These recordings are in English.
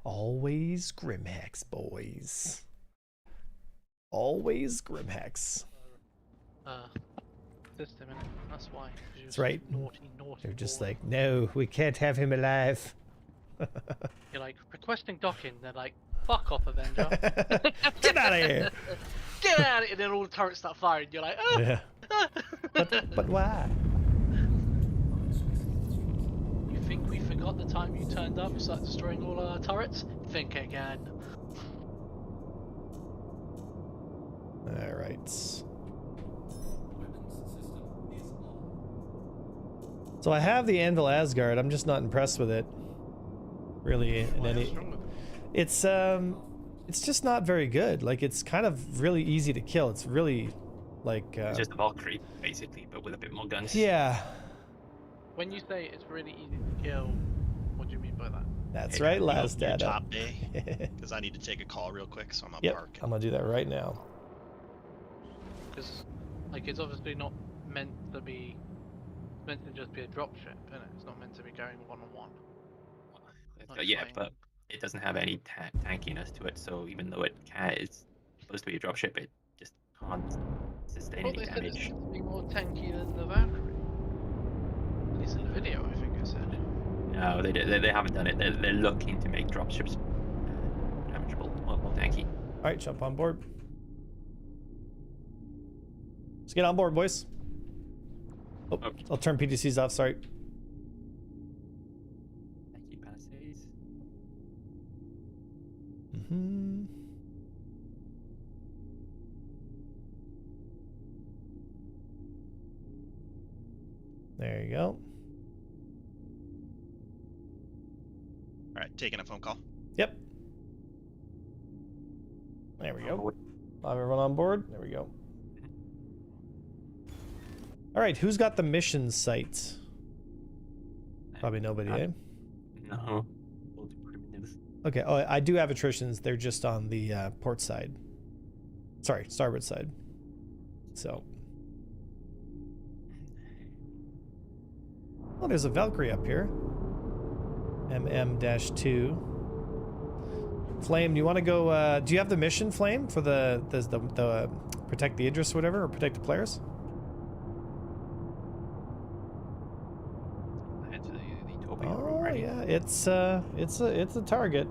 Always Grimhex, boys. Always Grimhex. System, innit? That's why. That's right. Naughty, naughty. They're just boy. like, no, we can't have him alive. You're like, requesting docking. They're like, fuck off, Avenger. Get out of here. Get out of here. And then all the turrets start firing. You're like, oh. Yeah. But why? You think we forgot the time you turned up and started destroying all our turrets? Think again. Alright. So I have the Anvil Asgard, I'm just not impressed with it. Really in any... It's just not very good. Like, it's kind of really easy to kill. It's really like it's just a Valkyrie basically, but with a bit more guns. Yeah. When you say it's really easy to kill, what do you mean by that? That's right, last data. Top day, because I need to take a call real quick, so I'm gonna park. I'm gonna do that right now. Because, like, it's obviously not meant to be. It's meant to just be a dropship, isn't it? It's not meant to be going one-on-one. Yeah, but it doesn't have any tankiness to it. So even though it's supposed to be a dropship, it just can't sustain any damage. It's supposed to be more tanky than the Valkyrie. At least in the video, I think I said. No, they haven't done it. They're looking to make dropships damageable, more tanky. All right, jump on board. Let's get on board, boys. Oh, okay. I'll turn PTCs off. Sorry. Thank you, Palisades. There you go. All right, taking a phone call. Yep. There we go. Have everyone on board. There we go. All right, who's got the mission site? Probably nobody, eh? No. We'll do primitives. Okay, oh, I do have attritions. They're just on the port side. Sorry, starboard side. So. Oh, there's a Valkyrie up here. MM-2. Flame, do you want to go, do you have the mission, Flame, for the protect the Idris or whatever, or protect the players? Oh yeah, it's a target.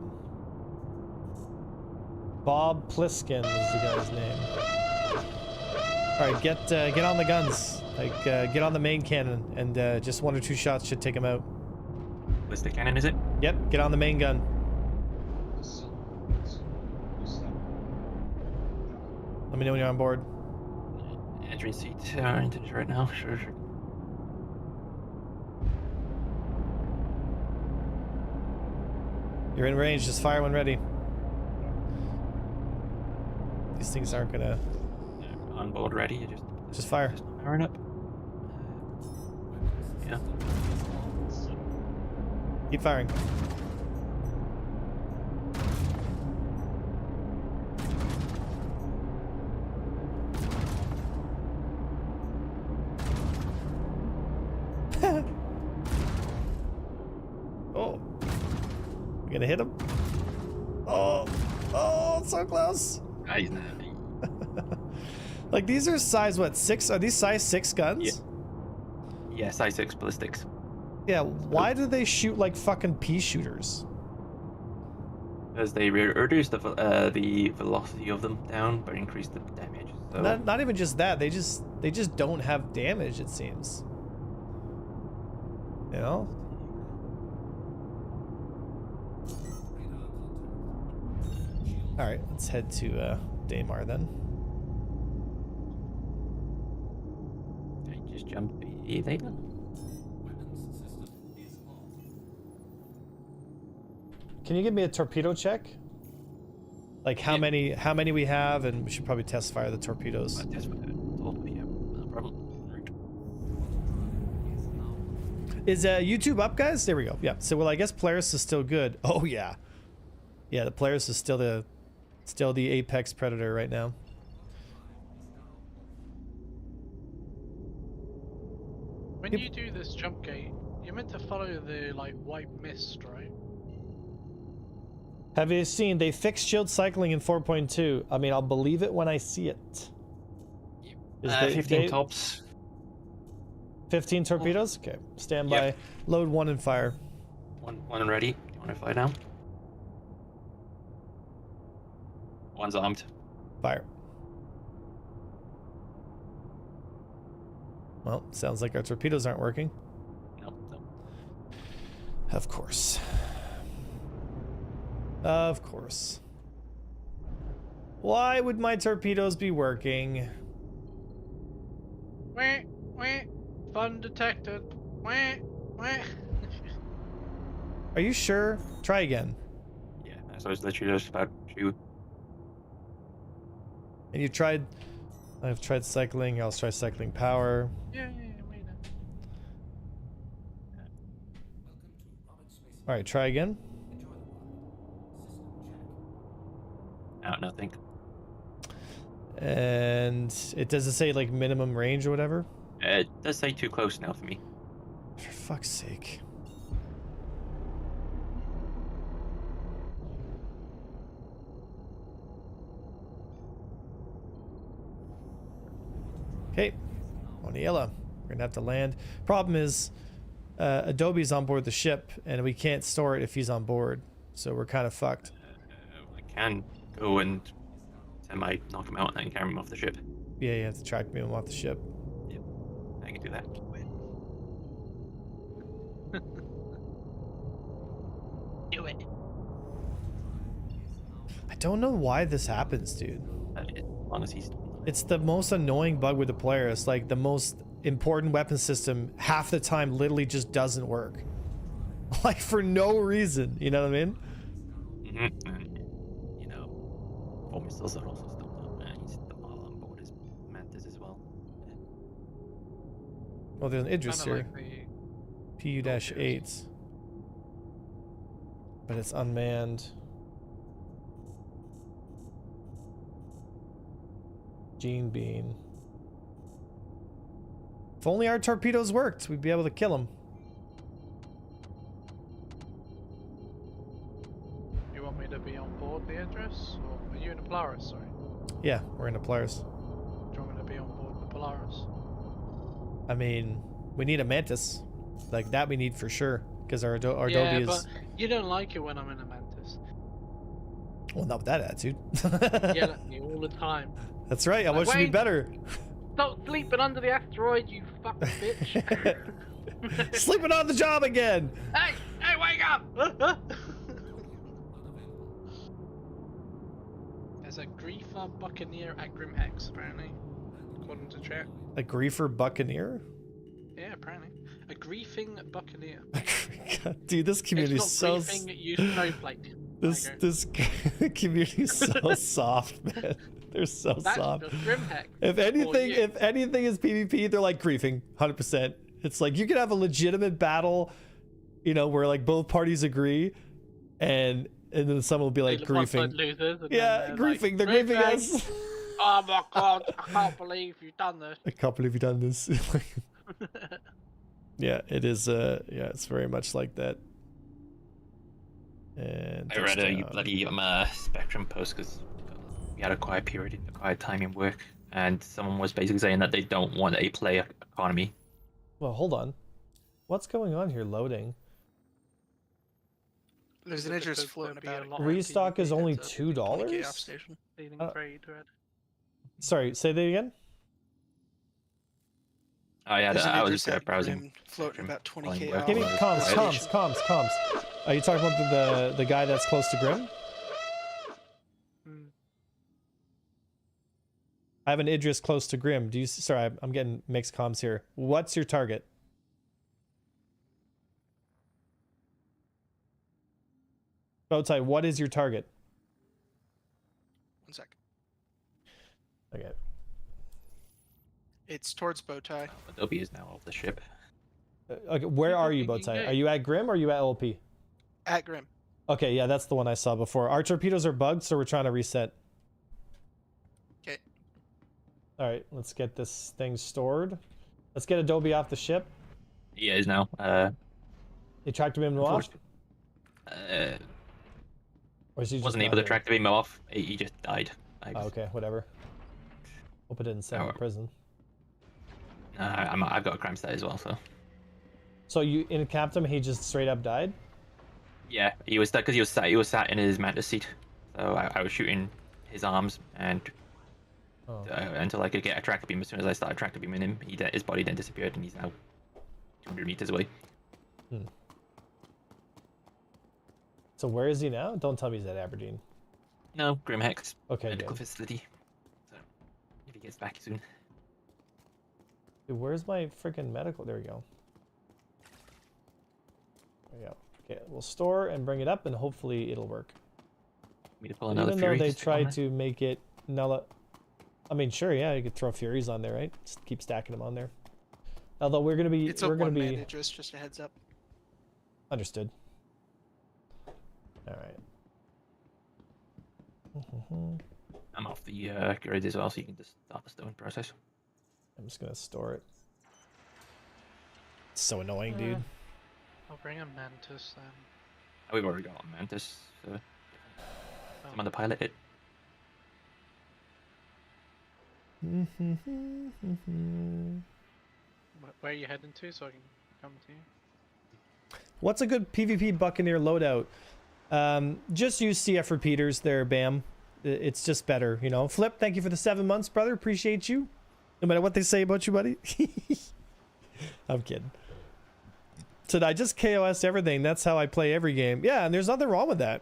Bob Pliskin is the guy's name. All right, get on the guns. Like get on the main cannon, and just 1 or 2 shots should take him out. What's the cannon? Is it? Yep, get on the main gun. Let me know when you're on board. Entering seat right now. Sure. You're in range, just fire when ready. These things aren't gonna... On board ready, you just fire. Just firing up. Yeah. Keep firing. Oh. You gonna hit him? Oh, so close. Nice. Like, these are size what, 6? Are these size 6 guns? Yeah, size 6 ballistics. Yeah, why do they shoot like fucking pea shooters? Because they reduce the velocity of them down, but increase the damage. So... Not even just that. They just don't have damage. It seems. You know. All right, let's head to Daymar then. I just jumped the there. Can you give me a torpedo check? Like how many we have, and we should probably test fire the torpedoes. Test fire no problem. Is YouTube up, guys? There we go. Yeah. So well, I guess Polaris is still good. Oh yeah, yeah. The Polaris is still the apex predator right now. When you do this jump gate, you're meant to follow the like white mist, right? Have you seen they fixed shield cycling in 4.2? I mean, I'll believe it when I see it. 15 tops. 15 torpedoes? Okay. Stand by. Yep. Load 1 and fire. One ready. Want to fire now? One's armed. Fire. Well, sounds like our torpedoes aren't working. Nope. Of course. Of course. Why would my torpedoes be working? Wah, wah. Fun detected. Wah, wah. Are you sure? Try again. Yeah, so it's literally just about to. And you tried... I've tried cycling. I'll try cycling power. Yeah, wait a Alright, try again. No, nothing. And it does it say like minimum range or whatever? It does say too close now for me. For fuck's sake. Okay, on the yellow. We're gonna have to land. Problem is, Adobe's on board the ship, and we can't store it if he's on board. So we're kind of fucked. I can go and knock him out and then carry him off the ship. Yeah, you have to track him off the ship. Yep, I can do that. Do it. I don't know why this happens, dude. As long as he's. It's the most annoying bug with the player. It's like the most important weapon system half the time literally just doesn't work. Like for no reason, you know what I mean? Mm-hmm. And, you know, 4 missiles are also still up, and he's still all on board as Mantis as well. Well, there's an Idris Kinda here. like the PU-8. But it's unmanned. Gene Bean. If only our torpedoes worked, we'd be able to kill them. You want me to be on board the Idris? Or are you in a Polaris, sorry? Yeah, we're in a Polaris. Do you want me to be on board the Polaris? I mean, we need a Mantis. Like that we need for sure. Because our Yeah, Adobe is... but you don't like it when I'm in a Mantis. Well, not with that attitude. Yell at me all the time. That's right, I Like, want you to be Wayne, better. Stop sleeping under the asteroid, you fucking bitch. Sleeping on the job again! Hey, wake up! There's a griefer buccaneer at Grimhex, apparently, according to chat. A griefer buccaneer? Yeah, apparently. A griefing buccaneer. God, dude, this community is It's so... not griefing, you snowflake. This community is so soft, man. They're so That's soft. just Grimhex. If you. anything is PvP, they're like griefing, 100%. It's like you can have a legitimate battle, you know, where like both parties agree, and then someone will be like griefing. Yeah, griefing. They're griefing us. Oh my god! I can't believe you've done this. I can't believe you've done this. Yeah, it is. Yeah, it's very much like that. And I read a bloody Spectrum post because we had a quiet period, a quiet time in work, and someone was basically saying that they don't want a player economy. Well, hold on. What's going on here? Loading. There's an Idris floating about. Restock is only $2. Sorry, say that again. Oh yeah, There's an I was Idris just at browsing. Grim floating about 20k Give off. Give me comms. Are you talking about the guy that's close to Grim? I have an Idris close to Grim. Do you? Sorry, I'm getting mixed comms here. What's your target? Bowtie, what is your target? 1 second. Okay. It's towards Bowtie. Adobe is now off the ship. Okay, where are you, Bowtie? Are you at Grim or are you at LP? At Grim. Okay, yeah, that's the one I saw before. Our torpedoes are bugged, so we're trying to reset. Okay. All right, let's get this thing stored. Let's get Adobe off the ship. He is now. You tracked him off? Or is he just Wasn't not able to here? track the beam off. He just died. Oh, okay, whatever. Hope it didn't send him to prison. I've got a crime stat as well, so. So you encapped him, he just straight up died? Yeah, he was stuck because he was sat in his mantis seat. So I was shooting his arms and until I could get a tractor beam. As soon as I started tractor beaming him, his body then disappeared, and he's now 200 meters away. So where is he now? Don't tell me he's at Aberdeen. No, Grimhex. Okay, Medical good. facility. So if he gets back soon. Dude, where's my freaking medical? There we go. There we go. Okay, we'll store and bring it up, and hopefully it'll work. Me to pull another Even though Fury they to stick on tried there? to make it null. I mean, sure, yeah, you could throw Furies on there, right? Just keep stacking them on there. Although we're gonna be, It's a we're gonna one-man be Idris, just a heads up. understood. All right. I'm off the grid as well, so you can just start the stone process. I'm just gonna store it. It's so annoying, dude. I'll bring a Mantis then. We've already got a Mantis, so I'm on the pilot it. Where are you heading to so I can come to you? What's a good PvP Buccaneer loadout? Just use CF repeaters there, bam. It's just better, you know. Flip, thank you for the 7 months, brother. Appreciate you. No matter what they say about you, buddy. I'm kidding. Said I just KOS everything. That's how I play every game. Yeah, and there's nothing wrong with that.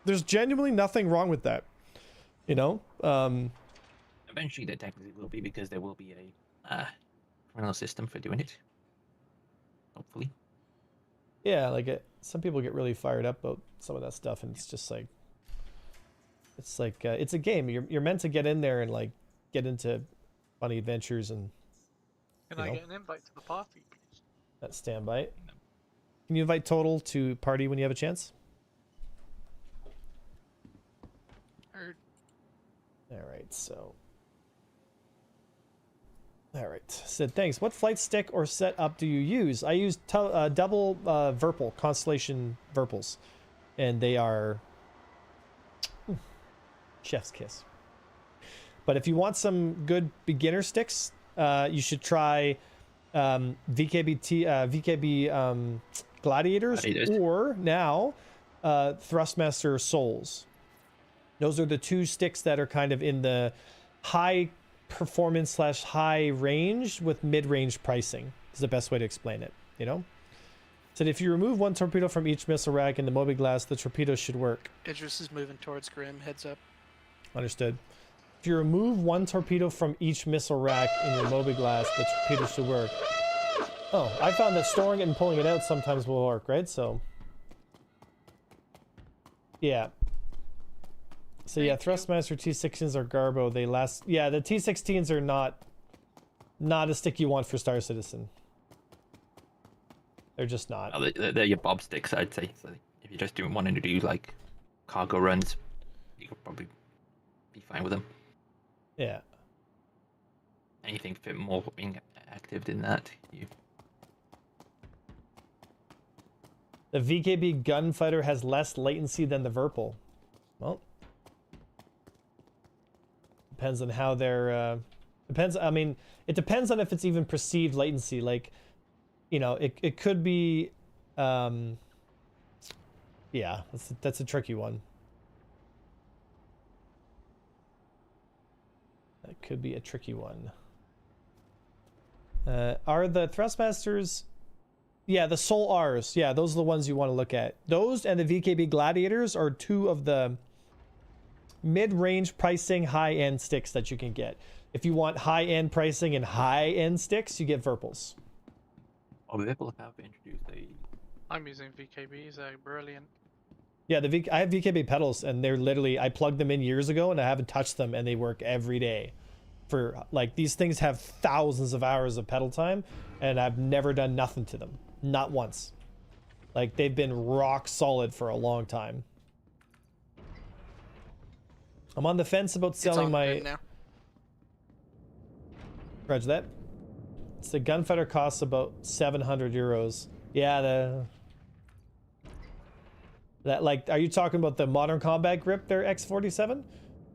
There's genuinely nothing wrong with that. You know? Eventually there technically will be, because there will be a criminal system for doing it. Hopefully. Yeah, like some people get really fired up about some of that stuff, and it's just like, it's a game. You're meant to get in there and like get into funny adventures and. Can I get an invite to the party, please? That standby. Can you invite Total to party when you have a chance? Heard. All right, so. All right, said thanks. What flight stick or setup do you use? I use double Verpal, Constellation Verpals, and they are chef's kiss. But if you want some good beginner sticks, you should try VKB Gladiators, or now Thrustmaster Souls. Those are the two sticks that are kind of in the high performance / high range with mid-range pricing is the best way to explain it, you know. So if you remove one torpedo from each missile rack in the Moby glass, the torpedo should work. Idris is moving towards Grim, heads up. Understood. If you remove one torpedo from each missile rack in your Moby glass, the torpedo should work. Oh, I found that storing it and pulling it out sometimes will work, right? So yeah. So yeah, Thrustmaster T16s are Garbo. They last. Yeah, the T16s are not a stick you want for Star Citizen. They're just not. Oh, they're your bob sticks, I'd say. So if you're just wanting to do like cargo runs, you could probably be fine with them. Yeah. Anything fit more being active than that, you. The VKB Gunfighter has less latency than the Verpal. Well, depends on how they're. Depends. I mean, it depends on if it's even perceived latency. Like, you know, it could be. Yeah, that's a tricky one. That could be a tricky one. Are the Thrustmasters? Yeah, the Soul R's. Yeah, those are the ones you want to look at. Those and the VKB Gladiators are two of the mid-range pricing high-end sticks that you can get. If you want high-end pricing and high-end sticks, you get Verpals. Oh, Verpal have introduced a. I'm using VKBs. They're brilliant. Yeah, I have VKB pedals, and they're literally, I plugged them in years ago, and I haven't touched them, and they work every day. For like, these things have thousands of hours of pedal time, and I've never done nothing to them. Not once. Like, they've been rock solid for a long time. I'm on the fence about selling my. Now. Roger that. It's the gunfighter costs about 700 euros. Yeah, That, like, are you talking about the modern combat grip there, X47?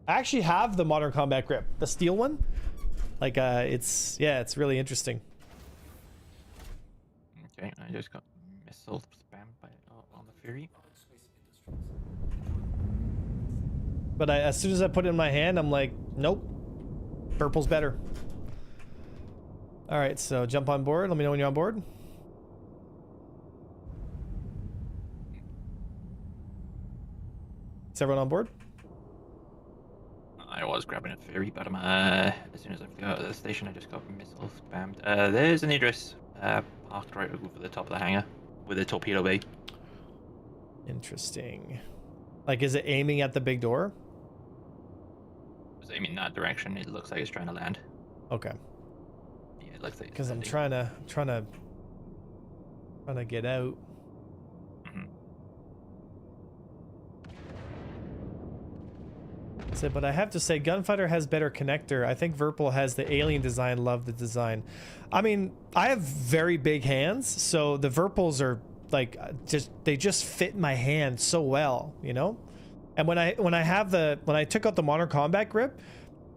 I actually have the modern combat grip, the steel one. Like, it's really interesting. Okay, I just got missile spammed by on the Fury. But as soon as I put it in my hand, I'm like, nope, purple's better. All right, so jump on board. Let me know when you're on board. Is everyone on board? I was grabbing a Fury, but as soon as I flew out of the station, I just got missile spammed. There's an Idris parked right over the top of the hangar with a torpedo bay. Interesting. Like, is it aiming at the big door? It's aiming that direction. It looks like it's trying to land. Okay. Yeah, it looks like. Because I'm trying to get out. So, but I have to say, Gunfighter has better connector. I think Verpal has the alien design. Love the design. I mean, I have very big hands, so the Verpals are like they just fit my hand so well, you know. And when I took out the modern combat grip,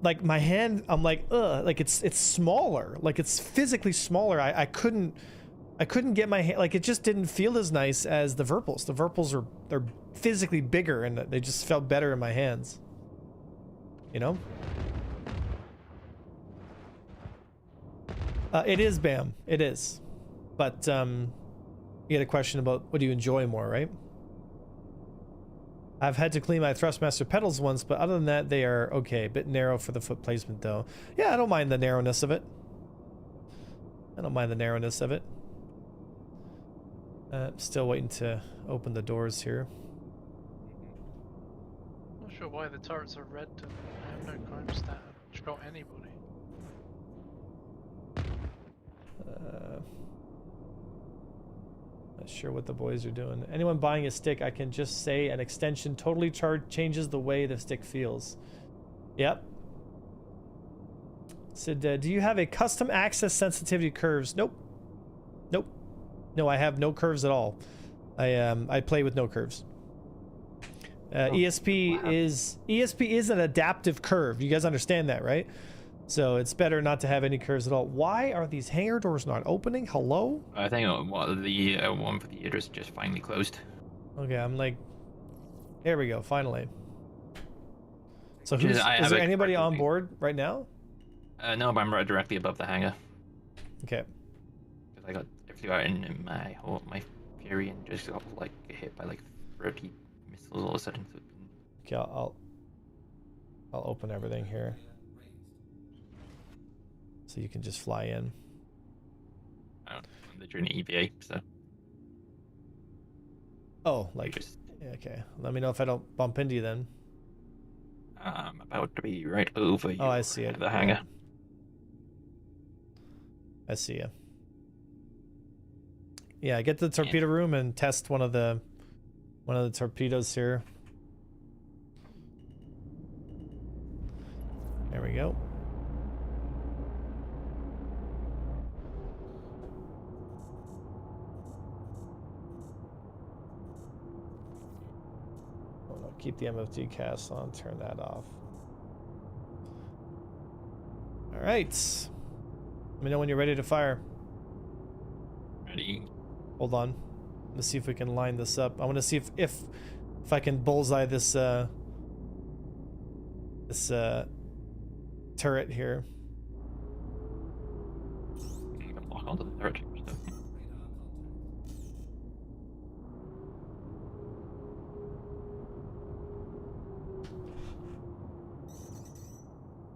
like my hand, I'm like, ugh, like it's smaller, like it's physically smaller. I couldn't get my hand, like it just didn't feel as nice as the Verpals. The Verpals they're physically bigger and they just felt better in my hands. You know? It is BAM. It is. But you get a question about what do you enjoy more, right? I've had to clean my Thrustmaster pedals once, but other than that, they are okay. A bit narrow for the foot placement, though. Yeah, I don't mind the narrowness of it. I don't mind the narrowness of it. Still waiting to open the doors here. Not sure why the turrets are red. I have no crime stat. Shot anybody. Not sure what the boys are doing. Anyone buying a stick, I can just say an extension totally changes the way the stick feels. Yep. Said, do you have a custom access sensitivity curves? Nope. Nope. No, I have no curves at all. I play with no curves. ESP is an adaptive curve. You guys understand that, right? So it's better not to have any curves at all. Why are these hangar doors not opening? Hello? I think the one for the Idris just finally closed. Okay, I'm like, there we go, finally. So Is is there anybody on thing. board right now? No, but I'm right directly above the hangar. Okay. Because I flew out in my Fury and just got like hit by like 30 missiles all of a sudden. Okay, I'll open everything here. So you can just fly in. I'm literally an EVA, so. Oh, like, yeah, okay. Let me know if I don't bump into you then. I'm about to be right over you. Oh, I see it. The hangar. I see you. Yeah, get to the torpedo room and test one of the torpedoes here. There we go. Oh no, keep the MFD cast on, turn that off. All right. Let me know when you're ready to fire. Ready. Hold on. Let's see if we can line this up. I want to see if I can bullseye this turret here. You can lock onto the turret.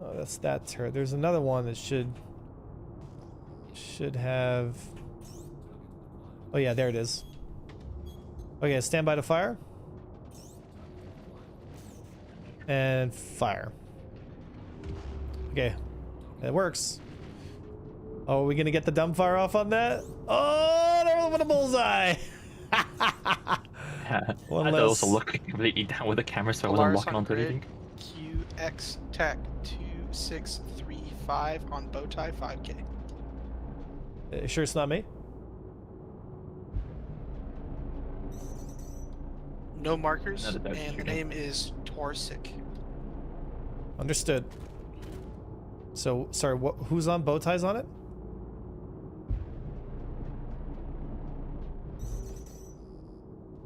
Oh, that's that turret. There's another one that should have. Oh yeah, there it is. Okay, stand by to fire. And fire. Okay, that works. Oh, are we gonna get the dumbfire off on that? Oh, there was a bullseye. One I less. also looking completely down with the camera, so I wasn't Polaris locking on onto grid, anything. QX Tech 2635 on Bowtie 5K. Sure it's not me? No markers, Another dog and the shooting. name is Torsic. Understood. So, sorry, who's on bow ties on it?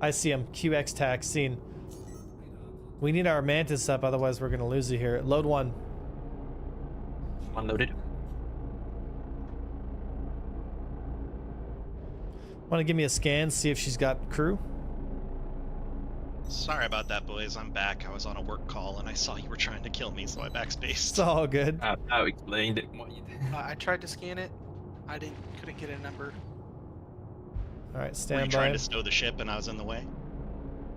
I see him. QX tac seen. We need our mantis up, otherwise we're gonna lose it here. Load one. One loaded. Want to give me a scan, see if she's got crew? Sorry about that, boys. I'm back. I was on a work call and I saw you were trying to kill me, so I backspaced. It's all good. I explained it. What you did. I tried to scan it. Couldn't get a number. All right, Were you stand trying by. to stow the ship and I was in the way?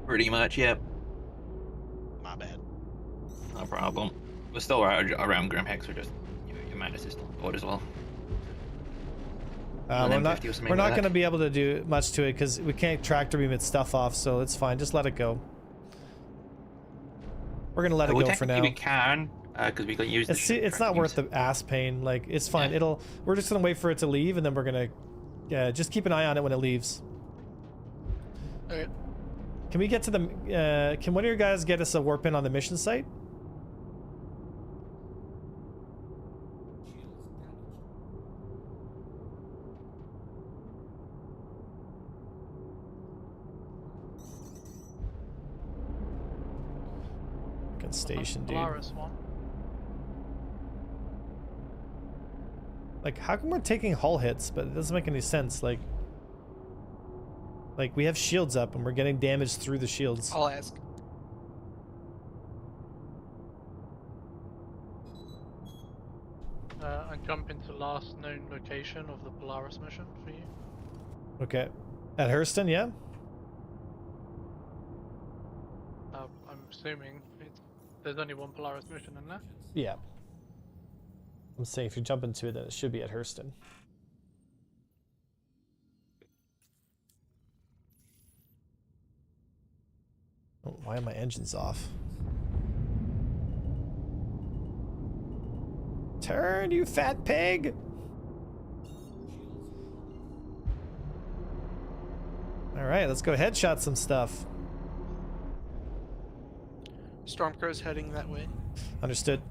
Pretty much, yep. My bad. No problem. We're still around Grim Hex, we're just your Mantis is board as well. We're not, M50 or something we're not like going to that. be able to do much to it because we can't tractor beam its stuff off, so it's fine. Just let it go. We're going to let it Well, go for now. technically we can, because we can use the It's not worth the ass pain. Like, it's fine. Yeah. We're just going to wait for it to leave, and then we're going to just keep an eye on it when it leaves. Okay. Can we get to the... can one of your guys get us a warp in on the mission site? Fucking station, dude. Polaris one. Like, how come we're taking hull hits, but it doesn't make any sense? Like we have shields up and we're getting damaged through the shields. I'll ask. And jump into last known location of the Polaris mission for you. Okay. At Hurston, yeah? I'm assuming there's only one Polaris mission in there. Yeah. I'm saying if you jump into it, then it should be at Hurston. Oh, why are my engines off? Turn, you fat pig! Alright, let's go headshot some stuff. Stormcrow's heading that way. Understood.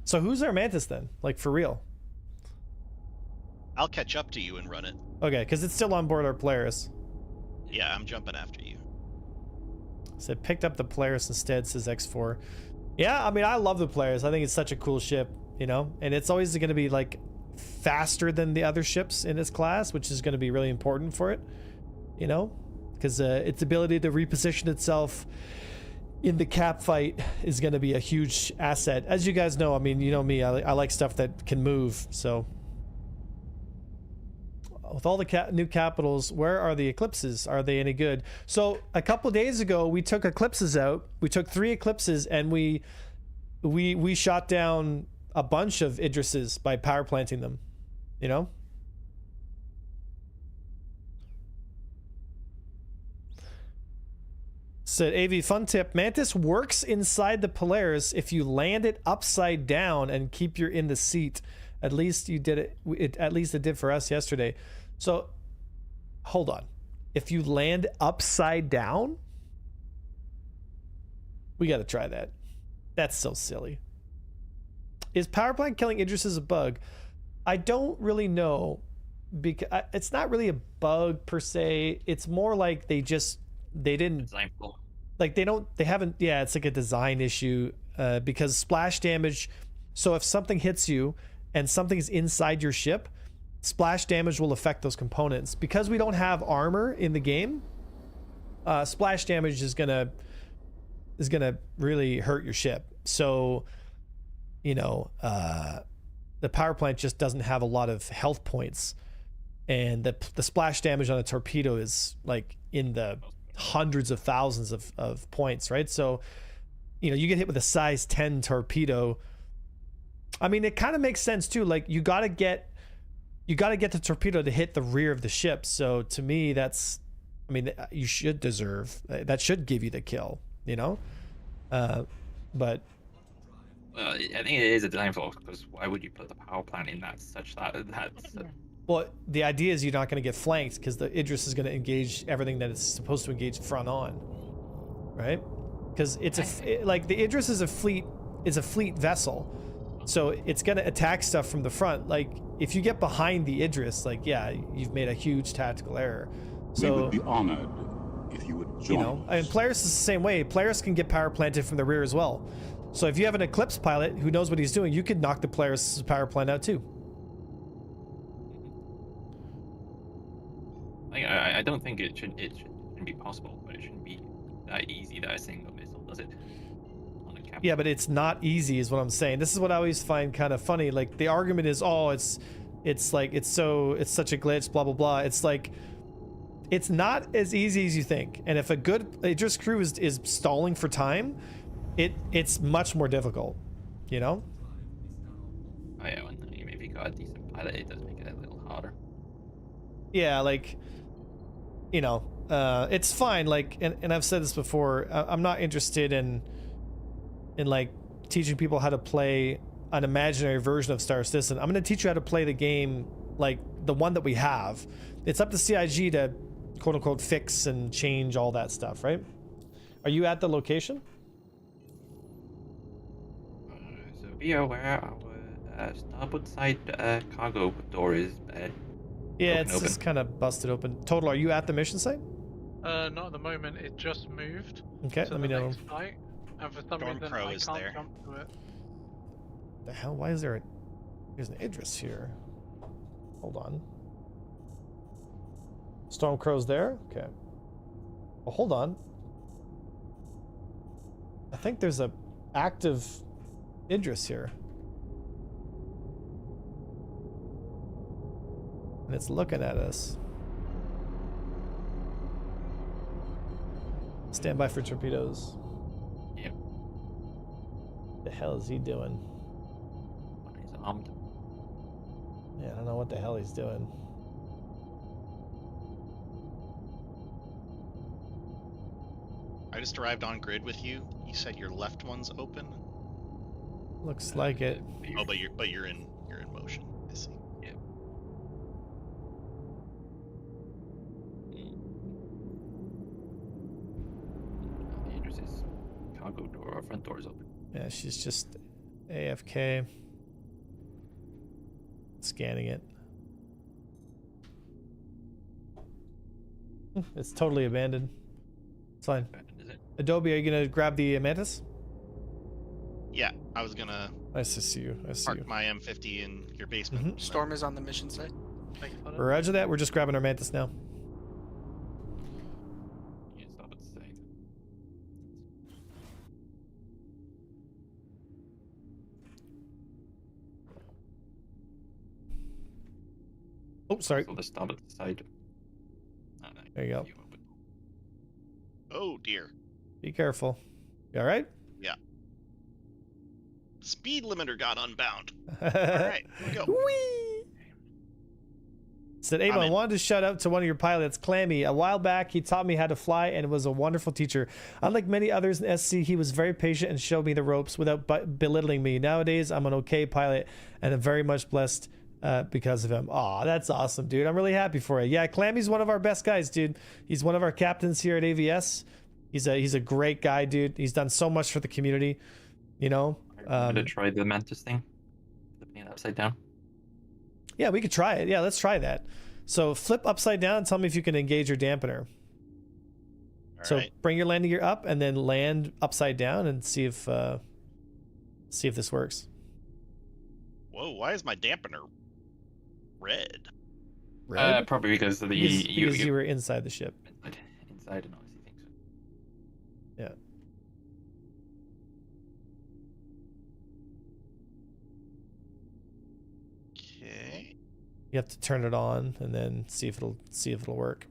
So who's our mantis then? Like, for real? I'll catch up to you and run it. Okay, because it's still on board our Polaris. Yeah, I'm jumping after you. So it picked up the Polaris instead, says X4. Yeah, I mean, I love the Polaris. I think it's such a cool ship, you know? And it's always going to be, like, faster than the other ships in its class, which is going to be really important for it, you know? Because its ability to reposition itself in the cap fight is going to be a huge asset. As you guys know, I mean, you know me, I like stuff that can move, so... With all the new capitals, where are the eclipses? Are they any good? So a couple days ago, we took eclipses out. We took 3 eclipses, and we shot down a bunch of Idrises by power planting them. You know. Said AV fun tip: Mantis works inside the Polaris if you land it upside down and keep your in the seat. At least you did it. At least it did for us yesterday. So, hold on. If you land upside down, we got to try that. That's so silly. Is power plant killing Idris a bug? I don't really know, because it's not really a bug per se. It's more like they didn't Design flaw. like they haven't. Yeah, it's like a design issue because splash damage. So if something hits you and something's inside your ship, splash damage will affect those components. Because we don't have armor in the game, splash damage is gonna really hurt your ship. So, you know, the power plant just doesn't have a lot of health points, and the splash damage on a torpedo is like in the hundreds of thousands of points, right? So, you know, you get hit with a size 10 torpedo. I mean, it kind of makes sense too. Like, you got to get the torpedo to hit the rear of the ship. So to me, that's, I mean, you should deserve, that should give you the kill, you know? But I think it is a design flaw, because why would you put the power plant in that such that that's Well, the idea is you're not going to get flanked because the Idris is going to engage everything that it's supposed to engage front on, right? Because like the Idris is a fleet vessel, so it's going to attack stuff from the front. Like if you get behind the Idris, like yeah, you've made a huge tactical error. So we would be honored if you would join. You know, and Polaris is the same way. Polaris can get power planted from the rear as well. So if you have an Eclipse pilot who knows what he's doing, you could knock the Polaris power plant out too. I don't think it shouldn't be possible, but it shouldn't be that easy that a single missile does it on a cap. Yeah, but it's not easy is what I'm saying. This is what I always find kind of funny. Like the argument is, oh, it's like it's such a glitch, blah blah blah. It's like it's not as easy as you think. And if a good Idris crew is stalling for time, it's much more difficult, you know? Oh yeah, when you maybe got a decent pilot, it does make it a little harder. Yeah, like, you know, it's fine. Like, and I've said this before, I'm not interested in like teaching people how to play an imaginary version of Star Citizen. I'm going to teach you how to play the game like the one that we have. It's up to CIG to quote unquote fix and change all that stuff, right? Are you at the location? So be aware our starboard side cargo door is Yeah, it's open. just kind of busted open. Total, are you at the mission site? Not at the moment. It just moved. Okay, to let me the know. next site, and for some Storm reason Crow I is can't there. jump to it. The hell? Why is there there's an Idris here? Hold on. Stormcrow's there? Okay. Well, hold on. I think there's a active Idris here. And it's looking at us. Stand by for torpedoes. Yep. The hell is he doing? He's armed. Yeah, I don't know what the hell he's doing. I just arrived on grid with you. You said your left one's open. Looks like it. Oh, but you're in motion. I see. Yep. The Idris's cargo door or front door is open. Yeah, she's just AFK. Scanning it. It's totally abandoned. It's fine. Is it? Adobe, are you gonna grab the Mantis? Yeah, I was gonna Nice to see you. I see you. park my M50 in your basement. and then- Storm is on the mission site. Thanks, Hunter. Roger that. We're just grabbing our Mantis now. Yeah, stop at the side. Oh, sorry. So the stop at the side. No, no, There you go. you open. Oh dear. Be careful. You all right? Speed limiter got unbound. All right, here we go. Whee! Said, Ava, I'm I in. wanted to shout out to one of your pilots, Clammy. A while back, he taught me how to fly and was a wonderful teacher. Unlike many others in SC, he was very patient and showed me the ropes without belittling me. Nowadays, I'm an okay pilot and I'm very much blessed because of him. Aw, that's awesome, dude. I'm really happy for you. Yeah, Clammy's one of our best guys, dude. He's one of our captains here at AVS. He's a great guy, dude. He's done so much for the community, you know? I'm gonna try the Mantis thing. Flipping it upside down. Yeah, we could try it. Yeah, let's try that. So flip upside down and tell me if you can engage your dampener. All So right. bring your landing gear up and then land upside down and see if this works. Whoa, why is my dampener red? Red? Probably because of the because you were inside the ship. inside and obviously things. Yeah. Okay. You have to turn it on and then see if it'll work.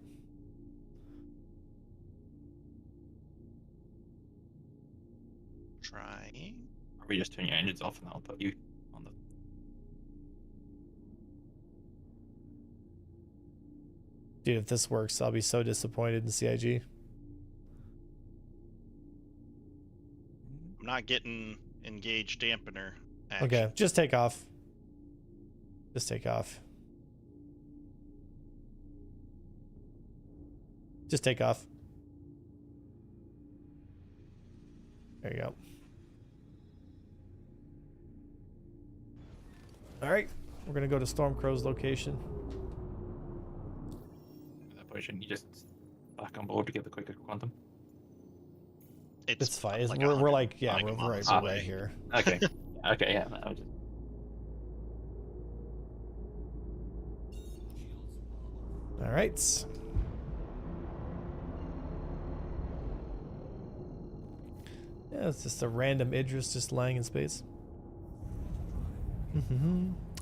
Trying. Probably just turn your engines off and I'll put you on the. Dude, if this works, I'll be so disappointed in CIG. I'm not getting engaged dampener action. Okay, just take off. Just take off. Just take off. There you go. All right, we're gonna go to Stormcrow's location. That point, shouldn't you just back on board to get the quicker quantum? It's fine. like We're 100 like, yeah, nautical we're miles right away. here. Okay. Okay, yeah. I was just... All right. Yeah, it's just a random Idris just lying in space.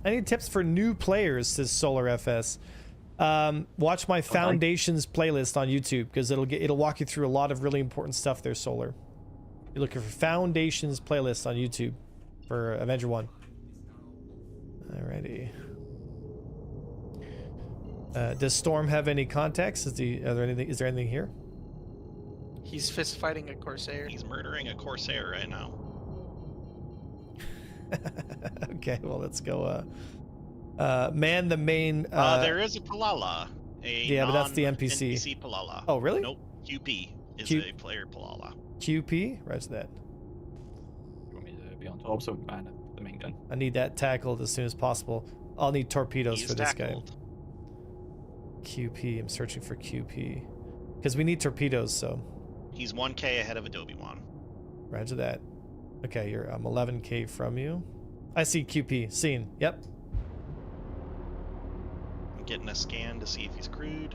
Any tips for new players, says Solar FS? Watch my Foundations playlist on YouTube because it'll walk you through a lot of really important stuff there, Solar. You're looking for Foundations playlist on YouTube for Avenger 1. Alrighty. Does Storm have any contacts? Is there anything here? He's fist fighting a Corsair. He's murdering a Corsair right now. Okay, well, let's go. Man the main. There is a Palala. Yeah, but that's the NPC. NPC Palala. Oh, really? Nope. QP is a player Palala. QP? Roger that. You want me to be on top, so man the main gun. I need that tackled as soon as possible. I'll need torpedoes He's for this tackled. guy. QP. I'm searching for QP. Because we need torpedoes, so. He's 1K ahead of Adobe One. Roger that. Okay, I'm 11K from you. I see QP. Seen. Yep. I'm getting a scan to see if he's crewed.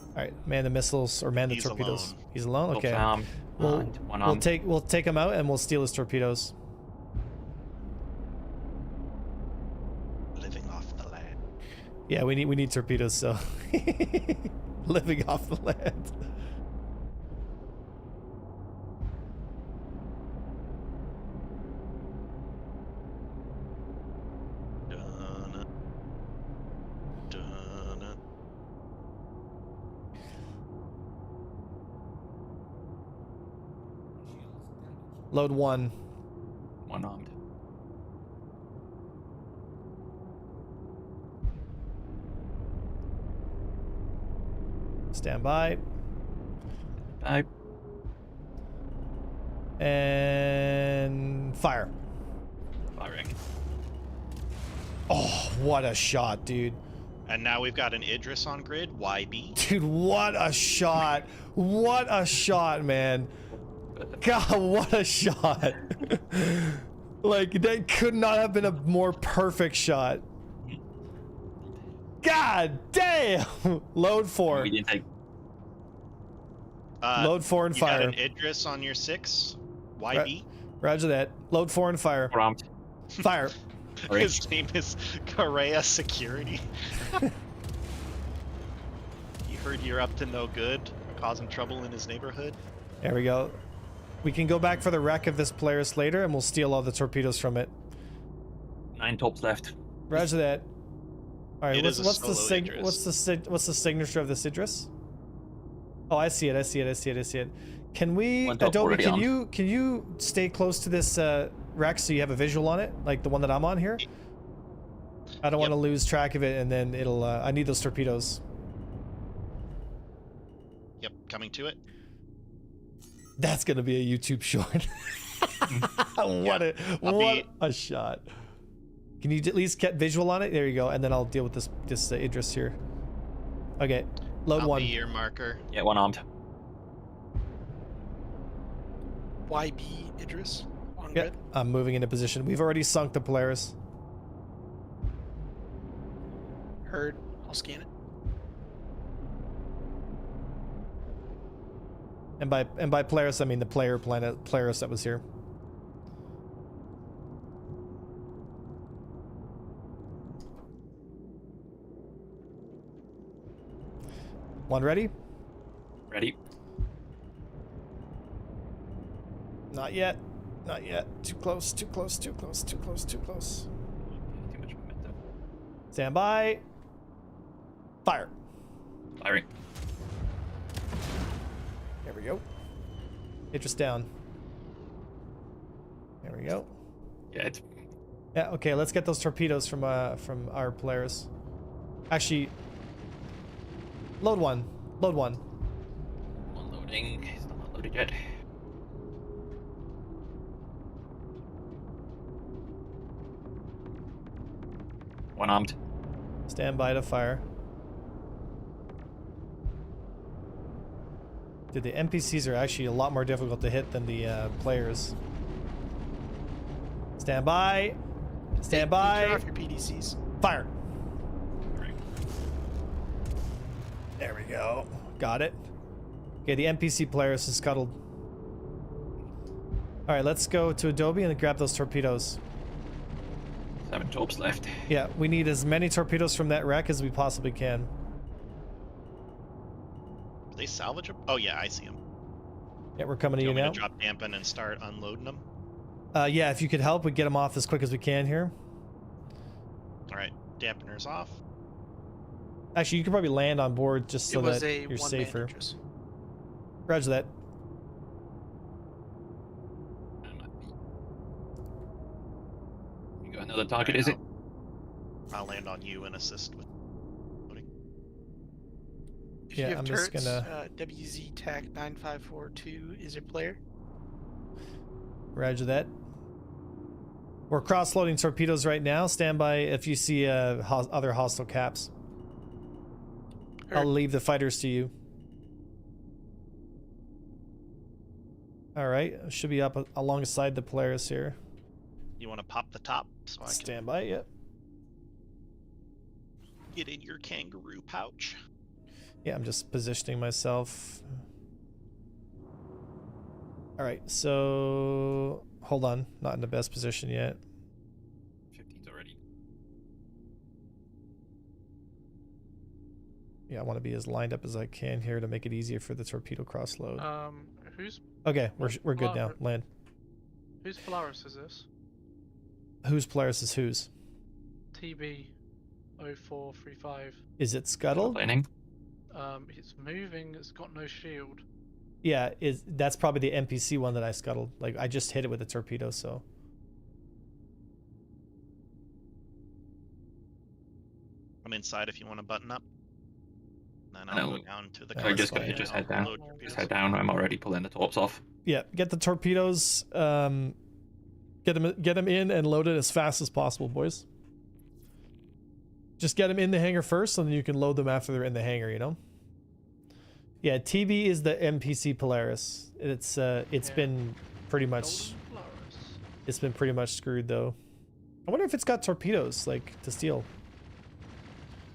All right, man the missiles or man the He's torpedoes. alone. He's alone. Okay. Armed, We'll, and one we'll armed. take him out and we'll steal his torpedoes. Living off the land. Yeah, we need torpedoes. So living off the land. Dun, dun. Load one. One armed. Stand by. Bye. And fire. Firing. Oh, what a shot, dude. And now we've got an Idris on grid. YB. Dude, what a shot. What a shot, man. God, what a shot. Like, that could not have been a more perfect shot. God damn. Load 4. We didn't take. Load 4 and you fire. got an Idris on your 6. YB. Roger that. Load 4 and fire. We're armed. Fire. Sorry. His name is Correa Security. He heard you're up to no good, causing trouble in his neighborhood. There we go. We can go back for the wreck of this Polaris later and we'll steal all the torpedoes from it. 9 tops left. Roger that. All right, It is a what's the solo Idris. what's the signature of this Idris? Oh, I see it. Can we, One top Adobe? already Can you stay close to this wreck so you have a visual on it, like the one that I'm on here? I don't want to lose track of it, and then it'll. I need those torpedoes. Yep, coming to it. That's gonna be a YouTube short. What a shot! Can you at least get visual on it? There you go, and then I'll deal with this Idris here. Okay, load I'll one. be your marker. Yeah, one armed. YB Idris on Yeah, grid. I'm moving into position. We've already sunk the Polaris. Heard. I'll scan it. And by Polaris, I mean the planet Polaris that was here. One ready? Ready. Not yet. Not yet. Too close, too close, too close, too close, too close. Too much momentum. Stand by. Fire. Firing. There we go. Idris down. There we go. Yeah, it's Yeah, okay, let's get those torpedoes from our players. Actually, load one. Load one. Unloading. It's not loaded yet. One armed. Stand by to fire. Dude, the NPCs are actually a lot more difficult to hit than the players. Stand by. Stand by. Turn off your PDCs. Fire. There we go. Got it. Okay, the NPC players is scuttled. Alright, let's go to Adobe and grab those torpedoes. 7 torps left. Yeah, we need as many torpedoes from that wreck as we possibly can. Do they salvage them? Oh yeah, I see them. Yeah, we're coming Do to you you want me now. to drop dampen and start unloading them? Yeah, if you could help, we get them off as quick as we can here. All right, dampeners off. Actually, you could probably land on board just so it was that a you're one-man safer. Idris. Roger that. You got another target, Right, is it? I'll land on you and assist with loading. If Yeah, you have I'm just turrets, gonna- WZ TAC 9542 is your player. Roger that. We're cross-loading torpedoes right now. Stand by if you see other hostile caps. I'll Heard. leave the fighters to you. Alright, should be up alongside the players here. You want to pop the top so I can Stand by, yep. get in your kangaroo pouch? Yeah, I'm just positioning myself. Alright, so... Hold on, not in the best position yet. 15's already. Yeah, I want to be as lined up as I can here to make it easier for the torpedo cross-load. Whose Okay, we're good now. Land. whose Polaris is this? Whose Polaris is whose? TB 0435. Is it scuttled? Planning. It's moving. It's got no shield. Yeah, that's probably the NPC one that I scuttled. Like, I just hit it with a torpedo, so... I'm inside if you want to button up. Then No. I'll go down to the Oh, I just fine. just I'll head down. load torpedoes. Just head down. I'm already pulling the torps off. Yeah, get the torpedoes, get them in and load it as fast as possible, boys. Just get them in the hangar first, and then you can load them after they're in the hangar, you know? Yeah, TB is the NPC Polaris. It's Yeah. been pretty much Golden Polaris. it's been pretty much screwed though. I wonder if it's got torpedoes like to steal.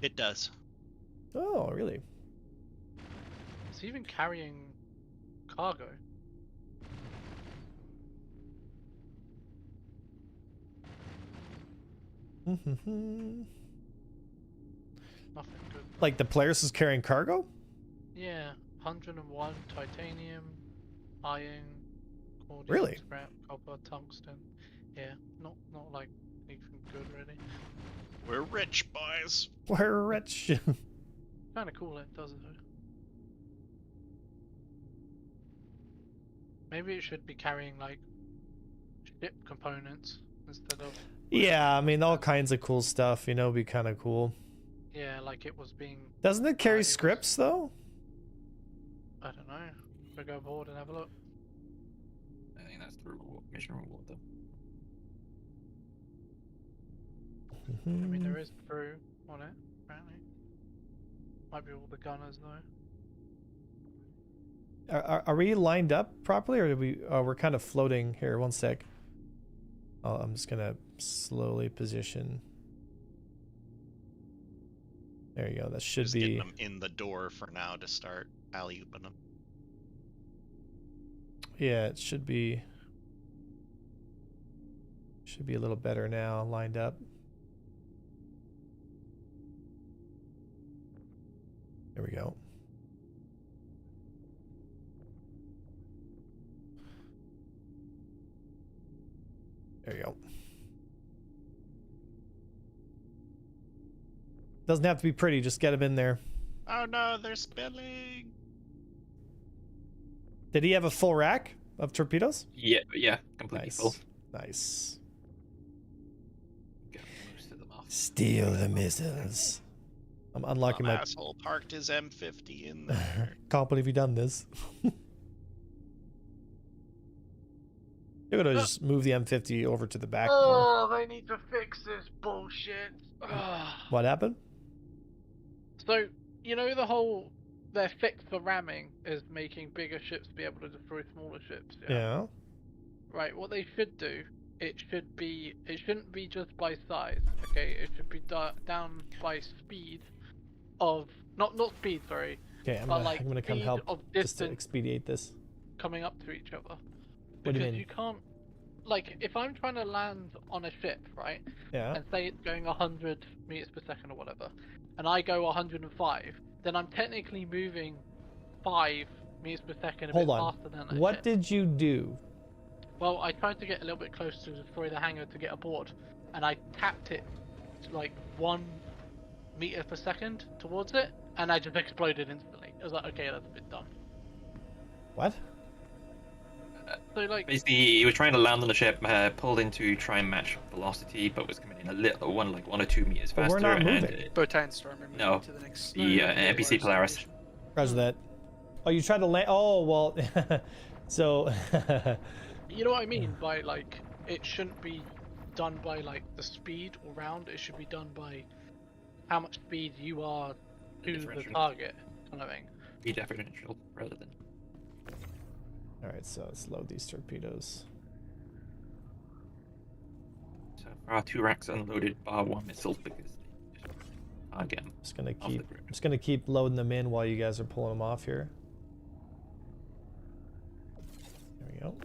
It does. Oh, really? It's even carrying cargo. Nothing good. Like the Polaris is carrying cargo? Yeah, 101 titanium, iron, cordium, Really? scrap, copper, tungsten. Yeah, not like anything good really. We're rich, boys. We're rich. Kind of cool it does it though. Maybe it should be carrying like ship components instead of Yeah, I mean all kinds of cool stuff, you know, be kind of cool. yeah, like it was being. Doesn't it carry it was- scripts though? I don't know. We'll go aboard and have a look. I think that's the mission reward though. I mean, there is crew on it, apparently. Might be all the gunners though. Are we lined up properly, or did we? We're kind of floating here. One sec. Oh, I'm just gonna slowly position. There you go. That should Just be. getting them in the door for now to start alley-ooping them. Yeah, it should be. Should be a little better now, lined up. There we go. There you go. Doesn't have to be pretty, just get him in there. Oh no, they're spilling. Did he have a full rack of torpedoes? Yeah, completely Nice. full. Nice. Steal the missiles. I'm unlocking my. asshole parked his M50 in there. Can't believe you done this. You're gonna just move the M50 over to the back more. Oh, they need to fix this bullshit. What happened? So, you know the whole their fix for ramming is making bigger ships be able to destroy smaller ships. Yeah. Right. What they should do, it shouldn't be just by size. Okay, it should be down by speed of not speed. Sorry. Okay, I'm but gonna, like I'm gonna come speed help of just to distance expedite this. coming up to each other. What do you Because mean? you can't. Like, if I'm trying to land on a ship, right, Yeah. and say it's going 100 meters per second or whatever, and I go 105, then I'm technically moving 5 meters per second a Hold bit on. faster than a What ship. did you do? Well, I tried to get a little bit closer to destroy the hangar to get aboard, and I tapped it to like 1 meter per second towards it, and I just exploded instantly. I was like, okay, that's a bit dumb. What? So like, Basically, he was trying to land on the ship, pulled in to try and match velocity, but was coming in a little one or 2 meters But faster. we're not and moving. Bowtie and Storm are moving No, to the next. the NPC Polaris. Roger that. Oh, you tried to land. Oh, well. So. you know what I mean by like, it shouldn't be done by like the speed or round. It should be done by how much speed you are to the differential. target, kind of thing. Be differential rather than. Alright, so let's load these torpedoes. So our 2 racks unloaded bar 1 missiles because they just can't get them. Just gonna keep loading them in while you guys are pulling them off here. There we go.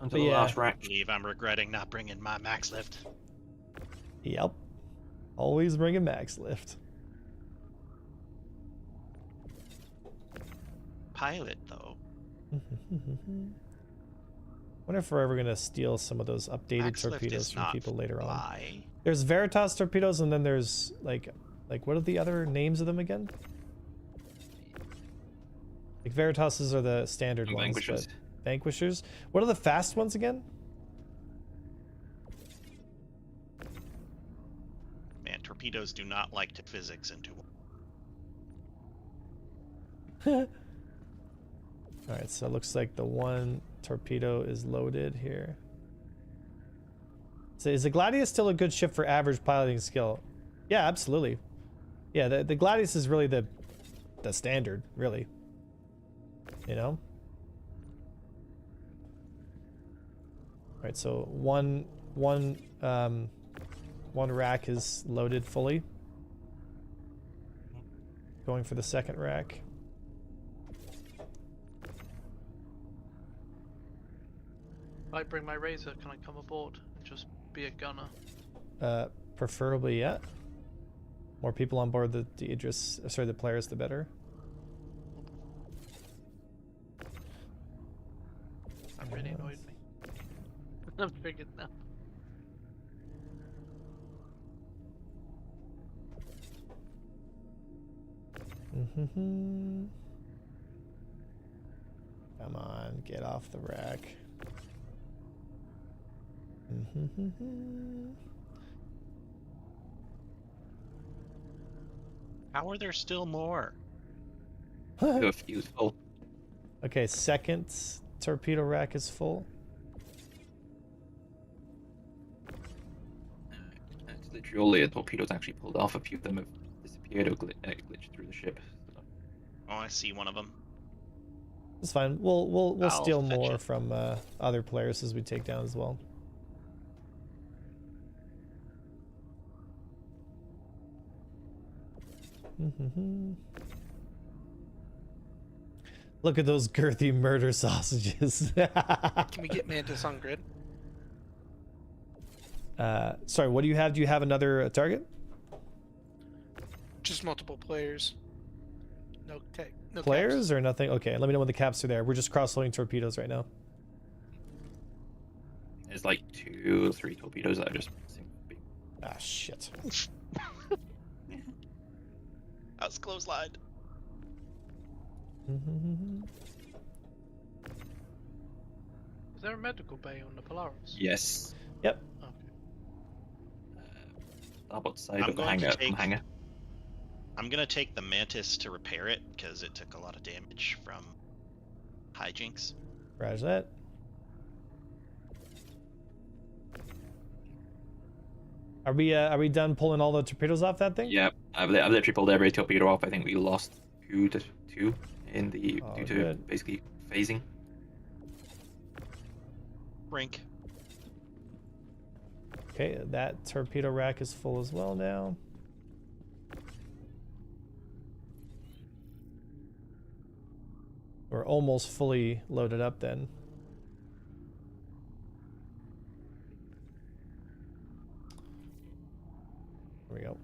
Until But the yeah. last rack. I believe I'm regretting not bringing my max lift. Yep. Always bring a max lift. Pilot, though. Wonder if we're ever gonna steal some of those updated Max lift torpedoes is from not people later on. fly. There's Veritas torpedoes, and then there's like what are the other names of them again? Like Veritas's are the standard ones, Vanquishers. but Vanquishers. What are the fast ones again? Man, torpedoes do not like to physics into one. Alright, so it looks like the one torpedo is loaded here. So is the Gladius still a good ship for average piloting skill? Yeah, absolutely. Yeah, the Gladius is really the standard, really. You know? Alright, so one rack is loaded fully. Going for the second rack. If I bring my razor, can I come aboard and just be a gunner? Preferably, yeah. More people on board the Idris, sorry, the players, the better. That really annoyed me. I've figured now. Come on, get off the rack. How are there still more? A few full. Okay, second torpedo rack is full. It's literally all the torpedoes actually pulled off. A few of them have disappeared or glitched through the ship. So. Oh, I see one of them. It's fine. We'll I'll steal fetch more it. from other players as we take down as well. Look at those girthy murder sausages. Can we get Mantis on grid? Sorry, what do you have? Do you have another target? Just multiple players. No tech. No Players or nothing? Okay, let me know when the caps are there. We're just cross-loading torpedoes right now. There's like 2 or 3 torpedoes that are just missing. Ah, shit. I was clotheslined. Is there a medical bay on the Polaris? Yes. Yep. Okay. Starboard side I'm of the going to hangar. take- Hangar. I'm gonna take the Mantis to repair it because it took a lot of damage from hijinks. Roger that. Are we done pulling all the torpedoes off that thing? Yeah, I've literally pulled every torpedo off. I think we lost 2 to 2 in the Oh, due to good. basically phasing. Brink. Okay, that torpedo rack is full as well now. We're almost fully loaded up then. There we go.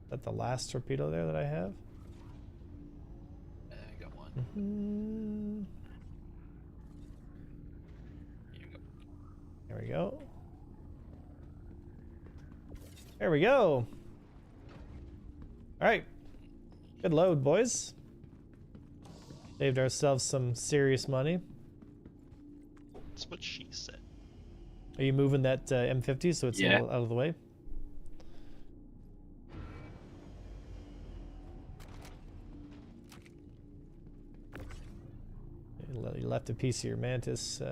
Is that the last torpedo there that I have? I got one. Mhm. Here we go. There we go. There we go. All right. Good load, boys. Saved ourselves some serious money. That's what she said. Are you moving that M50 so it's Yeah. all out of the way? You left a piece of your Mantis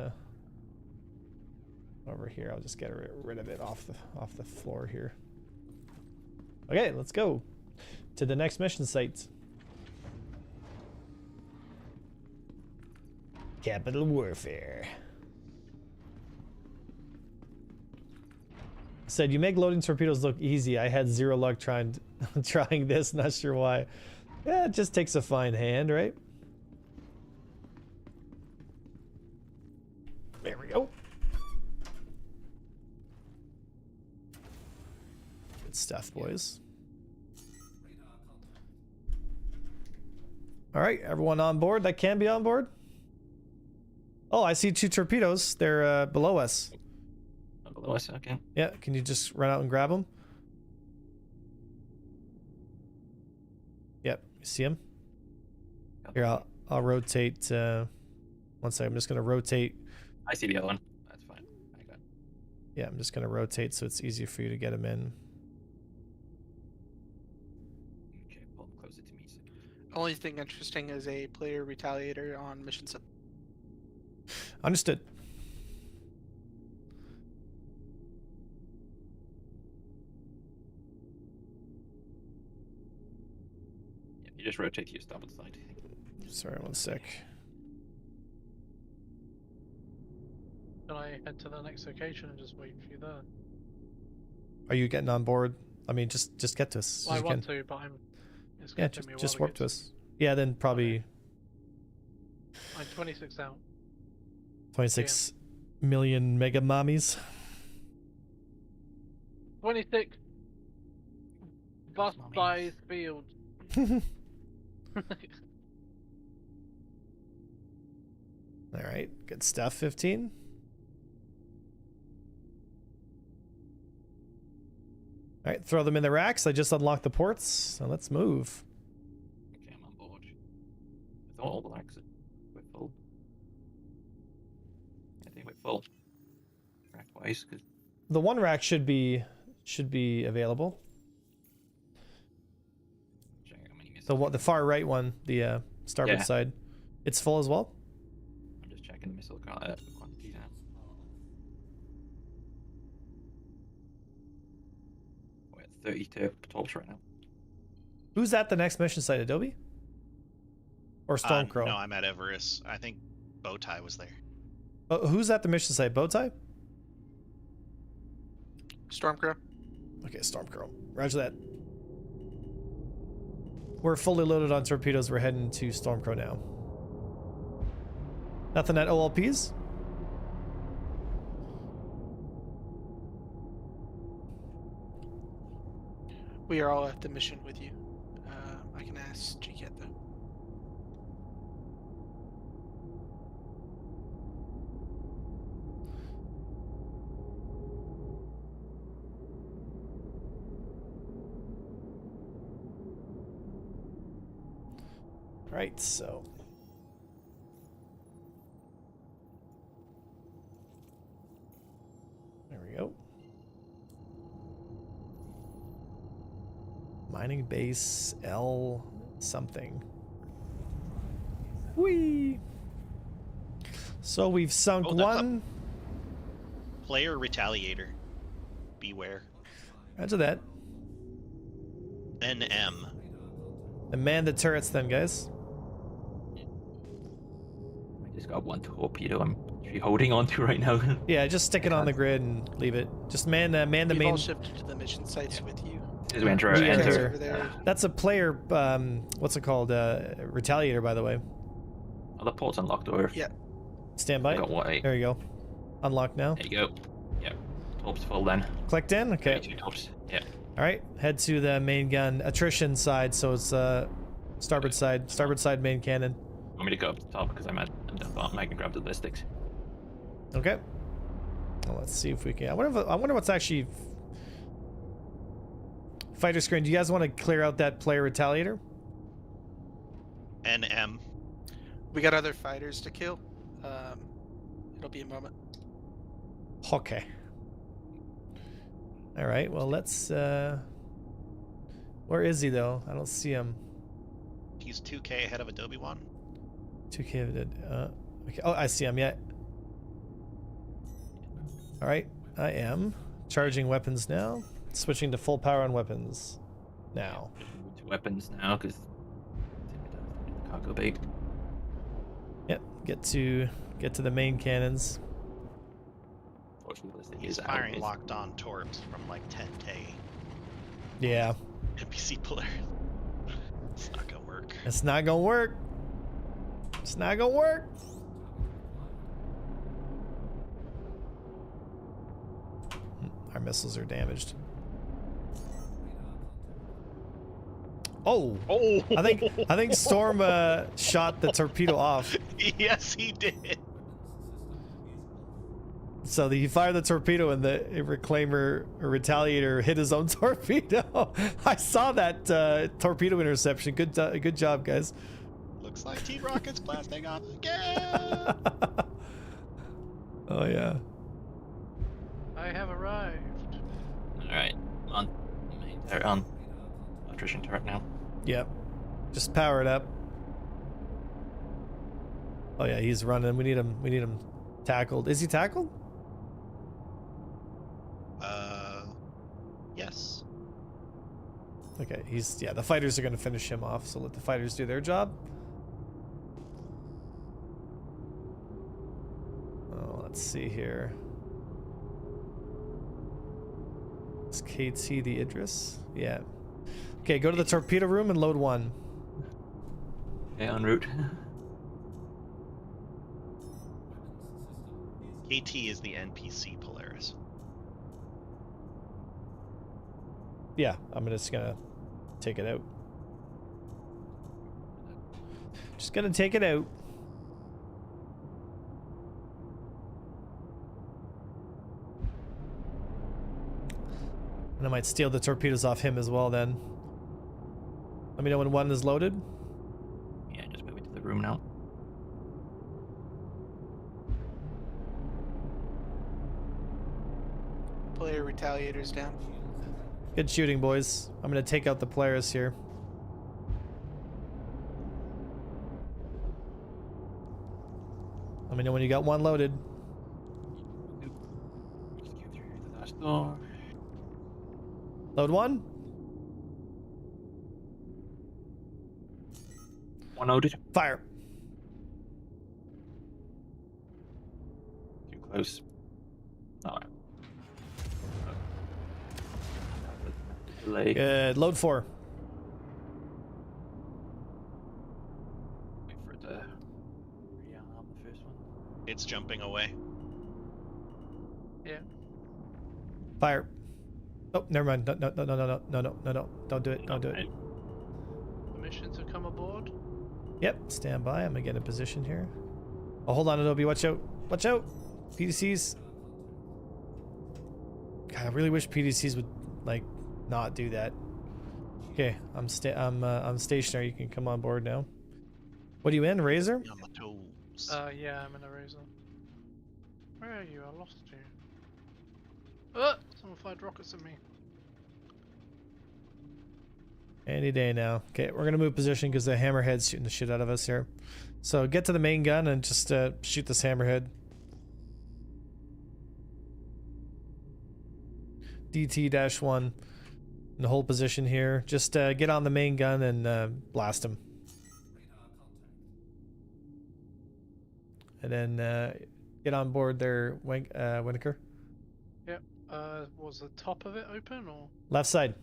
over here. I'll just get rid of it off the floor here. Okay, let's go to the next mission site. Capital Warfare. Said you make loading torpedoes look easy. I had zero luck trying this. Not sure why. Yeah, it just takes a fine hand, right? There we go. Good stuff, boys. All right, everyone on board that can be on board. Oh, I see 2 torpedoes. They're below us. Below us, okay. Yeah, can you just run out and grab them? Yep, you see them? Here, I'll rotate. One second, I'm just gonna rotate. I see the other one. That's fine. I got it. Yeah, I'm just gonna rotate so it's easier for you to get them in. Okay, pull them closer to me. Only thing interesting is a player retaliator on mission 7. Understood. Yeah, you just rotate to your starboard side. Sorry, one sec. Can I head to the next location and just wait for you there? Are you getting on board? I mean, just get to us. Well, I as you want can. to, but it's Yeah, gonna take me a while just to warp get to us. Yeah, then probably I'm 26 out. 26 million mega mommies. 26 bus Mummies. size field. All right, good stuff. 15. All right, throw them in the racks. I just unlocked the ports, so let's move. Okay, I'm on board. It's all the racks. We're full. I think we're full. Rack wise, because The one rack should be available. check how many missiles. The far right one, the starboard Yeah. side, it's full as well. I'm just checking the missile quantities now. We're at 32 patrols right now. Who's at the next mission site, Adobe? Or Stormcrow? No, I'm at Everest. I think Bowtie was there. Who's at the mission site? Bowtie? Stormcrow. Okay, Stormcrow. Roger that. We're fully loaded on torpedoes. We're heading to Stormcrow now. Nothing at OLPs? We are all at the mission with you. I can ask Chiquette though. Right, so. There we go. Mining base L something. Whee! So we've sunk Oh, that's one. Player retaliator. Beware. Roger that. NM. And man the turrets then, guys. I just got one torpedo I'm actually holding on to right now. Yeah, just stick it on the grid and leave it. Just man the We've main. all shifted to the mission sites with you. As we enter, We enter. enter. Over there. That's a player. What's it called? Retaliator, by the way. Oh, the port's unlocked, or Yeah. Stand by. got what? There you go. Unlocked now. There you go. Yep. Torp's full then. Clicked in. Okay. 2 torps. Yep. All right. Head to the main gun attrition side. So it's starboard side. Starboard side main cannon. Want me to go up the top because I'm down bottom. I can grab the ballistics. Okay. Well, let's see if we can. I wonder what's actually fighter screen. Do you guys want to clear out that player retaliator? NM. We got other fighters to kill. It'll be a moment. Okay. All right. Well, let's. Where is he though? I don't see him. He's 2K ahead of Adobe One. 2K. Okay. Oh, I see him. Yeah. All right. I am charging weapons now. Switching to full power on weapons now. To weapons now because cargo bait. Yep. Get to the main cannons. Fortunately, ballistic He's is out. firing locked on torps from like 10K Yeah. NPC players. It's not gonna work. It's not gonna work. It's not gonna work. Our missiles are damaged. Oh, Oh! I think Storm shot the torpedo off. Yes, he did. So he fired the torpedo and the reclaimer or retaliator hit his own torpedo. I saw that torpedo interception. Good job, guys. Looks like Team Rocket's blasting off again. Oh yeah. I have arrived. Alright, on main turret, on attrition turret now. Yep. Just power it up. Oh yeah, he's running. We need him tackled. Is he tackled? Yes. Okay, the fighters are gonna finish him off, so let the fighters do their job. Oh, let's see here. Is KT the Idris? Yeah. Okay, go to the torpedo room and load one. Okay, en route. KT is the NPC Polaris. Yeah, I'm just gonna take it out. Just gonna take it out. And I might steal the torpedoes off him as well then. Let me know when one is loaded. Yeah, just moving to the room now. Player retaliators down. Good shooting, boys. I'm gonna take out the players here. Let me know when you got one loaded. Just get through the last door. Load one. One loaded. Fire. Too close. Alright. Delay. Good. Load four. Wait for it to rearm the first one. It's jumping away. Yeah. Fire. Oh, never mind. No. Don't do it. Don't do it. The missions have come aboard. Yep. Stand by. I'm gonna get in position here. Oh, hold on, Adobe. Watch out. Watch out. PDCs. God, I really wish PDCs would like not do that. Okay, I'm stationary. You can come on board now. What are you in, Razor? Be on my toes. Yeah, I'm in a razor. Where are you? I lost you. Someone fired rockets at me. Any day now. Okay, we're gonna move position because the hammerhead's shooting the shit out of us here. So get to the main gun and just shoot this hammerhead. DT-1 in the whole position here. Just get on the main gun and blast him. And then get on board there, Winnaker. Yep. Was the top of it open or? Left side.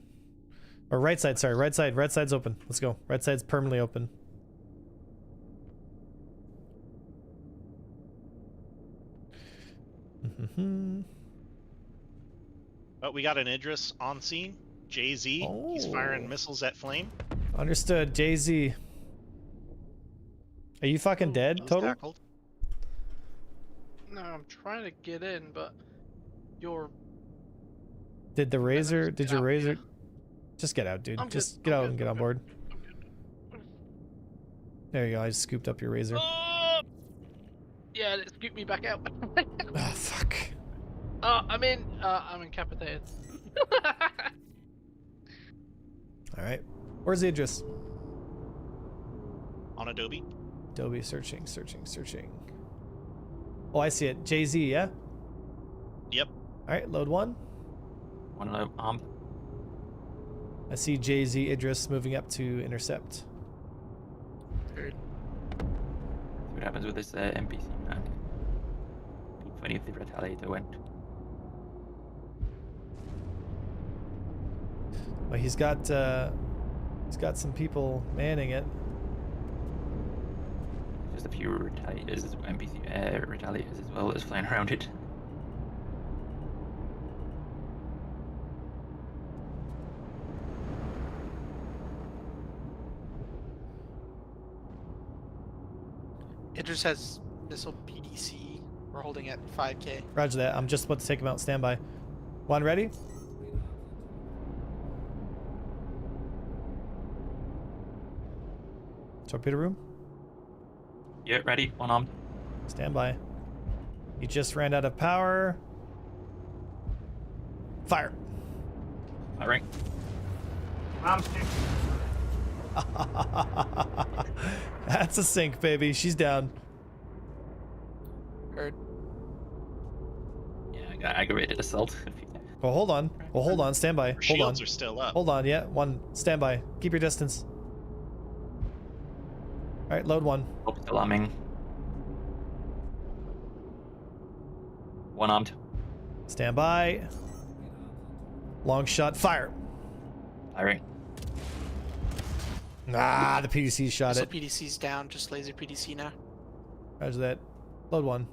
Or right side, sorry. Right side. Right side's open. Let's go. Right side's permanently open. But we got an Idris on scene. JZ. He's firing missiles at flame. Understood. JZ. Are you fucking dead, He's total? tackled. No, I'm trying to get in, but you're. Did the razor, did your out, razor? yeah. Just get out, dude. I'm Just good, get I'm out good, and get I'm on good. board. There you go. I just scooped up your razor. Oh! Yeah, it scooped me back out. Ah, fuck. I'm incapacitated. All right. Where's Idris? On Adobe. Adobe searching. Oh, I see it. JZ, yeah? Yep. All right, load one. One armed. I see JZ Idris moving up to intercept. Third. See what happens with this NPC man. Funny if the retaliator went. But he's got some people manning it. Just a few retaliators, NPC retaliators as well as flying around it. Idris has missile PDC. We're holding at 5K. Roger that. I'm just about to take him out. Stand by. One ready? Torpedo room. Yeah, ready. One armed. Stand by. He just ran out of power. Fire. Firing. That's a sink, baby. She's down. Heard. Yeah, I got aggravated assault. Oh, hold on. Oh, hold on. Stand by. Our Hold on. shields are still up. Hold on. Yeah, one. Stand by. Keep your distance. All right, load one. Oh, still arming. One armed. Stand by. Long shot. Fire. Firing. Ah, the PDC shot Missile it. PDC's down. Just laser PDC now. Roger that. Load one.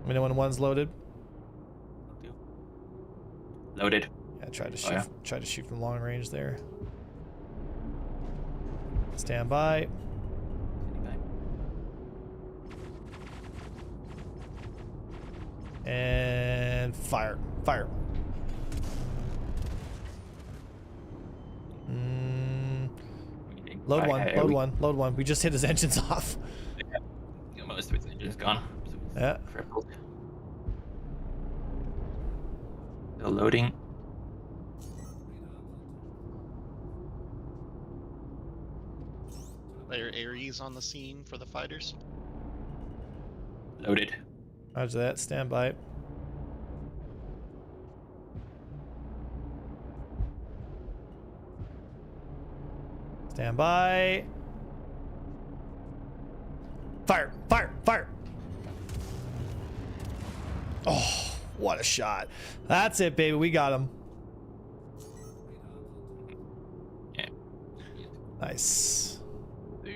Let me know when one's loaded. Loaded. Yeah, try to shoot. Oh, yeah. Try to shoot from long range there. Stand by. And fire. Fire. Load one. Load one. Load one. We just hit his engines off. Yeah, most of its engine's gone. So it's Yeah. crippled. Still loading. There are Ares on the scene for the fighters. Loaded. Roger that. Stand by. Stand by. Fire! Fire! Fire! Oh, what a shot. That's it, baby. We got him. Yeah. Nice. Do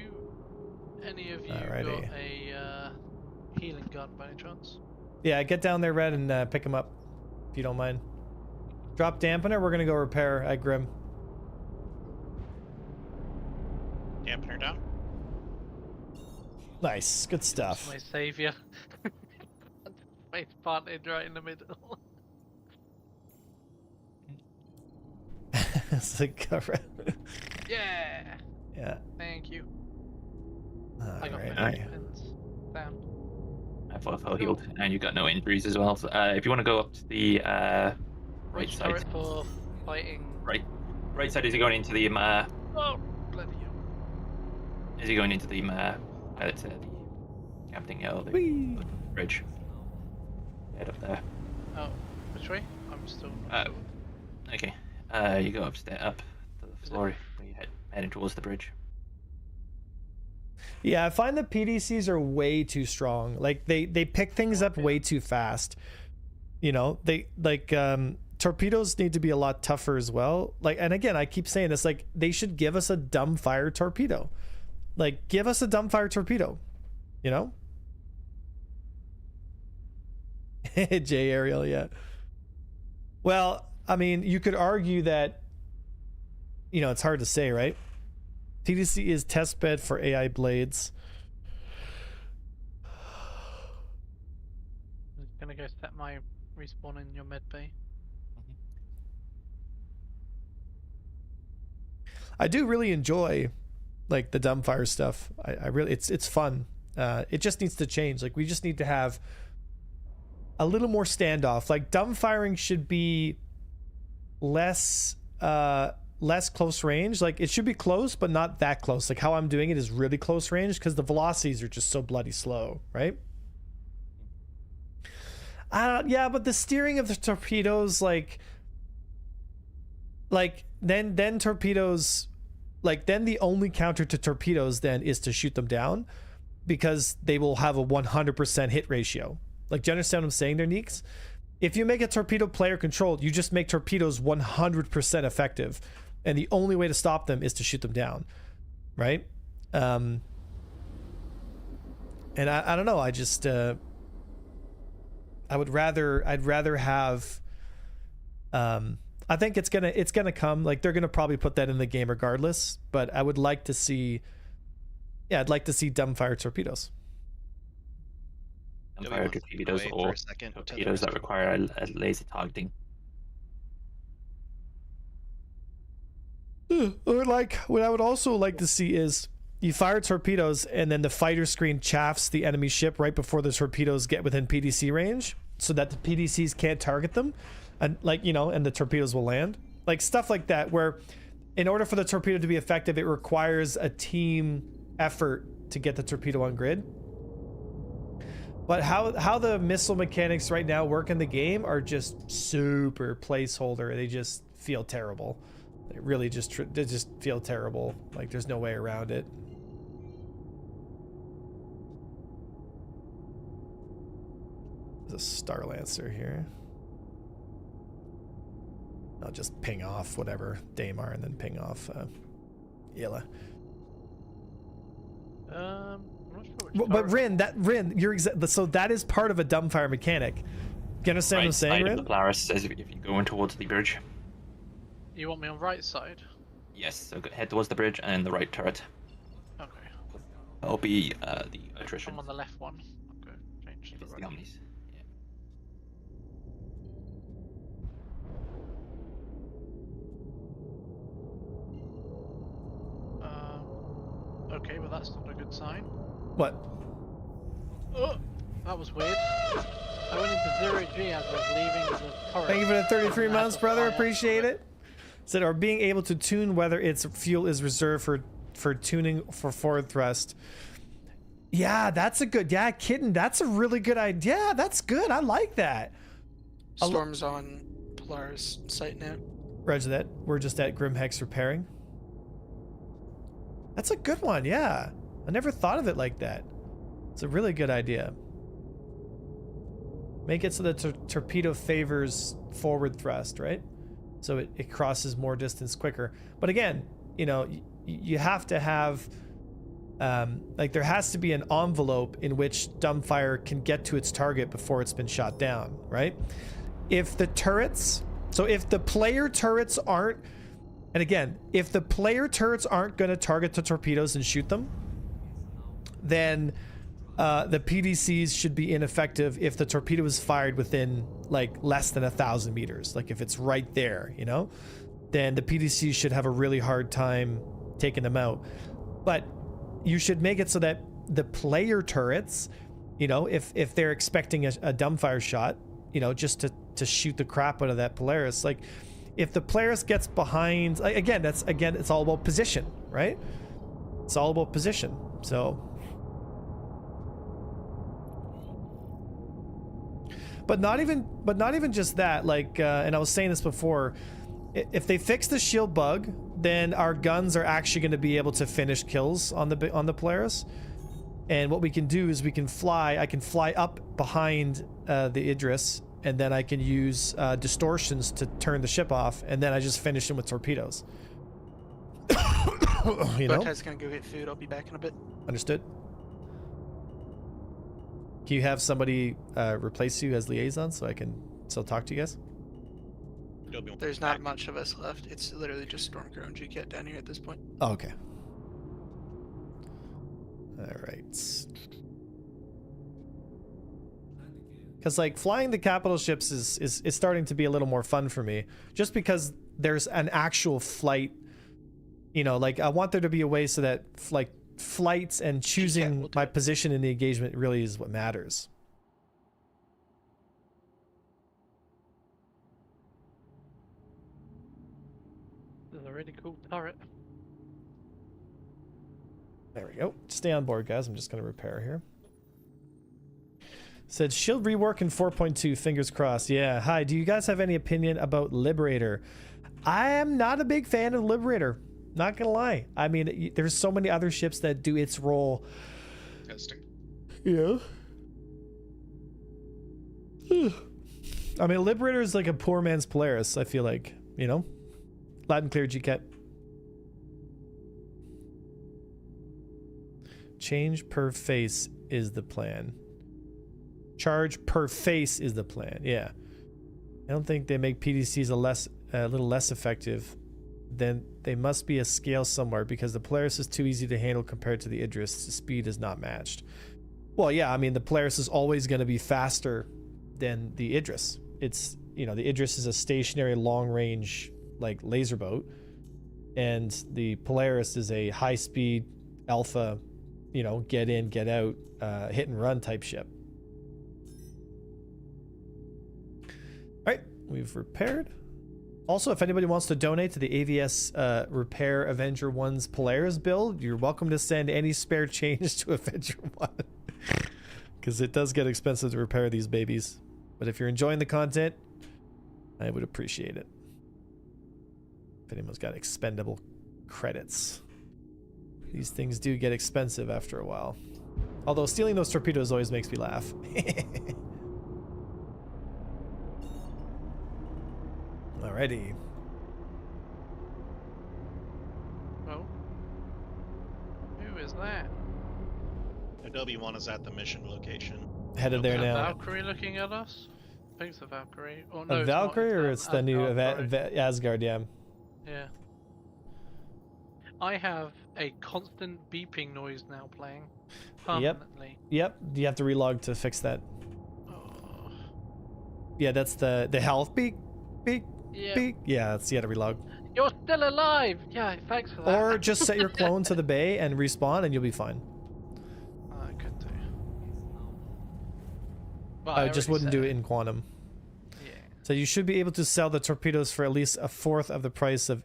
any of you Alrighty. got a healing gun by any chance? Yeah, get down there, Red, and pick him up, if you don't mind. Drop dampener. We're going to go repair at Grim. Dampener down. Nice, good stuff. My savior. Face planted right in the middle. It's like cover. Yeah. Yeah. Thank you. All I got right. my defense down. I felt healed, and you got no injuries as well. So, if you want to go up to the right Which side, turret for fighting? right side, is he going into the Oh, bloody hell. Is he going into the the captain the Whee! bridge? Head up there. Oh, which way? I'm still not sure. Okay. You go up to the floor. You heading towards the bridge. Yeah, I find the PDCs are way too strong. Like they pick things up way too fast. You know, they like torpedoes need to be a lot tougher as well. Like, and again, I keep saying this, like they should give us a dumbfire torpedo. Like, give us a dumbfire torpedo. You know? J Ariel, yeah. Well, I mean, you could argue that, you know, it's hard to say, right? TDC is testbed for AI blades. I'm gonna go set my respawn in your med bay. I do really enjoy like the dumbfire stuff. I really, it's fun. It just needs to change. Like we just need to have a little more standoff. Like dumbfiring should be less close range. Like it should be close, but not that close. Like how I'm doing it is really close range because the velocities are just so bloody slow, right? Yeah, but the steering of the torpedoes, like then torpedoes, like then the only counter to torpedoes then is to shoot them down because they will have a 100% hit ratio. Like, do you understand what I'm saying there, Neeks? If you make a torpedo player controlled, you just make torpedoes 100% effective. And the only way to stop them is to shoot them down. Right? And I don't know. I just, I'd rather have, I think it's gonna come. Like they're gonna probably put that in the game regardless. But I would like to see, yeah, I'd like to see dumbfire torpedoes. Dumbfire torpedoes or torpedoes that require a laser targeting. Or like, what I would also like to see is you fire torpedoes and then the fighter screen chaffs the enemy ship right before the torpedoes get within PDC range, so that the PDCs can't target them, and like, you know, and the torpedoes will land. Like stuff like that, where in order for the torpedo to be effective, it requires a team effort to get the torpedo on grid. But how the missile mechanics right now work in the game are just super placeholder. They just feel terrible. They really just feel terrible. Like there's no way around it. There's a Star Lancer here. I'll just ping off whatever Daymar and then ping off Yela. I'm not sure which But Rin, you're so that is part of a dumbfire mechanic. You understand what I'm saying, Rin? The Polaris says if you're going towards the bridge. You want me on right side? Yes, so head towards the bridge and the right turret. Okay. That'll be the attrition. I'm on the left one. Okay, change If to it's the the right. Omnis. Okay, well that's not a good sign. What? Oh, that was weird. I went into 0G as I was leaving the turret. Thank you for the 33 And months, I brother. had to fly Appreciate up to it. Said, or being able to tune whether its fuel is reserved for tuning for forward thrust. Yeah, that's a good. Yeah, kitten. That's a really good idea. Yeah, that's good. I like that. Storm's on Polaris site now. Roger that. We're just at Grimhex repairing. That's a good one. Yeah, I never thought of it like that. It's a really good idea. Make it so that torpedo favors forward thrust, right? So it crosses more distance quicker. But again, you know, you have to have, like there has to be an envelope in which dumbfire can get to its target before it's been shot down, right? If the turrets, so if the player turrets aren't, and again, if the player turrets aren't going to target the torpedoes and shoot them, then the PDCs should be ineffective if the torpedo is fired within like less than 1,000 meters. Like if it's right there, you know, then the PDCs should have a really hard time taking them out. But you should make it so that the player turrets, you know, if they're expecting a dumbfire shot, you know, just to shoot the crap out of that Polaris, like if the Polaris gets behind, again, it's all about position, right? It's all about position. So, but not even just that. Like, and I was saying this before, if they fix the shield bug, then our guns are actually going to be able to finish kills on the Polaris. And what we can do is I can fly up behind the Idris, and then I can use distortions to turn the ship off, and then I just finish him with torpedoes. You know? Bowtie's gonna go get food. I'll be back in a bit. Understood. Can you have somebody replace you as liaison so I can still talk to you guys? There's not much of us left. It's literally just Stormcrow and GCAT down here at this point. Oh, okay. All right. Because like flying the capital ships is starting to be a little more fun for me, just because there's an actual flight. You know, like I want there to be a way so that like flights and choosing my position in the engagement really is what matters. There's a really cool turret. There we go. Stay on board, guys. I'm just going to repair here. Said shield rework in 4.2. Fingers crossed. Yeah. Hi. Do you guys have any opinion about Liberator? I am not a big fan of Liberator. Not gonna lie. I mean, there's so many other ships that do its role. Testing. Yeah. I mean, Liberator is like a poor man's Polaris, I feel like. You know? Loud and clear, GCAT. Change per face is the plan. Charge per face is the plan. Yeah. I don't think they make PDCs a little less effective. Then they must be a scale somewhere, because the Polaris is too easy to handle compared to the Idris. The speed is not matched. Well, yeah, I mean, the Polaris is always going to be faster than the Idris. It's, you know, the Idris is a stationary long range like laser boat, and the Polaris is a high speed alpha, you know, get in, get out, hit and run type ship. All right, we've repaired. Also, if anybody wants to donate to the AVS Repair Avenger 1's Polaris build, you're welcome to send any spare change to Avenger 1. Because it does get expensive to repair these babies. But if you're enjoying the content, I would appreciate it. If anyone's got expendable credits. These things do get expensive after a while. Although stealing those torpedoes always makes me laugh. Alrighty. Well, who is that? Adobe 1 is at the mission location. Headed there Is now. Valkyrie looking at us? I think it's a Valkyrie. Oh, no, A it's not. Valkyrie, or it's the new Asgard, sorry. Asgard, yeah. Yeah. I have a constant beeping noise now playing. Permanently. Yep. You have to relog to fix that. Oh. Yeah, that's the health beep, beep, Yeah. beep. Yeah, that's, you gotta relog. You're still alive! Yeah, thanks for that. Or just set your clone to the bay and respawn, and you'll be fine. I could do. But I just already wouldn't do said it in quantum. Yeah. So you should be able to sell the torpedoes for at least a fourth of the price of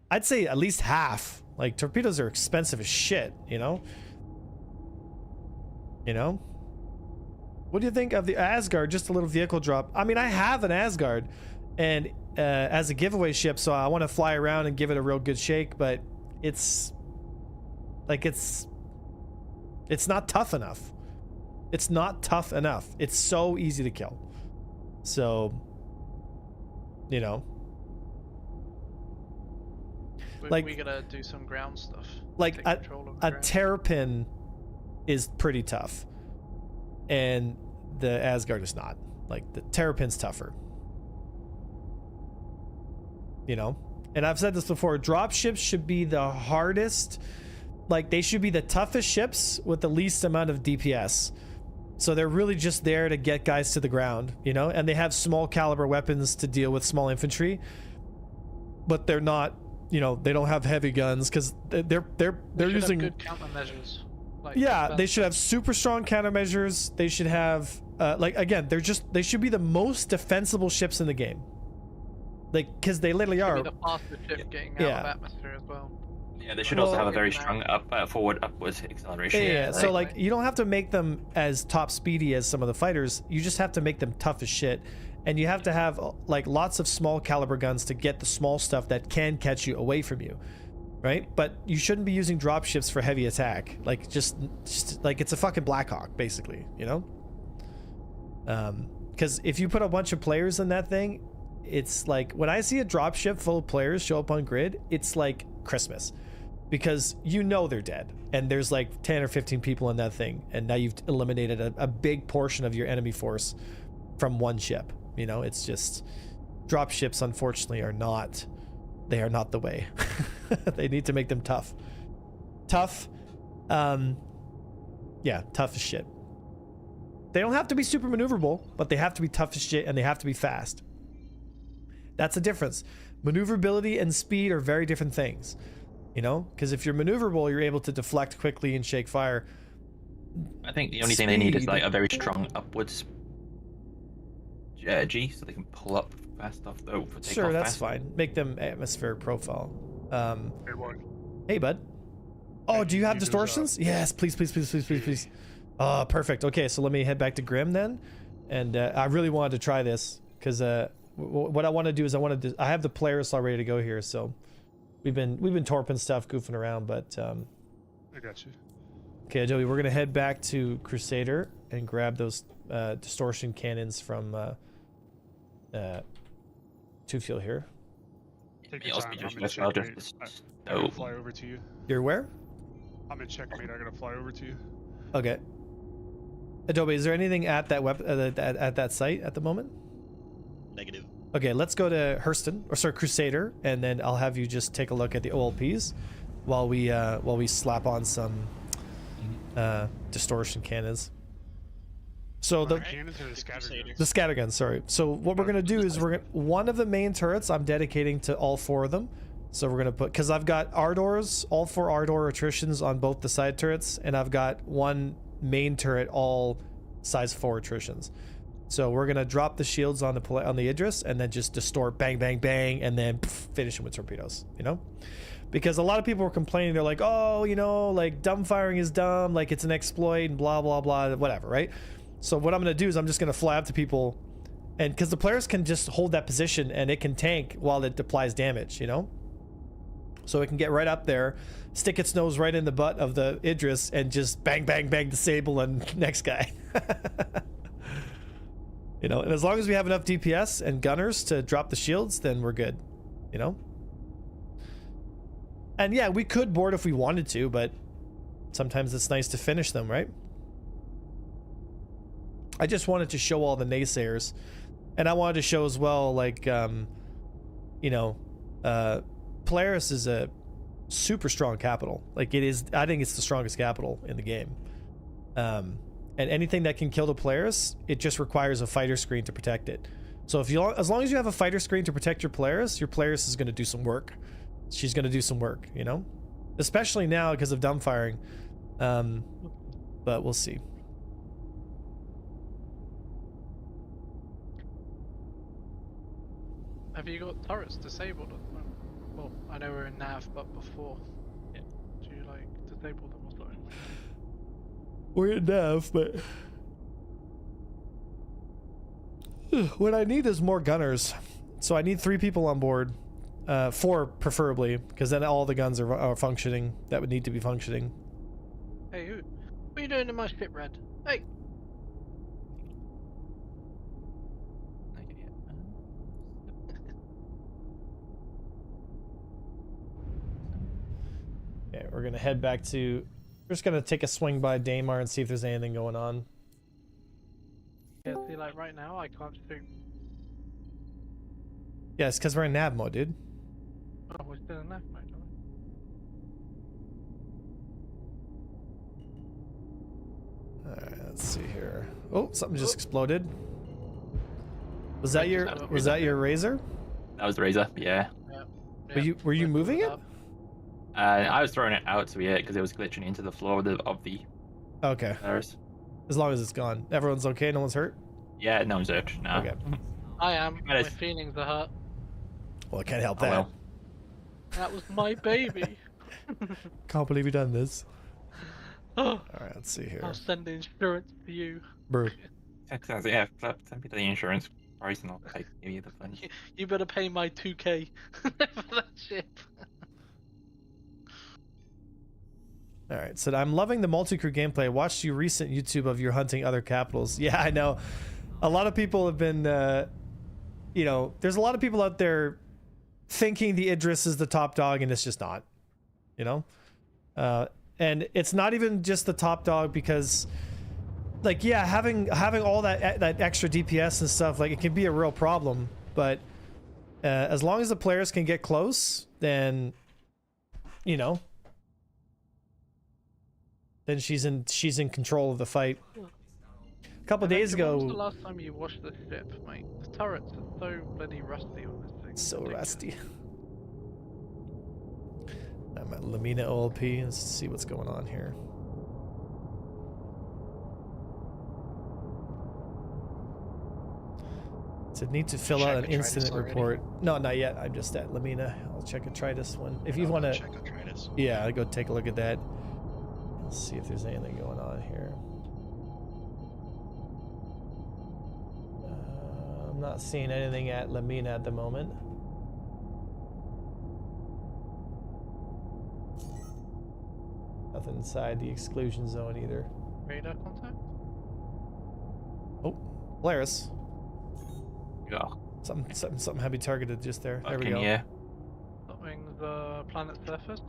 I'd say at least half. Like, torpedoes are expensive as shit, you know? You know? What do you think of the Asgard? Just a little vehicle drop. I mean, I have an Asgard, and as a giveaway ship, so I want to fly around and give it a real good shake, but it's like it's not tough enough. It's not tough enough. It's so easy to kill. So, you know, We gotta do some ground stuff. like Take a control of the ground. terrapin is pretty tough, and the Asgard is not. Like, the terrapin's tougher, you know. And I've said this before, drop ships should be the hardest like they should be the toughest ships with the least amount of DPS. So they're really just there to get guys to the ground, you know, and they have small caliber weapons to deal with small infantry, but they're not, you know, they don't have heavy guns because they're using good countermeasures. Like yeah, they should have super strong countermeasures. They should have like again, they should be the most defensible ships in the game. Like, because they literally are. The faster ship getting out of atmosphere as well. Yeah, they should also have a very strong forward-upwards acceleration. Yeah, so like you don't have to make them as top speedy as some of the fighters. You just have to make them tough as shit, and you have to have like lots of small caliber guns to get the small stuff that can catch you away from you, right? But you shouldn't be using drop ships for heavy attack. Like just like it's a fucking Blackhawk, basically, you know? Because if you put a bunch of players in that thing, it's like when I see a drop ship full of players show up on grid, it's like Christmas. Because you know they're dead, and there's like 10 or 15 people in that thing, and now you've eliminated a big portion of your enemy force from one ship. You know, it's just drop ships, unfortunately, are not the way. They need to make them tough. Tough as shit. They don't have to be super maneuverable, but they have to be tough as shit, and they have to be fast. That's the difference. Maneuverability and speed are very different things. You know, because if you're maneuverable, you're able to deflect quickly and shake fire. I think the only thing they need is like a very strong upwards G, so they can pull up fast off though. Sure, that's fine. Make them atmospheric profile. Hey, bud. Oh, do you have distortions? Yes, please. Oh, perfect. Okay, so let me head back to Grim then, and I really wanted to try this because what I want to do is I have the players all ready to go here, so. We've been torping stuff, goofing around, but I got you. Okay, Adobe, we're gonna head back to Crusader and grab those distortion cannons from Two Fuel here. Take your time. I'm in checkmate. I gotta fly over to you. You're where? I'm in checkmate. I gotta fly over to you. Okay. Adobe, is there anything at that at that site at the moment? Negative. Okay, let's go to Crusader, and then I'll have you just take a look at the OLPs while we slap on some distortion cannons. So the cannons or the scatterguns? The scatterguns, sorry. So what we're gonna do is one of the main turrets I'm dedicating to all 4 of them. So we're gonna put, because I've got Ardors, all 4 Ardor attritions on both the side turrets, and I've got one main turret all size 4 attritions. So we're gonna drop the shields on the Idris and then just distort, bang, bang, bang, and then finish them with torpedoes. You know, because a lot of people were complaining. They're like, oh, you know, like dumb firing is dumb, like it's an exploit and blah blah blah, whatever, right? So what I'm gonna do is I'm just gonna fly up to people, and because the players can just hold that position and it can tank while it applies damage, you know. So it can get right up there, stick its nose right in the butt of the Idris, and just bang, bang, bang, disable and next guy. You know, and as long as we have enough DPS and gunners to drop the shields, then we're good, you know? And yeah, we could board if we wanted to, but sometimes it's nice to finish them, right? I just wanted to show all the naysayers, and I wanted to show as well, like, you know, Polaris is a super strong capital. Like it is, I think it's the strongest capital in the game. And anything that can kill the Polaris, it just requires a fighter screen to protect it. So if as long as you have a fighter screen to protect your Polaris is going to do some work. She's going to do some work, you know? Especially now because of dumb firing. But we'll see. Have you got turrets disabled at the moment? Well, I know we're in nav, but before. Yeah. Do you like disable them or something? We're in nav, but what I need is more gunners. So I need 3 people on board, 4 preferably, because then all the guns are functioning. That would need to be functioning. Hey, what are you doing in my ship, Red? Hey. Okay, we're gonna head back to. We're just gonna take a swing by Daymar and see if there's anything going on. Yeah, see, like right now, I can't shoot. Yeah, it's because we're in nav mode, dude. Oh, we're still in nav mode, aren't Let's see here. Oh, something just exploded. Was that your razor? That was the razor. Yeah. Were you moving it? I was throwing it out, so yeah, because it was glitching into the floor of the. Okay. There's. As long as it's gone, everyone's okay. No one's hurt. Yeah, no one's hurt. No. Okay. I am. My feelings are hurt. Well, I can't help Oh, that. well. That was my baby. Can't believe you done this. Oh, All right, let's see here. I'll send the insurance to you. Brr. Yeah, send me the insurance price and I'll give you the funds. You better pay my 2K for that ship. All right, so I'm loving the multi-crew gameplay. I watched your recent YouTube of you hunting other capitals. Yeah, I know. A lot of people have been, you know, there's a lot of people out there thinking the Idris is the top dog, and it's just not, you know? And it's not even just the top dog because, like, yeah, having all that extra DPS and stuff, like, it can be a real problem. But as long as the players can get close, then, you know, then she's in control of the fight. A couple days ago. When was the last time you washed the ship, mate? The turrets are so bloody rusty on this thing. So rusty. I'm at Lamina OLP. Let's see what's going on here. Does it need to fill out an incident report? No, not yet. I'm just at Lamina. I'll check Atreides one. If you want to, check Atreides. yeah, I'll go take a look at that. Let's see if there's anything going on here. I'm not seeing anything at Lamina at the moment. Nothing inside the exclusion zone either. Radar contact? Oh, Polaris. Yeah. Something heavy targeted just there. There we go. Yeah. Something the planet's surface?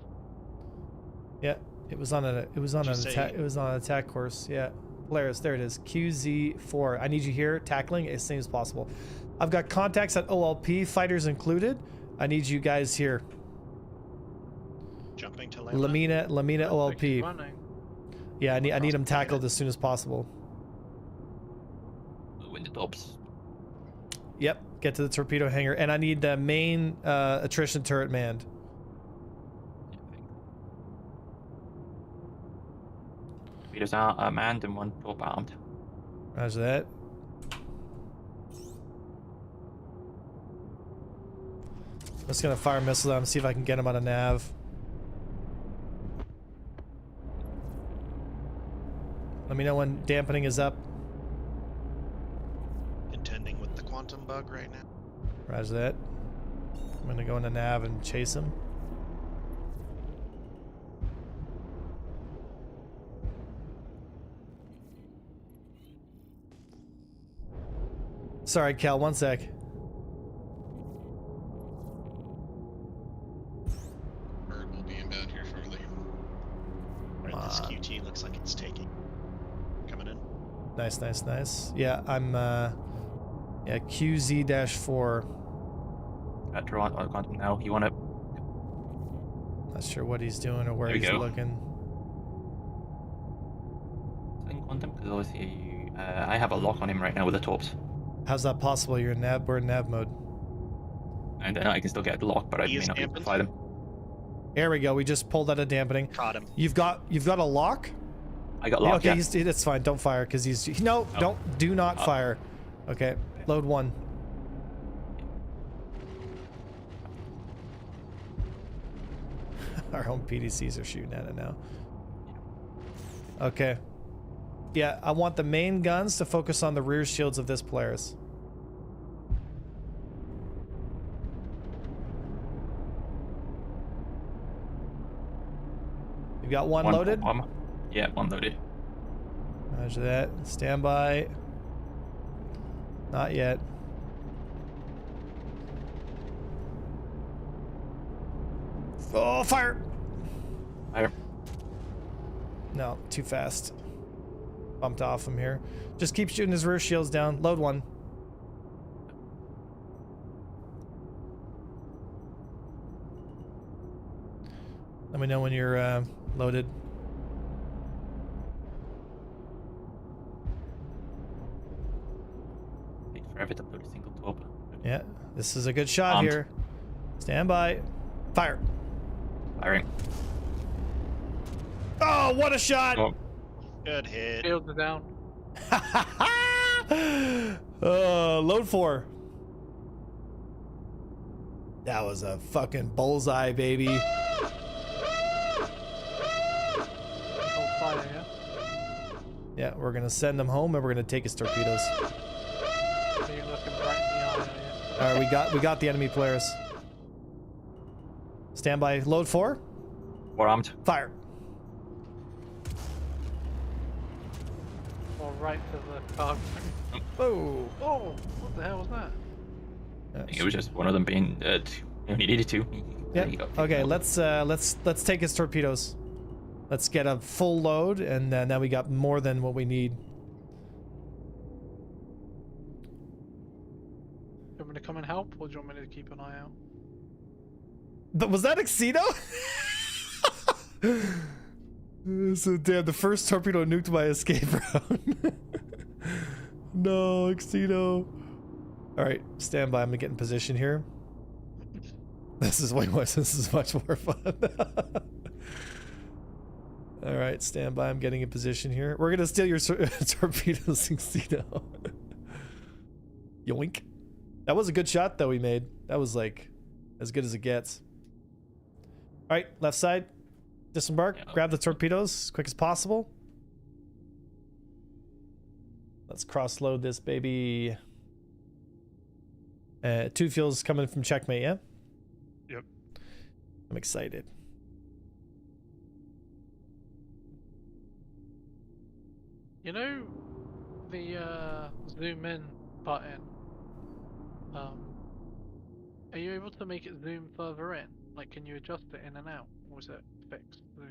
Yeah, it was on an attack. It was on an attack course. Yeah, Polaris. There it is. QZ4. I need you here tackling as soon as possible. I've got contacts at OLP, fighters included. I need you guys here. Jumping to Lamina. Lamina OLP. Yeah, I need them tackled as soon as possible. Win the tops. Yep, get to the torpedo hangar, and I need the main attrition turret manned. Torpedoes are manned and one torp armed. Roger that. I'm just gonna fire missiles at him, see if I can get him on a nav. Let me know when dampening is up. Contending with the quantum bug right now. Roger that. I'm gonna go into nav and chase him. Sorry, Cal, one sec. Bird will be inbound here shortly. Right, this QT looks like it's taking. Coming in. Nice, nice, nice. Yeah, I'm, yeah, QZ-4. Draw on quantum now. You want to? Not sure what he's doing or where he's looking. In quantum, because obviously I have a lock on him right now with the torps. How's that possible? You're in nav. We're in nav mode. And then I can still get the lock, but I may not be able to fly them. There we go. We just pulled out a dampening. Caught him. You've got a lock. I got locked. Okay, yeah. that's fine. Don't fire because he's no. Oh. Do not fire. Okay, load one. Our home PDCs are shooting at it now. Okay. Yeah, I want the main guns to focus on the rear shields of this Polaris. You got one loaded? Yeah, one loaded. Roger that. Stand by. Not yet. Oh, fire! Fire. No, too fast. Bumped off him here. Just keep shooting his rear shields down. Load one. Let me know when you're loaded. This is a good shot Armed. here. Stand by. Fire. Firing. Oh, what a shot! Oh, Good hit. Shields are down. Load 4. That was a fucking bullseye, baby. Hold fire, yeah? Yeah, we're gonna send him home and we're gonna take his torpedoes. So you're looking right in the eye, are you? All right, we got the enemy Polaris. Stand by. Load 4. we're armed. Fire. Or right to the cargo. Oh. Oh, what the hell was that? I think it was just one of them being. You only needed two. Yep. Okay, let's take his torpedoes. Let's get a full load, and now we got more than what we need. Do you want me to come and help, or do you want me to keep an eye out? But was that Excedo? So damn, the first torpedo nuked my escape route. No, Excedo. All right, stand by. I'm gonna get in position here. This is way more. This is much more fun. All right, stand by. I'm getting in position here. We're gonna steal your torpedoes, Excedo. Yoink. That was a good shot that we made. That was like as good as it gets. All right, left side. Disembark. Yeah. Grab the torpedoes as quick as possible. Let's cross load this baby. 2 fuels coming from checkmate, yeah? Yep. I'm excited. You know, the zoom in button. Are you able to make it zoom further in? Like, can you adjust it in and out, or is it fixed zoom?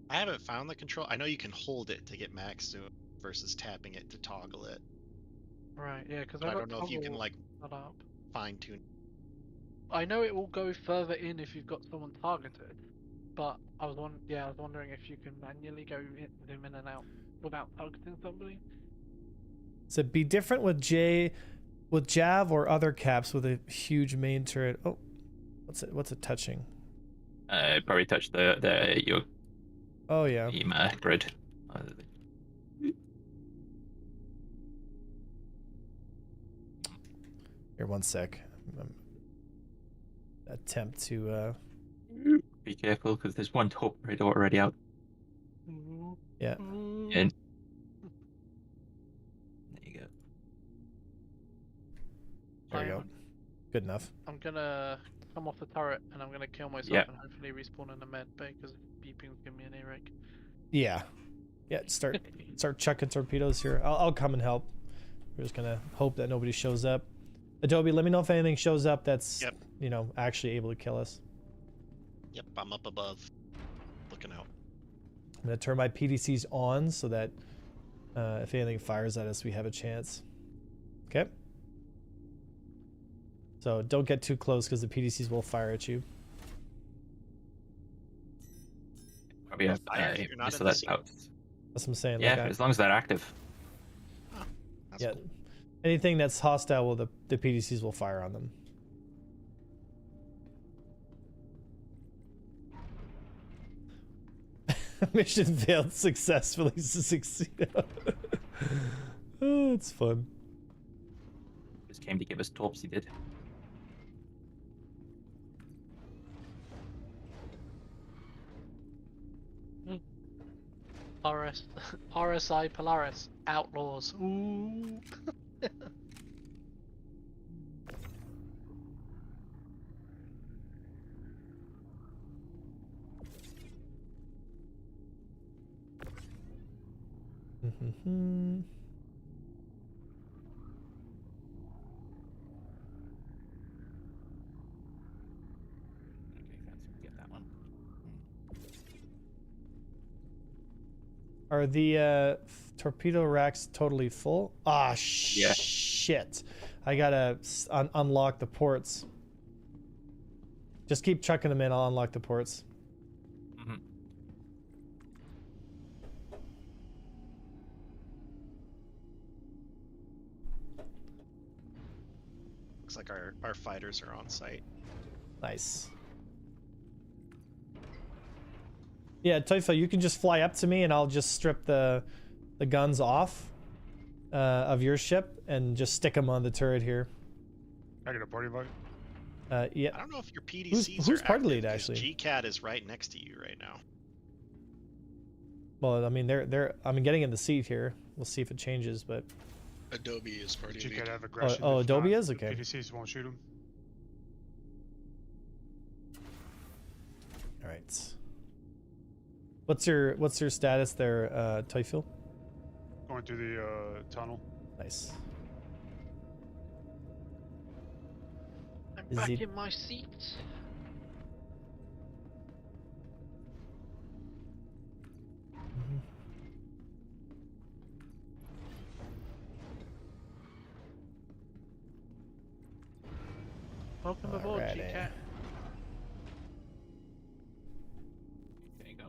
I haven't found the control. I know you can hold it to get max zoom versus tapping it to toggle it. Right, yeah, because But I don't know if you can like up. fine tune. I know it will go further in if you've got someone targeted, but I was wondering if you can manually zoom in and out without targeting somebody. So it'd be different with Jav or other caps with a huge main turret. Oh, what's it touching? Probably touch your Oh yeah. grid. Here, one sec. Attempt to Be careful because there's one torpedo already out. yeah. In. There you go. There you go. Good enough. I'm gonna come off the turret and I'm gonna kill myself Yeah. and hopefully respawn in a med bay because beeping's giving me an earache. Yeah. Yeah, start chucking torpedoes here. I'll come and help. We're just gonna hope that nobody shows up. Adobe, let me know if anything shows up that's Yep. you know, actually able to kill us. Yep, I'm up above, looking out. I'm gonna turn my PDCs on so that if anything fires at us, we have a chance. Okay. So don't get too close because the PDCs will fire at you. Probably have Fire if you're not in the that's scene. out. That's what I'm saying. Yeah, like as long as they're active. That's yeah. cool. Anything that's hostile, will the PDCs will fire on them. Mission failed successfully. Succeed. Oh, it's fun. Just came to give us torps, he did. RSI Polaris Outlaws. Ooh. Get that one. Are the torpedo racks totally full? Ah, Yeah. shit. I gotta unlock the ports. Just keep chucking them in. I'll unlock the ports. Mhm. Looks like our fighters are on site. Nice. Yeah, Toifa, you can just fly up to me and I'll just strip the guns off of your ship and just stick them on the turret here. I get a party invite. Yeah. I don't know if your PDCs who's are party active, lead, 'cause actually? GCAT is right next to you right now. Well, I mean, I'm getting in the seat here. We'll see if it changes, but. Adobe is party You lead. can have aggression. Oh, if Adobe not, is? the Okay. PDCs won't shoot him. All right. What's your status there, Toifil? Going through the tunnel. Nice. I'm Is back it- in my seat. Welcome aboard, Alrighty. GCAT. There you go.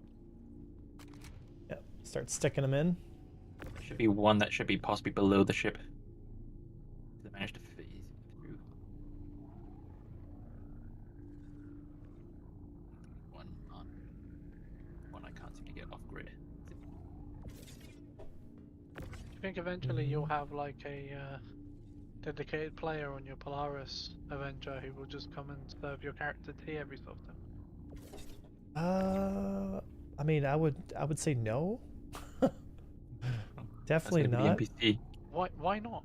Yep. Start sticking them in. There should be one that should be possibly below the ship. They managed to phase through. One on. One I can't seem to get off grid. Do you think eventually you'll have like a dedicated player on your Polaris Avenger who will just come and serve your character tea every so often? I mean, I would say no. Definitely That's gonna not. be the NPC. Why not?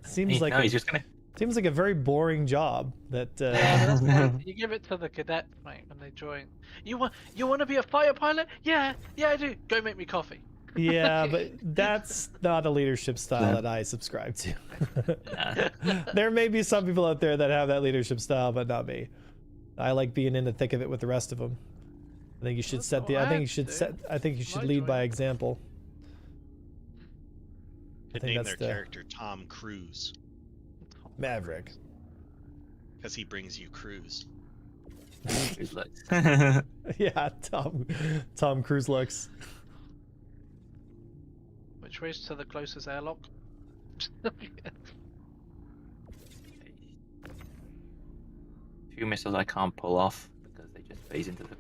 Seems like no, he's just gonna. seems like a very boring job. That Yeah, that's fine. You give it to the cadets, mate, when they join. You want to be a fighter pilot? Yeah, I do. Go make me coffee. yeah, but that's not a leadership style that I subscribe to. Nah. There may be some people out there that have that leadership style, but not me. I like being in the thick of it with the rest of them. I think you should That's set not the. I what think I you should do. set. I think you should My lead by joy. example. Could think name that's their the- character Tom Cruise Maverick. because he brings you cruise. He's like- Yeah, Tom Cruise looks. Which way's to the closest airlock? Few missiles I can't pull off because they just phase into the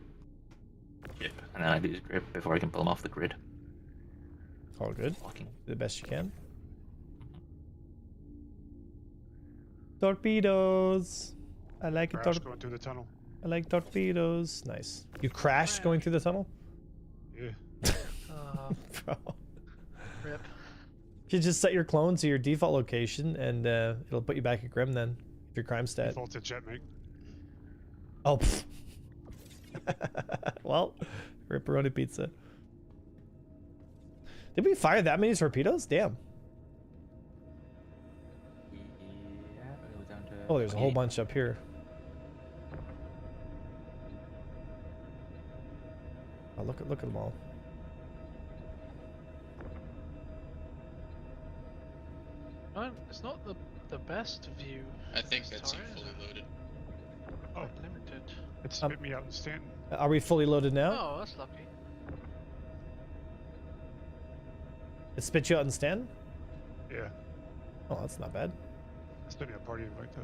ship, and then I lose grip before I can pull them off the grid. All good. Walking. Do the best you can. Torpedoes. I like it. Crash going through the tunnel. I like torpedoes. Nice. You crashed going through the tunnel? Yeah. Bro. Rip. You just set your clone to your default location and it'll put you back at Grim then. If your crime stat. Default to jet, mate. Oh. Pff. Well, ripperoni pizza. Did we fire that many torpedoes? Damn. Yeah, but it was down to Oh, there's a whole 28. bunch up here. Oh, look at them all. Well, it's not the best view. I think that's Sorry. fully loaded. Oh, Limited. it spit me out in Stanton. Are we fully loaded now? Oh, that's lucky. It spit you out in Stanton? Yeah. Oh, that's not bad. Spit me a party invite though.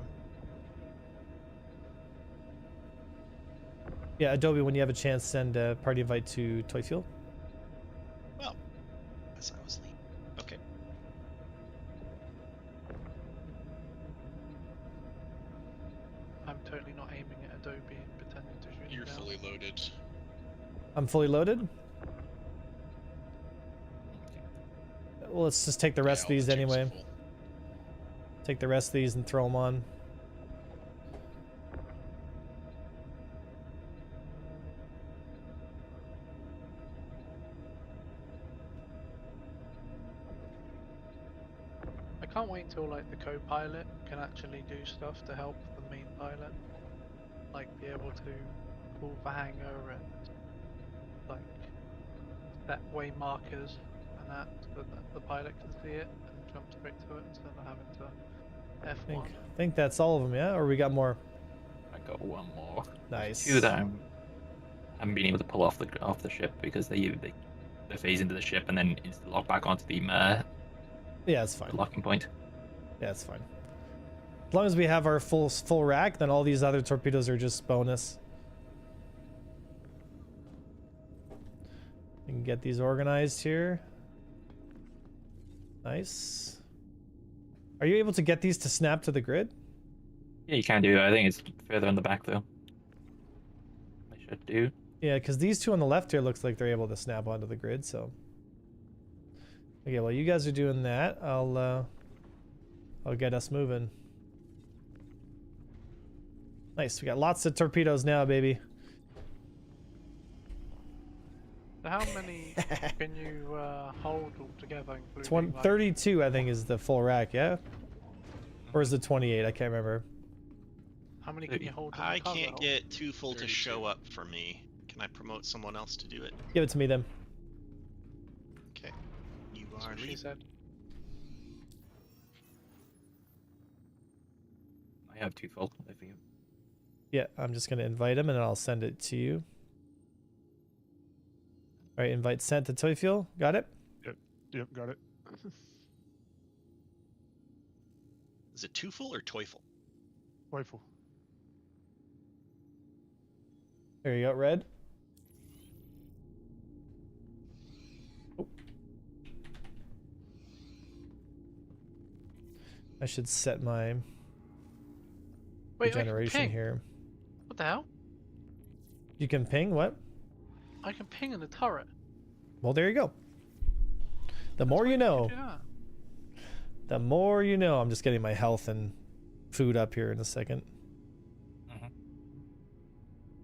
Yeah, Adobe, when you have a chance, send a party invite to Toyfield. Well, as I was leaving. Okay. I'm totally not aiming at Adobe and pretending to shoot You're him down. fully loaded. I'm fully loaded. Well, let's just take the rest Yeah, of all these the tubes are anyway. full. Take the rest of these and throw them on. I can't wait until like the co-pilot can actually do stuff to help the main pilot, like be able to pull the hanger and like set way markers and that, so that the pilot can see it and jump straight to it instead of having to F1. I think that's all of them, yeah? Or we got more? I got one more. Nice. Two that I haven't been able to pull off the ship because they phase into the ship and then lock back onto the Yeah, it's fine. locking point. Yeah, it's fine. As long as we have our full rack, then all these other torpedoes are just bonus. We can get these organized here. Nice. Are you able to get these to snap to the grid? Yeah, you can do. I think it's further in the back though. I should do. Yeah, because these two on the left here looks like they're able to snap onto the grid. So. Okay, well you guys are doing that. I'll get us moving. Nice. We got lots of torpedoes now, baby. So how many can you hold altogether, including like... 32, I think, is the full rack. Yeah. Or is it 28? I can't remember. How many can you hold? I can't get too full to show up for me. Can I promote someone else to do it? Give it to me then. Okay. You That's are what she lead. said. I have 2 full. I think. Yeah, I'm just gonna invite him and then I'll send it to you. All right, invite sent to Toyfuel. Got it? Yep, got it. Is it Twofull or Toyful? Rifle. There you go, red. Oh. I should set my Wait, I can regeneration ping. here. What the hell? You can ping what? I can ping in the turret. Well, there you go. The more you know. Yeah. The more you know. I'm just getting my health and food up here in a second.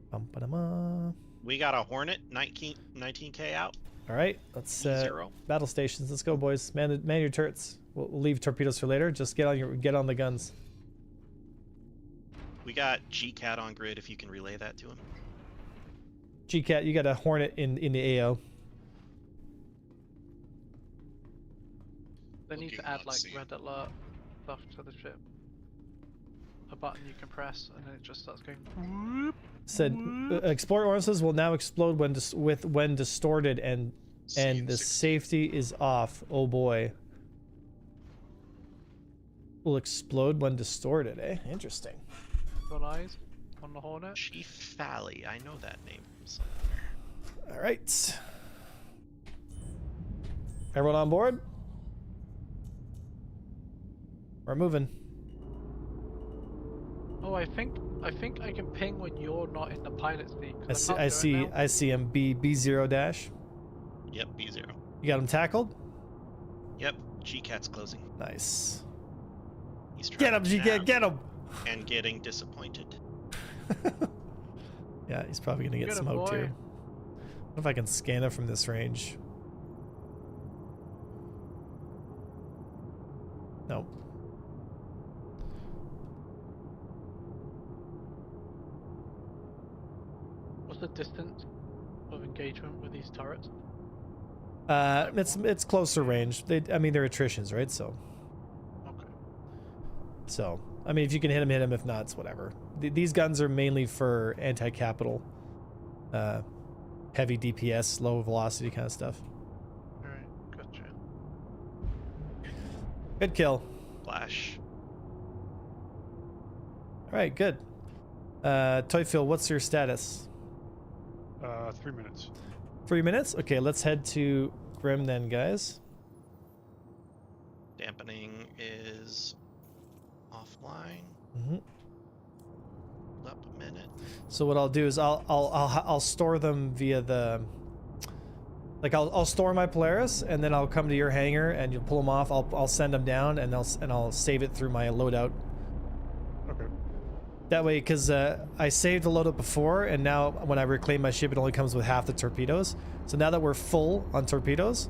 Bum-ba-da-ma. We got a Hornet 19K out. All right, let's Zero. battle stations. Let's go, boys. Man your turrets. We'll leave torpedoes for later. Just get on the guns. We got GCAT on grid if you can relay that to him. GCAT, you got a Hornet in the AO. They need Looking to add not like seen. red alert stuff to the ship. A button you can press and then it just starts going whoop. Said explorer orifices will now explode when distorted and the safety is off. Oh boy. Will explode when distorted, eh? Interesting. Got eyes on the Hornet. Chief Valley. I know that name from somewhere. All right. Everyone on board? We're moving. Oh, I think I can ping when you're not in the pilot seat. I see him. B0 dash. Yep, B0. You got him tackled? Yep, GCAT's closing. Nice. He's Get him, trying GCAT, get him! and getting disappointed. Yeah, he's probably gonna get Get him, smoked boy. here. What if I can scan it from this range? Nope. What's the distance of engagement with these turrets? It's closer range. I mean, they're attritions, right? So, I mean, if you can hit him. If not, it's whatever. These guns are mainly for anti-capital, heavy DPS, low velocity kind of stuff. Alright, gotcha. Good kill. Flash. All right, good. Toyfield, what's your status? 3 minutes. 3 minutes? Okay, let's head to Grim then, guys. Dampening is offline. Mm-hmm. Up a minute. So what I'll do is I'll store them via the, like I'll store my Polaris and then I'll come to your hangar and you'll pull them off. I'll send them down and I'll save it through my loadout. Okay. That way, because I saved the loadout before, and now when I reclaim my ship, it only comes with half the torpedoes. So now that we're full on torpedoes,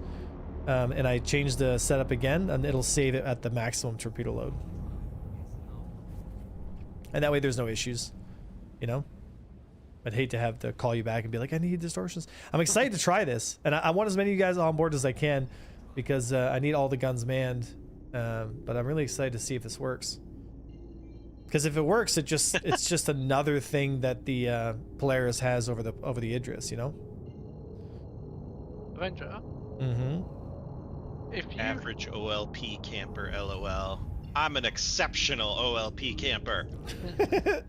and I change the setup again, and it'll save it at the maximum torpedo load. And that way there's no issues, you know? I'd hate to have to call you back and be like, I need distortions. I'm excited to try this, and I want as many of you guys on board as I can, because I need all the guns manned, but I'm really excited to see if this works. Because if it works, it's just another thing that the Polaris has over the Idris, you know? Avenger. Mm-hmm. If you Average OLP camper LOL. I'm an exceptional OLP camper.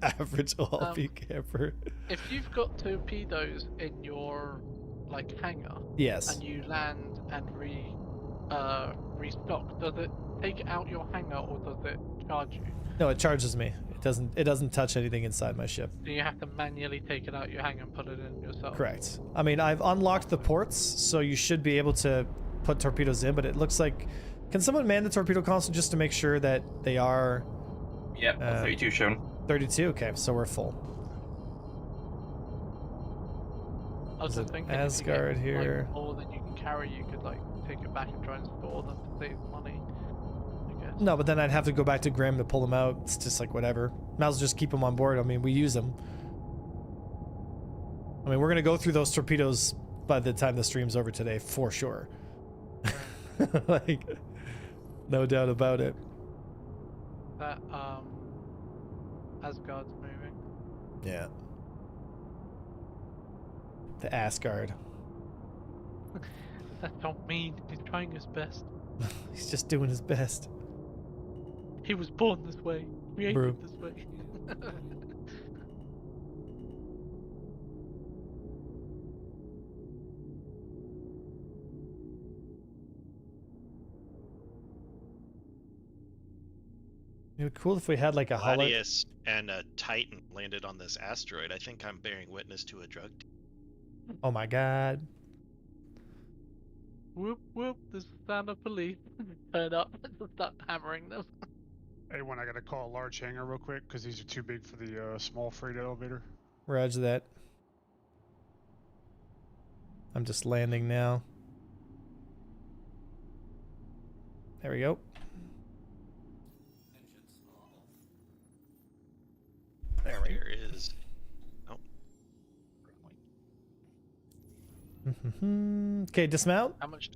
Average OLP camper. If you've got torpedoes in your like hangar, Yes. and you land and restock, does it take it out your hangar or does it charge you? No, it charges me. It doesn't touch anything inside my ship. Do you have to manually take it out your hangar and put it in yourself? Correct. I mean, I've unlocked the ports, so you should be able to put torpedoes in, but it looks like... Can someone man the torpedo console just to make sure that they are... Yep, 32 shown. 32? Okay, so we're full. I was Is it thinking Asgard if you get, here? like, more than you can carry, you could like take it back and try and store them to save money. I guess. No, but then I'd have to go back to Grim to pull them out. It's just like whatever. Might as well just keep them on board. I mean, we use them. I mean, we're gonna go through those torpedoes by the time the stream's over today, for sure. Like, no doubt about it. That Asgard's moving. Yeah. The Asgard. That's not mean. He's trying his best. He's just doing his best. He was born this way. Created Bro. this way. It'd be cool if we had like a holo. Gladius and a Titan landed on this asteroid. I think I'm bearing witness to a drug deal. Oh my god. Whoop whoop! There's the sound of police. Turn up and start hammering them. Hey, I gotta call a large hangar real quick because these are too big for the small freight elevator. Roger that. I'm just landing now. There we go. There is. Oh. Okay, dismount. How much?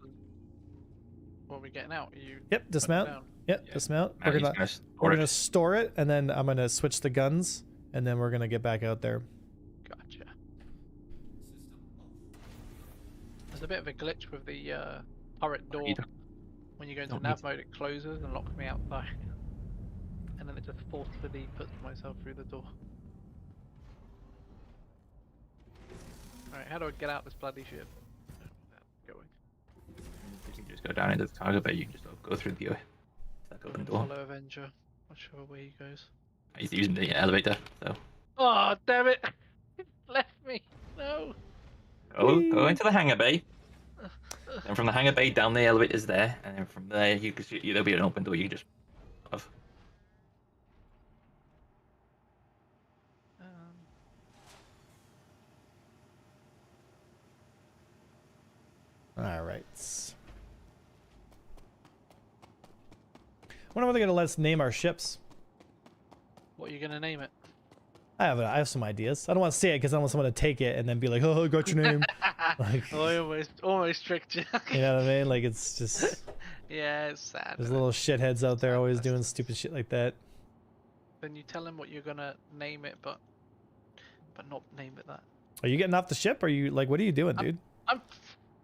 What are we getting out? Are you? Yep, dismount. down? Yep, dismount. Now he's We're gonna store it, and then I'm gonna switch the guns, and then we're gonna get back out there. Gotcha. There's a bit of a glitch with the turret door. When you go into Don't nav need- mode, it closes and locks me outside. And then it just forcefully puts myself through the door. Alright, how do I get out this bloody ship? Without going. You can just go down into the cargo bay. You can just go through the that open door. Follow Avenger. Not sure where he goes. He's using the elevator, so Oh, damn it! It left me! No! go into the hangar bay. And from the hangar bay down the elevator's there, and then from there there'll be an open door. You can just off. All right. Wonder when they're gonna let us name our ships. What are you gonna name it? I have some ideas. I don't want to say it because I don't want someone to take it and then be like, "Oh, I got your name." Like, Oh, I almost tricked you. you know what I mean? Like it's just Yeah, it's sad. there's isn't it? little shitheads out there always doing stupid shit like that. Then you tell him what you're gonna name it, but not name it that. Are you getting off the ship? Or are you like, what are you doing, dude? I'm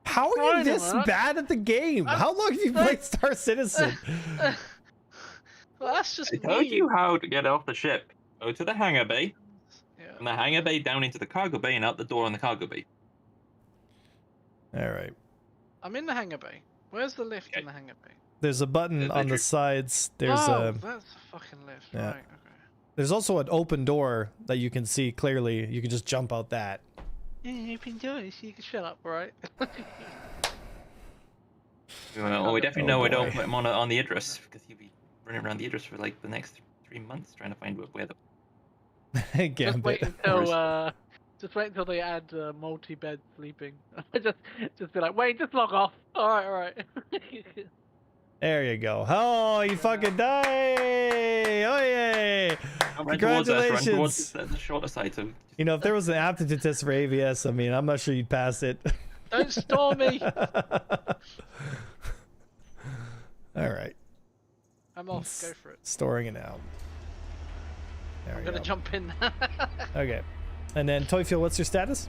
How are you trying to, this man. bad at the game? How long have you played Star Citizen? Well, that's just I told me. you how to get off the ship. Go to the hangar bay, Yeah. from the hangar bay down into the cargo bay, and out the door on the cargo bay. All right. I'm in the hangar bay. Where's the lift in the hangar bay? There's a button There's on the entry. sides. There's oh, that's a fucking lift. yeah. Right, okay. there's also an open door that you can see clearly. You can just jump out that. Yeah, open doors. You can shut up, right? Well, we definitely know we don't boy. put him on the Idris, because he'll be running around the Idris for like the next 3 months trying to find where the Just wait Gambit. until they add multi-bed sleeping. just be like, wait, just log off. All right. There you go. Oh, you fucking die! Oh yeah! Run towards Congratulations. the shorter side. So You know, if there was an aptitude test for AVS, I mean, I'm not sure you'd pass it. Don't store me. All right. I'm off. Go for it. Storing it out. There I'm we gonna go. jump in. Okay. And then Toy Fuel, what's your status?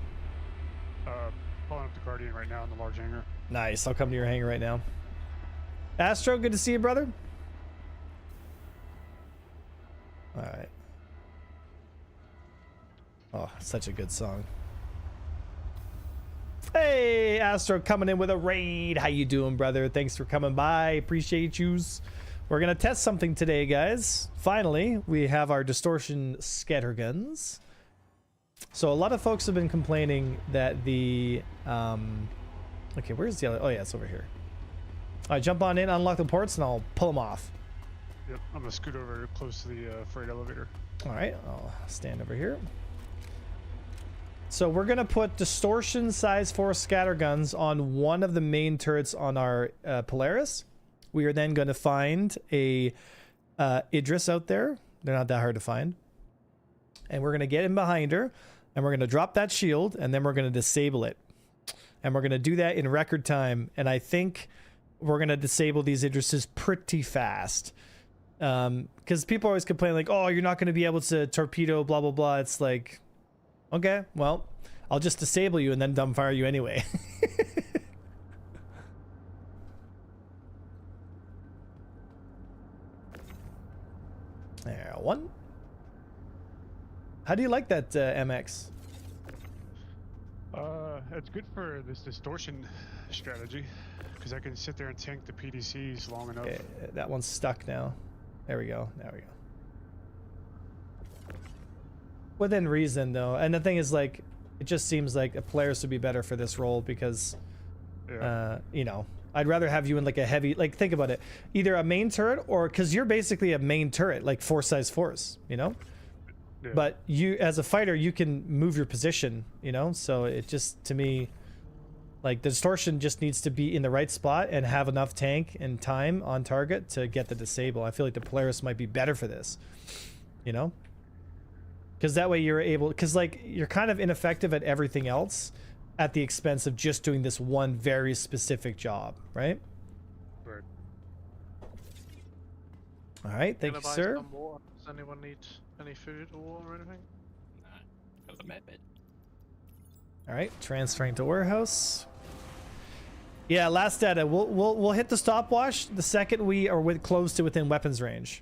Pulling up the Guardian right now in the large hangar. Nice. I'll come to your hangar right now. Astro, good to see you, brother. All right. Oh, such a good song. Hey, Astro coming in with a raid. How you doing, brother? Thanks for coming by. Appreciate yous. We're going to test something today, guys. Finally, we have our Distortion scatter guns. So a lot of folks have been complaining that the... okay, where's the other... Oh, yeah, it's over here. All right, jump on in, unlock the ports, and I'll pull them off. Yep, I'm gonna scoot over close to the freight elevator. All right, I'll stand over here. So we're going to put Distortion size 4 scatter guns on one of the main turrets on our Polaris. We are then going to find a Idris out there. They're not that hard to find. And we're going to get in behind her, and we're going to drop that shield, and then we're going to disable it. And we're going to do that in record time. And I think we're going to disable these Idrises pretty fast. Because people always complain like, oh, you're not going to be able to torpedo, blah, blah, blah. It's like... Okay, well, I'll just disable you and then dumbfire you anyway. There, one. How do you like that MX? It's good for this distortion strategy because I can sit there and tank the PDCs long enough. Okay, that one's stuck now. There we go. There we go. Within reason, though, and the thing is, like, it just seems like a Polaris would be better for this role because, you know, I'd rather have you in like a heavy, like, think about it, either a main turret or because you're basically a main turret, like 4 size 4s, you know. Yeah. But you, as a fighter, you can move your position, you know. So it just, to me, like, the Distortion just needs to be in the right spot and have enough tank and time on target to get the disable. I feel like the Polaris might be better for this, you know. Because that way you're able, because like you're kind of ineffective at everything else at the expense of just doing this one very specific job, right? Right. All right, thank you, sir. Some water. Does anyone need any food or water or anything? Nah, got the med bit. All right, transferring to warehouse. Yeah, last data. We'll hit the stopwatch the second we are close to within weapons range.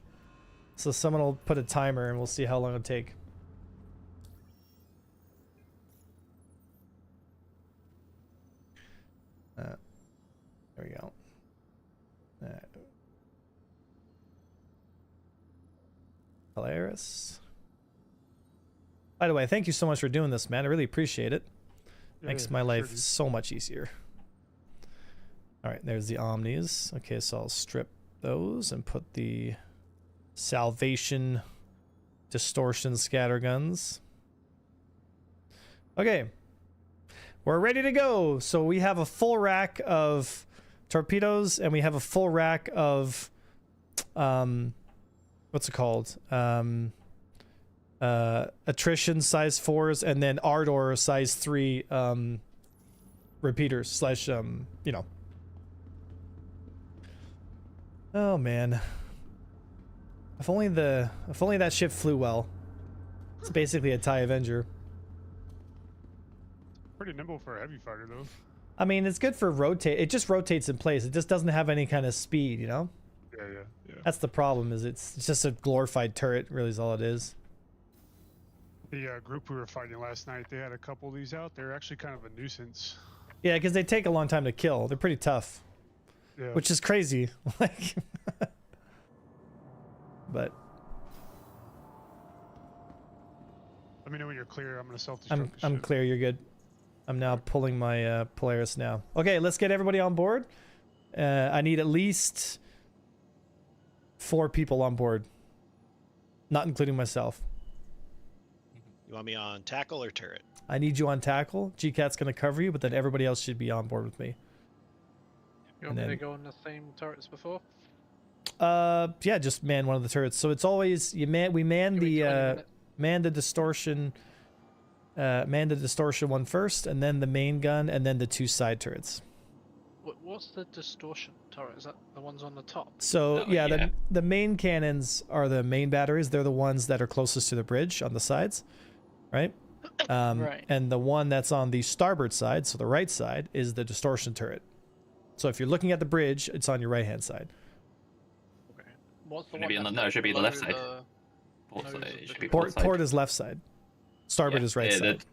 So someone will put a timer and we'll see how long it'll take. There we go. Polaris. By the way, thank you so much for doing this, man. I really appreciate it. Makes my life so much easier. All right, there's the Omnis. Okay, so I'll strip those and put the Salvation Distortion scatter guns. Okay. We're ready to go. So we have a full rack of torpedoes and we have a full rack of what's it called? Attrition size 4s and then Ardor size 3 repeaters slash you know. Oh man. If only that ship flew well. It's basically a TIE Avenger. Pretty nimble for a heavy fighter, though. I mean, it's good for rotate. It just rotates in place. It just doesn't have any kind of speed, you know? Yeah. That's the problem, is it's just a glorified turret, really is all it is. The group we were fighting last night, they had a couple of these out. They're actually kind of a nuisance. Yeah, because they take a long time to kill. They're pretty tough. Yeah. Which is crazy. Like, but... Let me know when you're clear. I'm going to self-destruct the I'm ship. clear, you're good. I'm now pulling my Polaris now. Okay, let's get everybody on board. I need at least 4 people on board. Not including myself. You want me on tackle or turret? I need you on tackle. GCAT's going to cover you, but then everybody else should be on board with me. You want me to go on the same turrets before? Yeah, just man one of the turrets. So it's always we man the distortion. Man the distortion one first, and then the main gun, and then the 2 side turrets. What's the distortion turret? Is that the ones on the top? So Oh, yeah, yeah. the main cannons are the main batteries. They're the ones that are closest to the bridge on the sides, right? Right. And the one that's on the starboard side, so the right side, is the distortion turret. So if you're looking at the bridge, it's on your right hand side. Okay. What's the Shouldn't it one be on that's no, it should be the left below side. the- port nose side. of It the should be ship. port side. Port is left side. Starboard Yeah, is right the side.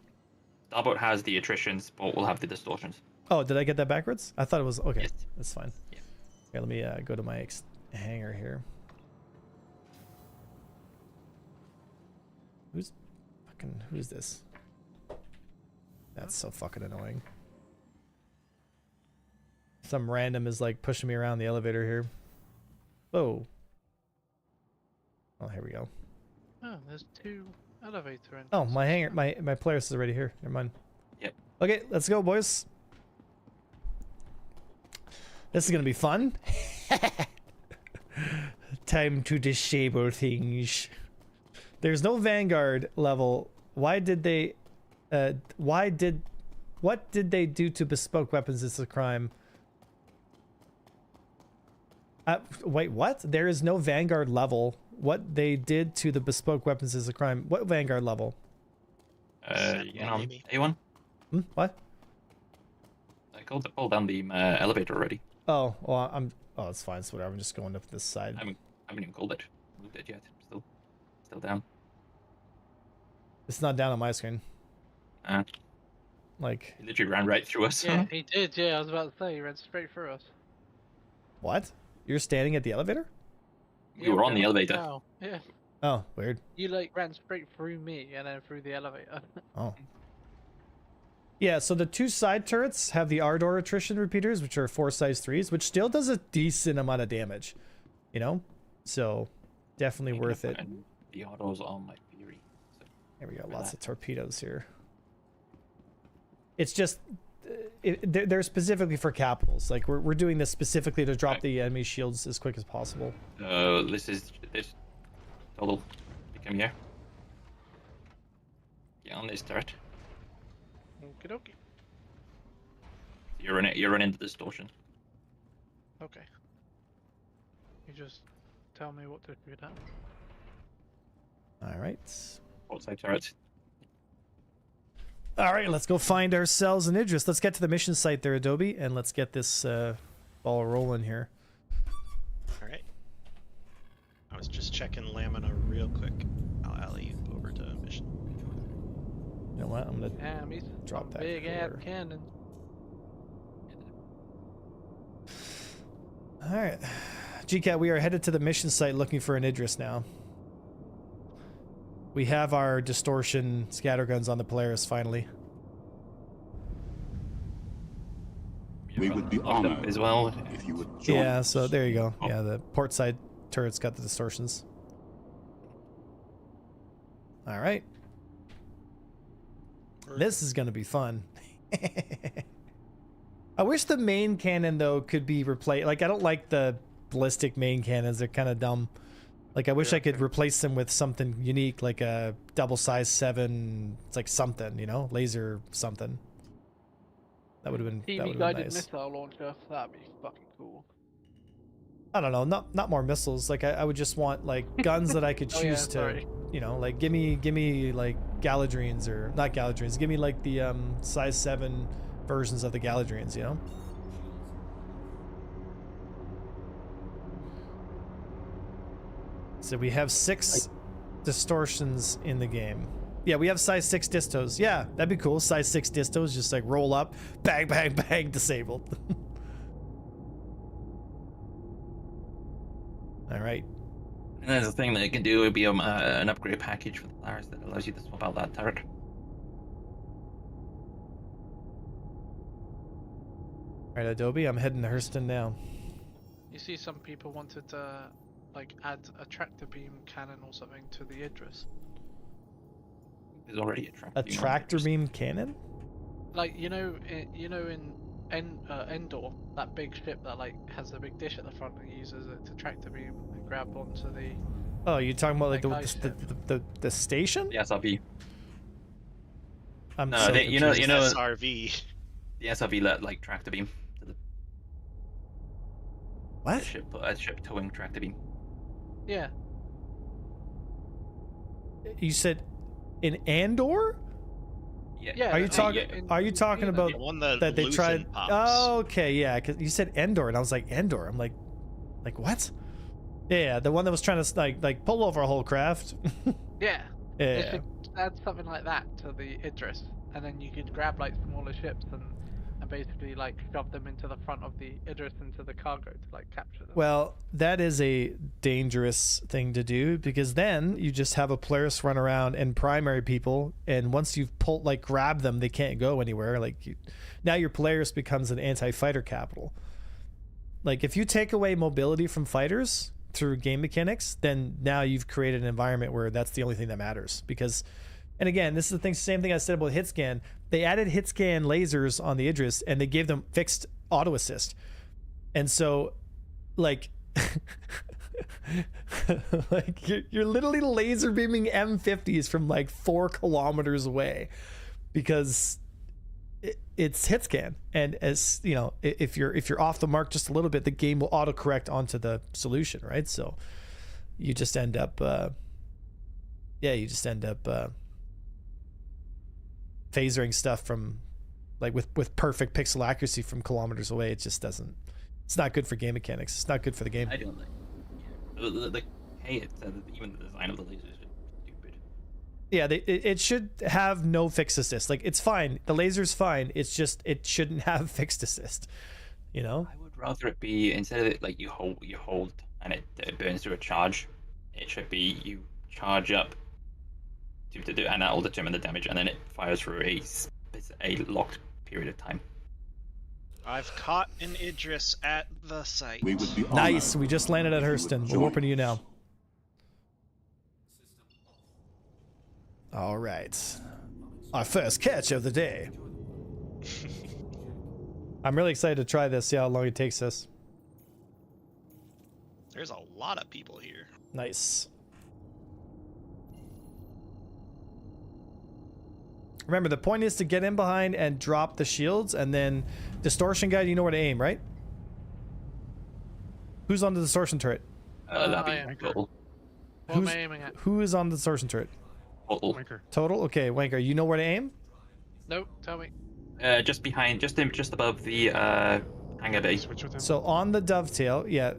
starboard has the attritions, port will have the distortions. Oh, did I get that backwards? I thought it was okay. Yes. That's fine. Yeah. Here, let me go to my hangar here. Who's this? That's so fucking annoying. Some random is like pushing me around the elevator here. Oh. Oh, here we go. Oh, there's 2 elevator entrances. Oh, my hangar, my Polaris is already here. Never mind. Yep. Okay, let's go, boys. This is gonna be fun. Time to disable things. There's no Vanguard level. Why did they? What did they do to bespoke weapons? It's a crime. Wait, what? There is no Vanguard level. What they did to the bespoke weapons is a crime. What Vanguard level? A1. What? I called down the elevator already. Oh, well, oh, it's fine. It's whatever. I'm just going up this side. I haven't even called it. Moved it yet. Still down. It's not down on my screen. Like, He literally ran right through us. Yeah, he did. Yeah, I was about to say he ran straight through us. what? You're standing at the elevator? We were on the elevator. Wow. Yeah. Oh, weird. You like ran straight through me and then through the elevator. Oh. Yeah, so the 2 side turrets have the Ardor attrition repeaters, which are 4 size 3s, which still does a decent amount of damage. You know? So, definitely worth it. And the autos on my Fury. So Here we go. Lots of torpedoes here. It's just... they're specifically for capitals. Like, we're doing this specifically to drop the enemy shields as quick as possible. this total. You come here. Get on this turret. Okie dokie. You're running the distortion. Okay. You just tell me what to do then. All right. Outside turret. All right, let's go find ourselves an Idris. Let's get to the mission site there, Adobe, and let's get this ball rolling here. All right. I was just checking Lamina real quick. I'll alley you over to mission. You know what? I'm gonna Damn, he's drop a that big ass core. cannon. All right, GCAT, we are headed to the mission site looking for an Idris now. We have our distortion scatterguns on the Polaris finally. We would be honored as well. if you would join Yeah, us. so there you go. Oh. Yeah, the port side turret's got the distortions. All right. This is gonna be fun. I wish the main cannon though could be replaced. Like, I don't like the ballistic main cannons. They're kind of dumb. Like, I wish I could replace them with something unique, like a double size 7. It's like something, you know, laser something. That would have been TV that would have guided been nice. missile launcher. That'd be fucking cool. I don't know, not more missiles. Like, I would just want like guns that I could Oh, yeah, choose to, sorry. you know, like give me like Galadriels, or not Galadriels. Give me like the size 7 versions of the Galadriels, you know. So we have 6 distortions in the game. Yeah, we have size 6 distos. Yeah, that'd be cool. Size 6 distos, just like roll up, bang, bang, bang, disabled. All right. And there's a thing that it can do. Would be an upgrade package for the Polaris that allows you to swap out that turret. All right, Adobe, I'm heading to Hurston now. You see, some people wanted to like add a tractor beam cannon or something to the Idris. There's already A tractor beam cannon? Like in Endor, that big ship that like has a big dish at the front and uses it to tractor beam and grab onto the. Oh, you're talking about like Like ice ship. the station? The SRV. I'm No, so you confused. know, SRV. the SRV let like tractor beam to the What? ship towing tractor beam. Yeah. You said in Andor? Yeah. Yeah. Are you like, talking? in- Are you talking yeah, about The one that that they Luthen tried? pops. Oh, okay, yeah. Because you said Endor, and I was like Endor. I'm like what? Yeah, the one that was trying to like pull over a whole craft. Yeah. They Yeah. should add something like that to the Idris, and then you could grab like smaller ships and basically like shove them into the front of the Idris into the cargo to like capture them. Well, that is a dangerous thing to do because then you just have a Polaris run around and primary people, and once you've grabbed them, they can't go anywhere. Now your Polaris becomes an anti-fighter capital. Like if you take away mobility from fighters through game mechanics, then now you've created an environment where that's the only thing that matters. Because, and again, this is the same thing I said about hit scan. They added hit scan lasers on the Idris and they gave them fixed auto assist. And so like you're literally laser beaming M50s from like 4 kilometers away because it's hit scan. And as you know, if you're off the mark just a little bit, the game will autocorrect onto the solution, right? So you just end up phasering stuff from like with perfect pixel accuracy from kilometers away. It just doesn't, it's not good for game mechanics. It's not good for the game. I don't like. Even the design of the lasers is stupid. Yeah, it should have no fixed assist. Like it's fine, the laser's fine. It's just it shouldn't have fixed assist. You know. I would rather it be instead of it like you hold and it burns through a charge. It should be you charge up to do, and that will determine the damage, and then it fires through a locked period of time. I've caught an Idris at the site. We would be Nice. honored We just landed at if you would Hurston. We're join warping to you now. us. All right. Our first catch of the day. I'm really excited to try this, see how long it takes us. There's a lot of people here. Nice. Remember, the point is to get in behind and drop the shields, and then Distortion guy, you know where to aim, right? Who's on the Distortion turret? That'd I be am. total. What am I aiming at? Who is on the Distortion turret? Total. Winker. Total? Okay, Wanker, you know where to aim? Nope, tell me. Just behind, just above the hangar bay. Switch with him. So on the dovetail, yeah.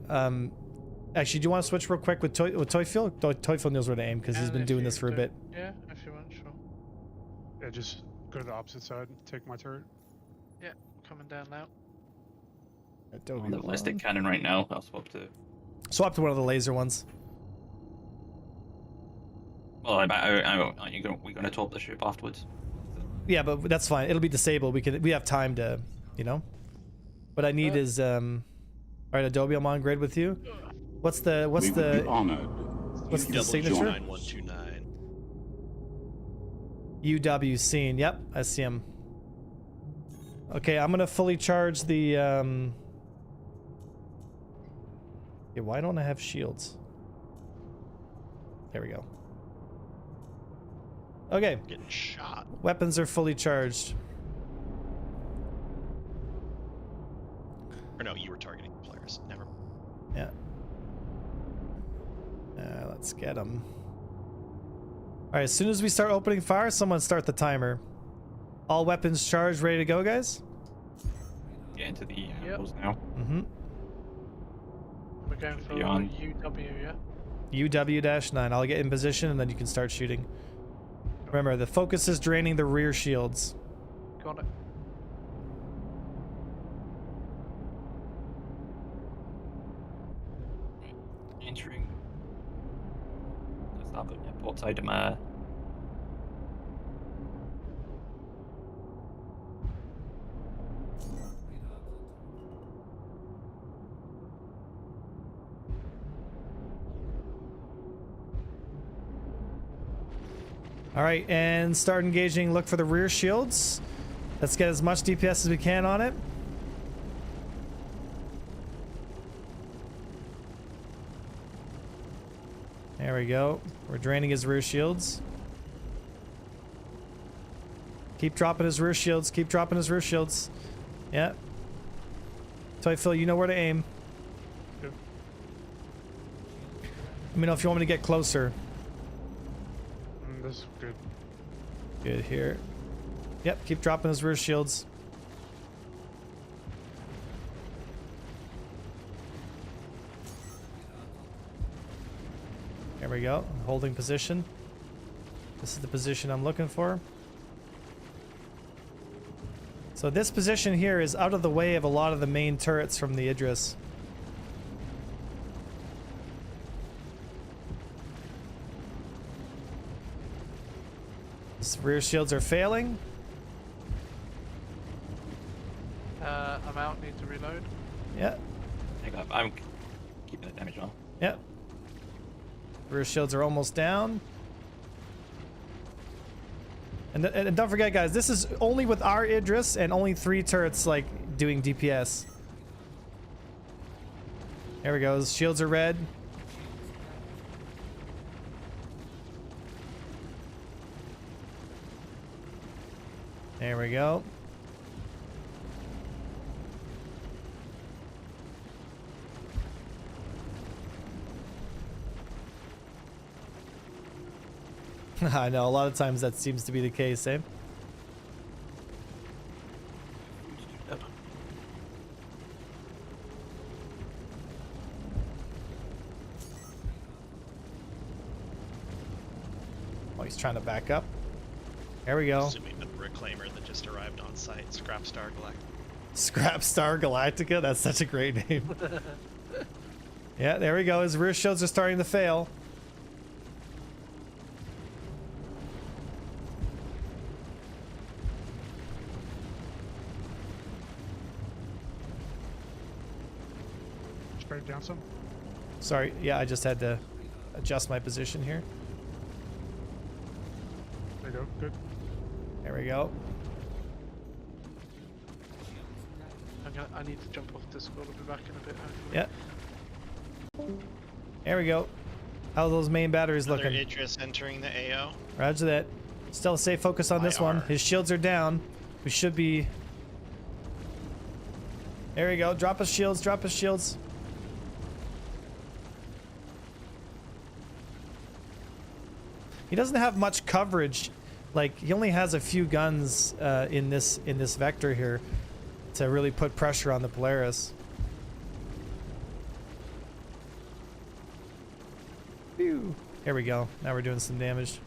Actually, do you want to switch real quick with Toyfield? Toyfield knows where to aim because he's Yeah, been if doing you this for a do- bit. Yeah, if you want, sure. Yeah, just go to the opposite side. Take my turret. Yeah, coming down now. On the ballistic cannon right now. I'll swap to. Swap to one of the laser ones. Well, we're gonna top the ship afterwards. Yeah, but that's fine. It'll be disabled. We have time to, you know. What I need is all right, Adobe, I'm on grid with you. What's We would be the honored. what's the Double signature? 9129. UW scene. Yep, I see him. Okay, I'm gonna fully charge the yeah, why don't I have shields? There we go. Okay, Getting shot. weapons are fully charged. Or no, you were targeting the players. Never mind. Yeah. Let's get them. All right, as soon as we start opening fire, someone start the timer. All weapons charged, ready to go, guys? Get into the animals now. Mm-hmm. We're going for be on. UW, yeah? UW-9. I'll get in position and then you can start shooting. Remember, the focus is draining the rear shields. Got it. Entering. Let's start at port side of my. All right, and start engaging. Look for the rear shields. Let's get as much DPS as we can on it. There we go. We're draining his rear shields. Keep dropping his rear shields. Keep dropping his rear shields. Yeah. Toy Phil, you know where to aim. Yep. Let me know if you want me to get closer. This is good. Good here. Yep, keep dropping his rear shields. There we go. Holding position. This is the position I'm looking for. So this position here is out of the way of a lot of the main turrets from the Idris. Rear shields are failing. I'm out. Need to reload. Yeah. Hang up. I'm keeping the damage on. Yeah. Rear shields are almost down. And don't forget, guys, this is only with our Idris and only 3 turrets like doing DPS. There we go. Shields are red. There we go. I know, a lot of times that seems to be the case, eh? Oh, he's trying to back up. There we go. Assuming the reclaimer that just arrived on site, Scrap Star Galactica. Scrap Star Galactica? That's such a great name. Yeah, there we go. His rear shields are starting to fail. Sprayed down some. Sorry, yeah, I just had to adjust my position here. There you go. Good. There we go. I need to jump off Discord. I'll be back in a bit. Hopefully. Yeah. There we go. How are those main batteries Another looking? Idris entering the AO. Roger that. Still a safe focus on this one. IR. His shields are down. We should be... There we go. Drop his shields. Drop his shields. He doesn't have much coverage. Like, he only has a few guns in this vector here to really put pressure on the Polaris. Phew. Here we go. Now we're doing some damage.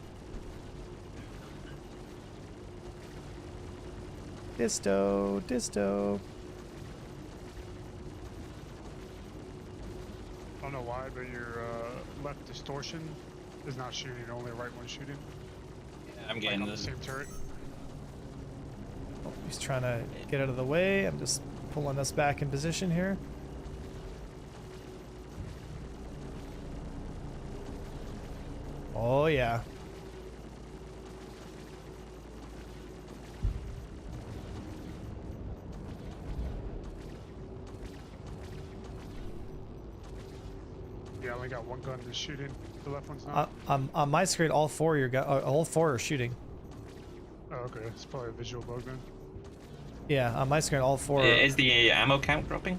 Disto. I don't know why, but your left distortion is not shooting, only the right one's shooting. Yeah, I'm Like getting on the the same turret. Oh, he's trying to get out of the way. I'm just pulling us back in position here. Oh, yeah. Yeah, I only got one gun that's shooting. The left one's not. On my screen, all 4 all 4 are shooting. Oh, okay. It's probably a visual bug then. Yeah, on my screen, all 4 are... Is the ammo count dropping?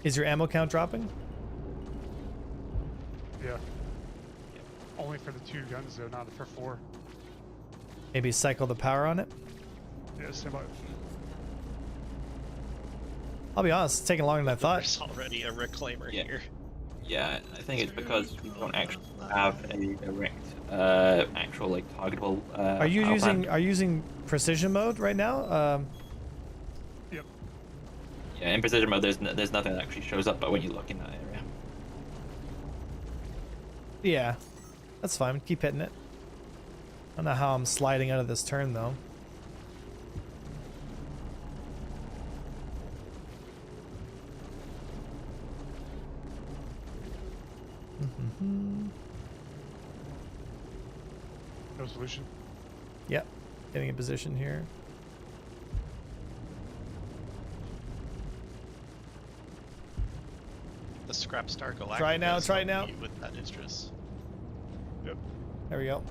Is your ammo count dropping? Yeah. Only for the 2 guns though, not for 4. Maybe cycle the power on it? Yeah, stand by. I'll be honest, it's taking longer than I thought. There's already a reclaimer Yeah. here. Yeah, I think it's because we don't actually have a direct, actual like targetable. Are you power using plant. precision mode right now? Yep. Yeah, in precision mode, there's nothing that actually shows up, but when you look in that area. Yeah, that's fine. Keep hitting it. I don't know how I'm sliding out of this turn though. No solution. Yep, getting in position here. The Scrap Star Galactica. Try now, is try helping now. you with that Idris. Yep. There we go.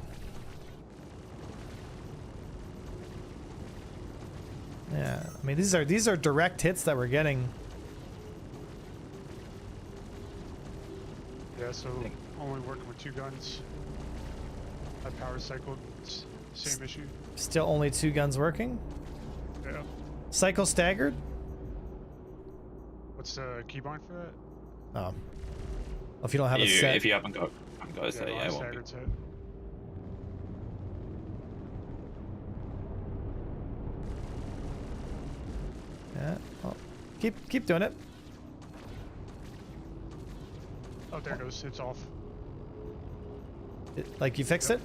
Yeah, I mean these are direct hits that we're getting. Yeah, so only working with 2 guns. I power cycled. Same issue. Still only 2 guns working. Yeah. Cycle staggered. What's the keybind for that? Oh, If you don't have a set. If you haven't got a set, yeah, it won't be. staggered set. Yeah. Well, keep doing it. Oh, there it goes. It's off. Like you fixed it?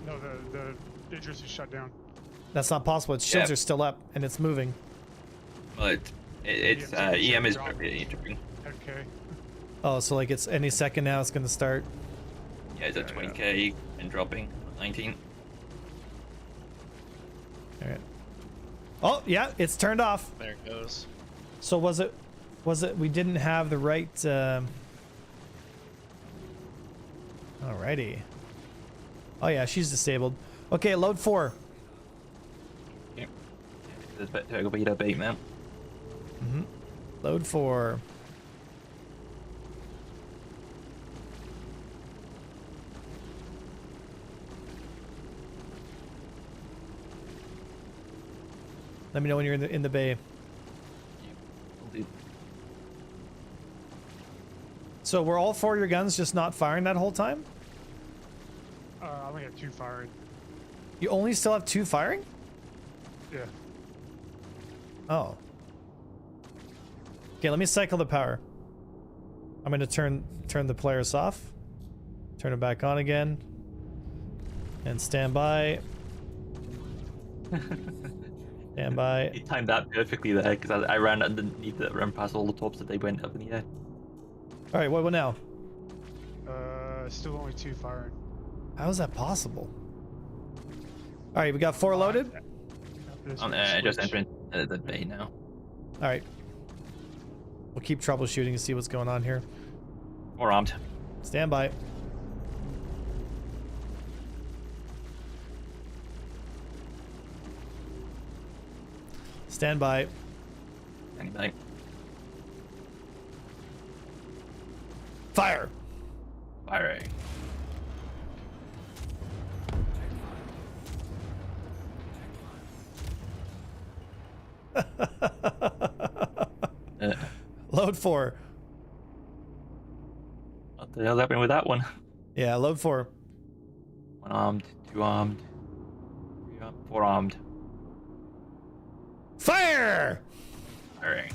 No, the Idris is shut down. That's not possible. Its shields are still up and it's moving. Well, it's EM is dropping. Okay. Oh, so like it's any second now it's gonna start. Yeah, it's at 20k and dropping 19. All right. Oh yeah, it's turned off. There it goes. So was it we didn't have the right Alrighty. Oh yeah, she's disabled. Okay, load 4. Yep. There's a torpedo bait now. Load 4. Let me know when you're in the bay. So were all 4 of your guns just not firing that whole time? I only have 2 firing. You only still have 2 firing? Yeah. Oh. Okay, let me cycle the power. I'm gonna turn the Polaris off. Turn it back on again. And stand by. Stand by. You timed that perfectly there because I ran underneath it, ran past all the tops that they went up in the air. All right, what now? Still only 2 firing. How is that possible? All right, we got 4 loaded. Just entering the bay now. All right. We'll keep troubleshooting and see what's going on here. More armed. Stand by. Stand by. Anybody? Fire. Firing. Load 4. What the hell's happening with that one? Yeah, load 4. 1 armed, 2 armed, 3 armed, 4 armed. Fire! Firing.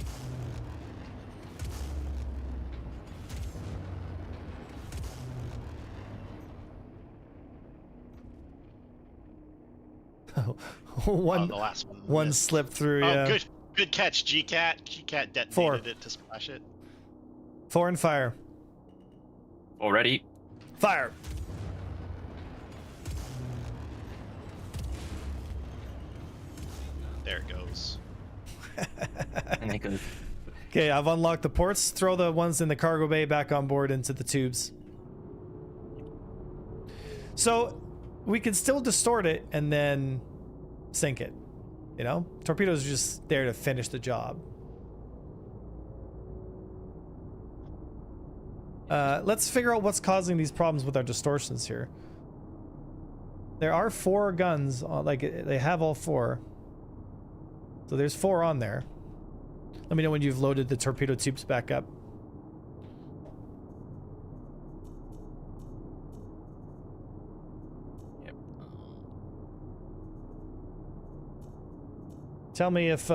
One, the last one. one missed. slipped through. Oh, Yeah. good catch, GCAT. GCAT detonated 4. it to splash it. 4 and fire. Already. Fire. There it goes. And it goes. Okay, I've unlocked the ports. Throw the ones in the cargo bay back on board into the tubes. So we can still distort it and then sink it. You know, torpedoes are just there to finish the job. Let's figure out what's causing these problems with our distortions here. There are 4 guns, like they have all 4. So there's 4 on there. Let me know when you've loaded the torpedo tubes back up. Yep. Tell me if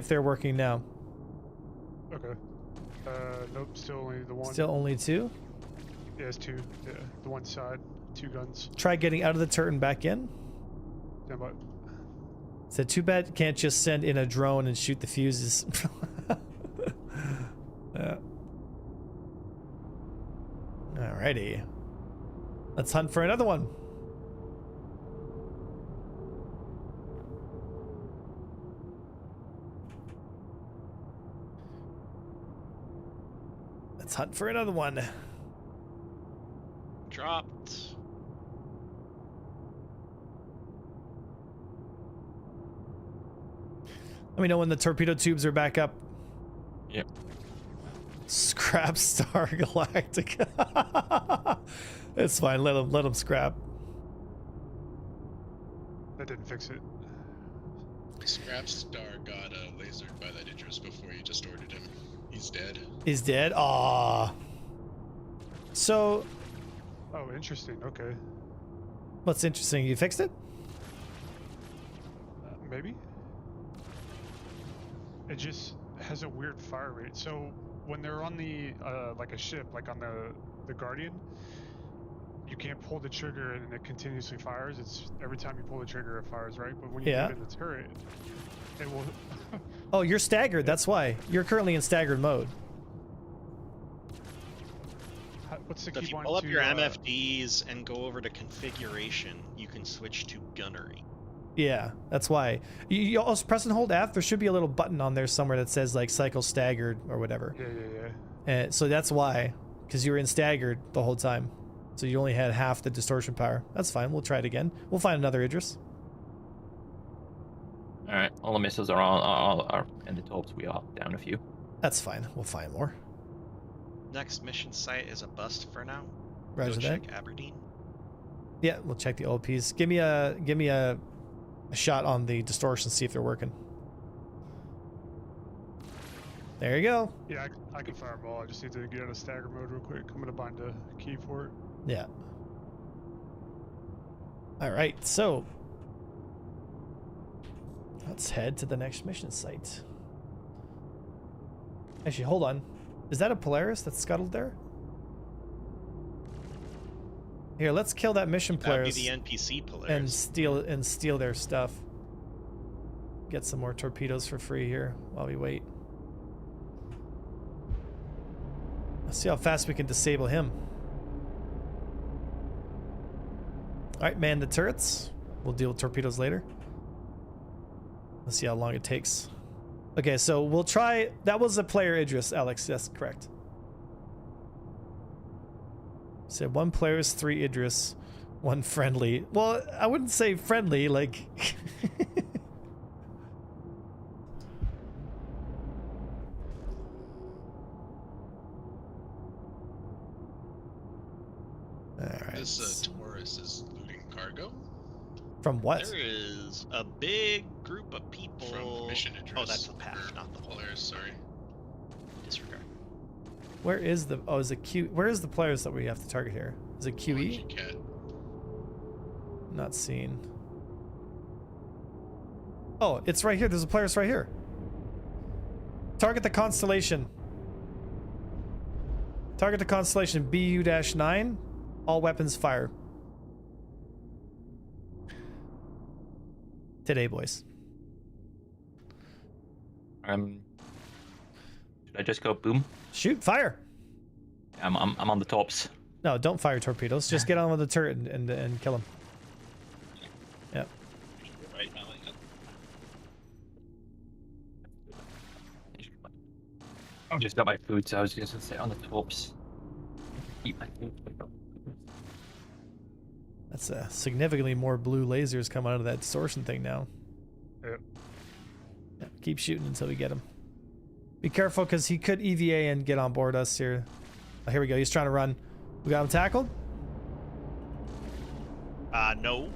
they're working now. Okay. Nope, still only the one. Still only 2? Yeah, it's 2. Yeah, the one side, 2 guns. Try getting out of the turret and back in. Stand by. So too bad you can't just send in a drone and shoot the fuses. Yeah. Alrighty. Let's hunt for another one. Let's hunt for another one. Dropped. Let me know when the torpedo tubes are back up. Yep. Scrap Star Galactica. It's fine. Let them scrap. That didn't fix it. Scrap Star got lasered by that Idris before you distorted him. He's dead. He's dead. Aww. So, Oh, interesting. Okay. what's interesting? You fixed it? Maybe. It just has a weird fire rate. So when they're on the like a ship, like on the Guardian, you can't pull the trigger and it continuously fires. It's every time you pull the trigger, it fires, right? But when you Yeah. get in the turret, it will. Oh, you're staggered. That's why. You're currently in staggered mode. What's the So if key you one pull up to, your MFDs and go over to configuration, you can switch to gunnery. Yeah, that's why. You also press and hold F. There should be a little button on there somewhere that says like cycle staggered or whatever. Yeah. And so that's why, because you were in staggered the whole time. So you only had half the distortion power. That's fine. We'll try it again. We'll find another Idris. All right, all the missiles are in the tops. We are down a few. That's fine. We'll find more. Next mission site is a bust for now. Roger Go that. check Aberdeen. Yeah, we'll check the OPs. Give me a shot on the distortion, see if they're working. There you go. Yeah, I can fire them all. I just need to get out of stagger mode real quick. I'm gonna bind a key for it. Yeah. All right, so let's head to the next mission site. Actually, hold on. Is that a Polaris that's scuttled there? Here, let's kill that mission That would be Polaris the NPC Polaris. and steal their stuff. Get some more torpedoes for free here while we wait. Let's see how fast we can disable him. Alright, man the turrets. We'll deal with torpedoes later. Let's see how long it takes. Okay, so we'll try... That was a player Idris, Alex. Yes, correct. Said 1 Polaris, 3 Idris, 1 friendly. Well, I wouldn't say friendly, like... Alright. This Taurus is looting cargo From what? There is a big group of people. from the mission address. Oh, that's the path, or not the Polaris. Sorry. disregard. Where is the... Oh, is it Q... Where is the players that we have to target here? Is it QE? Cat. Not seen. Oh, it's right here. There's a Polaris right here. Target the constellation. Target the constellation BU-9. All weapons fire. Today, boys. Should I just go boom? Shoot, fire. I'm on the tops. No, don't fire torpedoes. Just get on with the turret and kill him. Yep. Right now, I just got my food, so I was just gonna sit on the tops. Eat my food. That's significantly more blue lasers coming out of that distortion thing now. Yep. Yeah, keep shooting until we get him. Be careful, because he could EVA and get on board us here. Oh, here we go. He's trying to run. We got him tackled. No.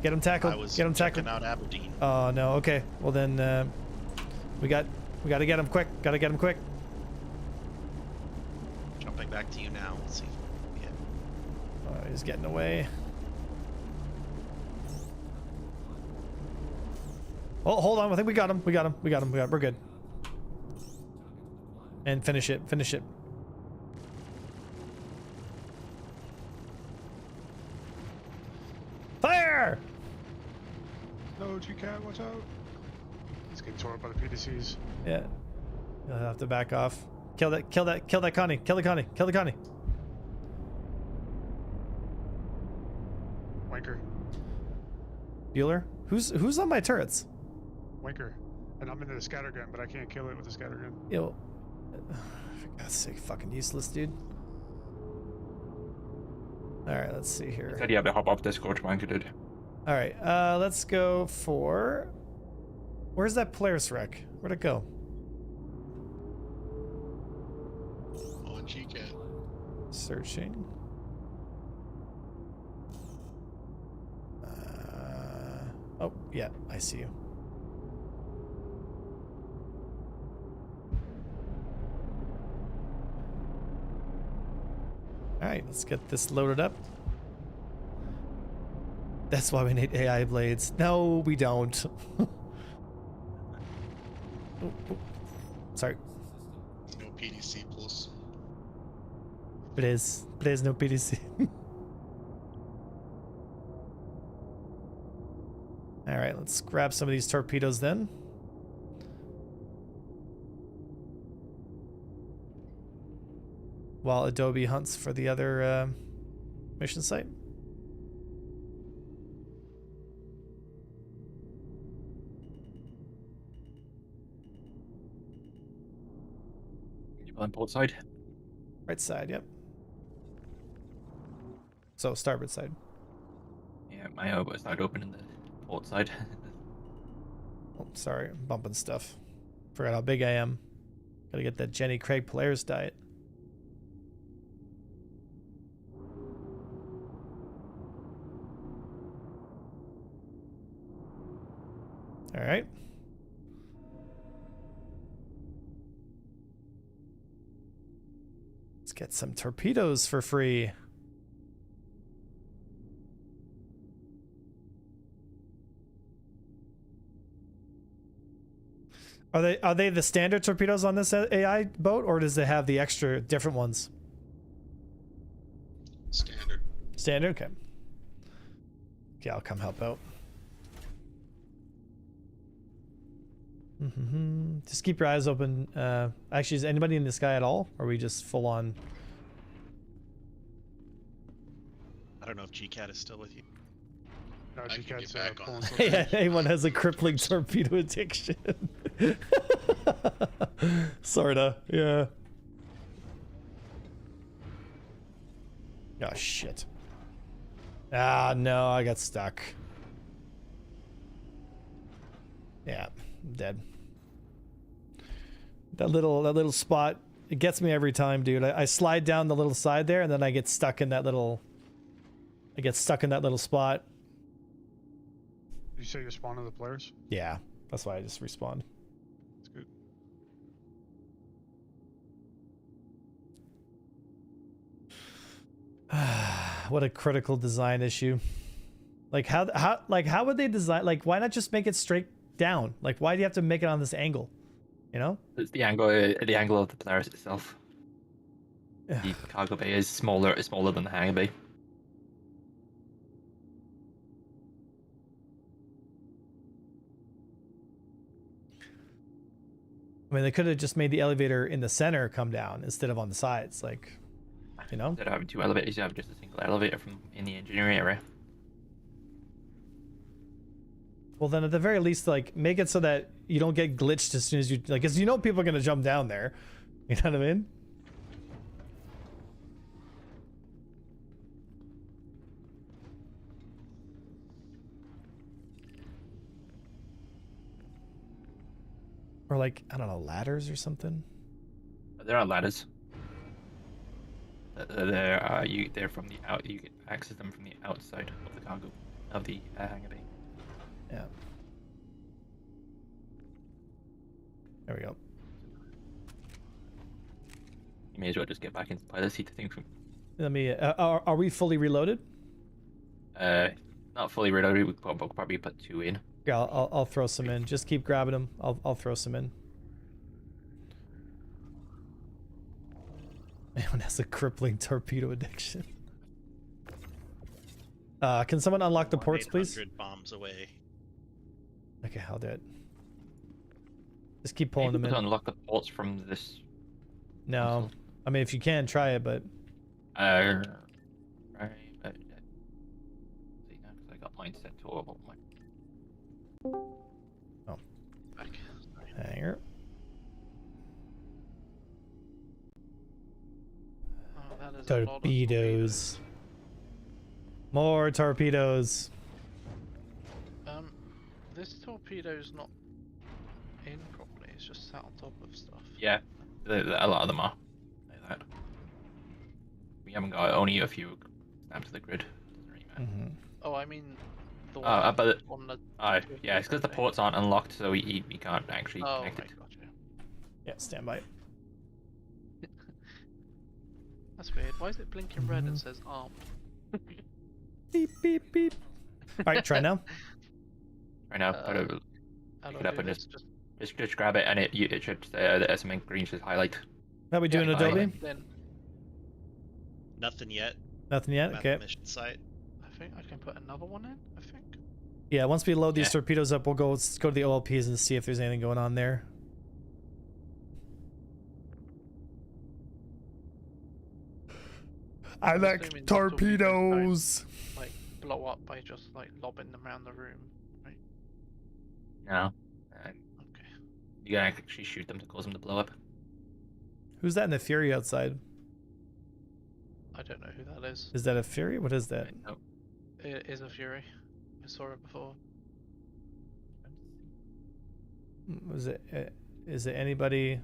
Get him tackled. I was Get him tackled. checking out Aberdeen. Oh no. Okay. Well then, we got to get him quick. Got to get him quick. Jumping back to you now. Let's see if we can get. Oh, he's getting away. Oh, hold on. I think we got him. We're good. And finish it. Fire! No, GCAT, watch out. He's getting torn up by the PDCs. Yeah. You'll have to back off. Kill that Connie. Kill the Connie. Wanker. Bueller? Who's on my turrets? Wanker. And I'm into the scattergun, but I can't kill it with the scattergun. Yo. For God's sake, fucking useless, dude. Alright, let's see here. Said you have to hop off Discord, Wanker did. Alright, let's go for... Where's that Polaris wreck? Where'd it go? On GCAT. Searching. Oh, yeah, I see you. Alright, let's get this loaded up. That's why we need AI blades. No, we don't. Oh, oh. Sorry. No PDC plus. There's no PDC. Alright, let's grab some of these torpedoes then. While Adobe hunts for the other mission site. You on port side? Right side, yep. So starboard side. Yeah, my elbow side open in the port side. Oh, sorry, I'm bumping stuff. Forgot how big I am. Gotta get that Jenny Craig Polaris diet. All right. Let's get some torpedoes for free. Are they the standard torpedoes on this AI boat, or does it have the extra different ones? Standard. Standard, okay. Okay, I'll come help out. Just keep your eyes open. Actually, is anybody in the sky at all? Or are we just full on? I don't know if GCAT is still with you. No, I can GCAT's get back on. pulling something. Yeah, anyone has a crippling torpedo addiction. Sorta, yeah. Oh shit. Ah, no, I got stuck. Yeah, I'm dead. That little spot, it gets me every time, dude. I slide down the little side there, and then I get stuck in that little. I get stuck in that little spot. Did you say you spawned the players? Yeah, that's why I just respawned. That's good. What a critical design issue. Like how would they design? Like, why not just make it straight down? Like, why do you have to make it on this angle? You know? It's the angle of the Polaris itself. The cargo bay is smaller than the hangar bay. I mean, they could have just made the elevator in the center come down instead of on the sides, like, you know? Instead of having two elevators, you have just a single elevator from in the engineering area. Well, then at the very least, like, make it so that you don't get glitched as soon as you, like, because you know people are gonna jump down there. You know what I mean? Or like, I don't know, ladders or something. There are ladders. They're from the out. You can access them from the outside of the cargo of the hangar bay. Yeah. There we go. You may as well just get back into the pilot seat. I think. Let me. Are we fully reloaded? Not fully reloaded. We could probably put two in. Yeah, I'll throw some in. Just keep grabbing them. I'll throw some in. Anyone has a crippling torpedo addiction. Can someone unlock the ports, please? 800 bombs away. Okay, I'll do it. Just keep pulling them in. Unlock the ports from this. No, I mean if you can, try it, but. Right. But, see now, 'cause I got mine set to over my. Oh. Okay. Hanger. Oh, that is a lot of Torpedoes. More torpedoes. This torpedo's not in properly. It's just sat on top of stuff. Yeah, a lot of them are like that. We haven't got only a few stamps to the grid. Doesn't really matter. Oh, I mean, the one But on the. yeah, it's because the ports aren't unlocked, so we can't actually Oh, connect right, it. gotcha. Yeah, stand by. That's That's weird. Why is it blinking red and says armed? Beep beep beep. All right, try now. Right now, How pick do it I up do and this? just grab it, and it should there's something green should highlight. How we doing, Yeah, Adobe? Then Nothing yet. Nothing yet. I'm at Okay. the mission site. I think I can put another one in. I think. Yeah. Once we load these Yeah. torpedoes up, we'll go to the OLPs and see if there's anything going on there. I I'm like assuming the torpedoes torpedoes. Like blow up by just like lobbing them around the room, right? No, Okay. you gotta actually shoot them to cause them to blow up. Who's that in the Fury outside? I don't know who that is. Is that a Fury? What is that? No. It is a Fury. I saw it before. Was it? Is it anybody?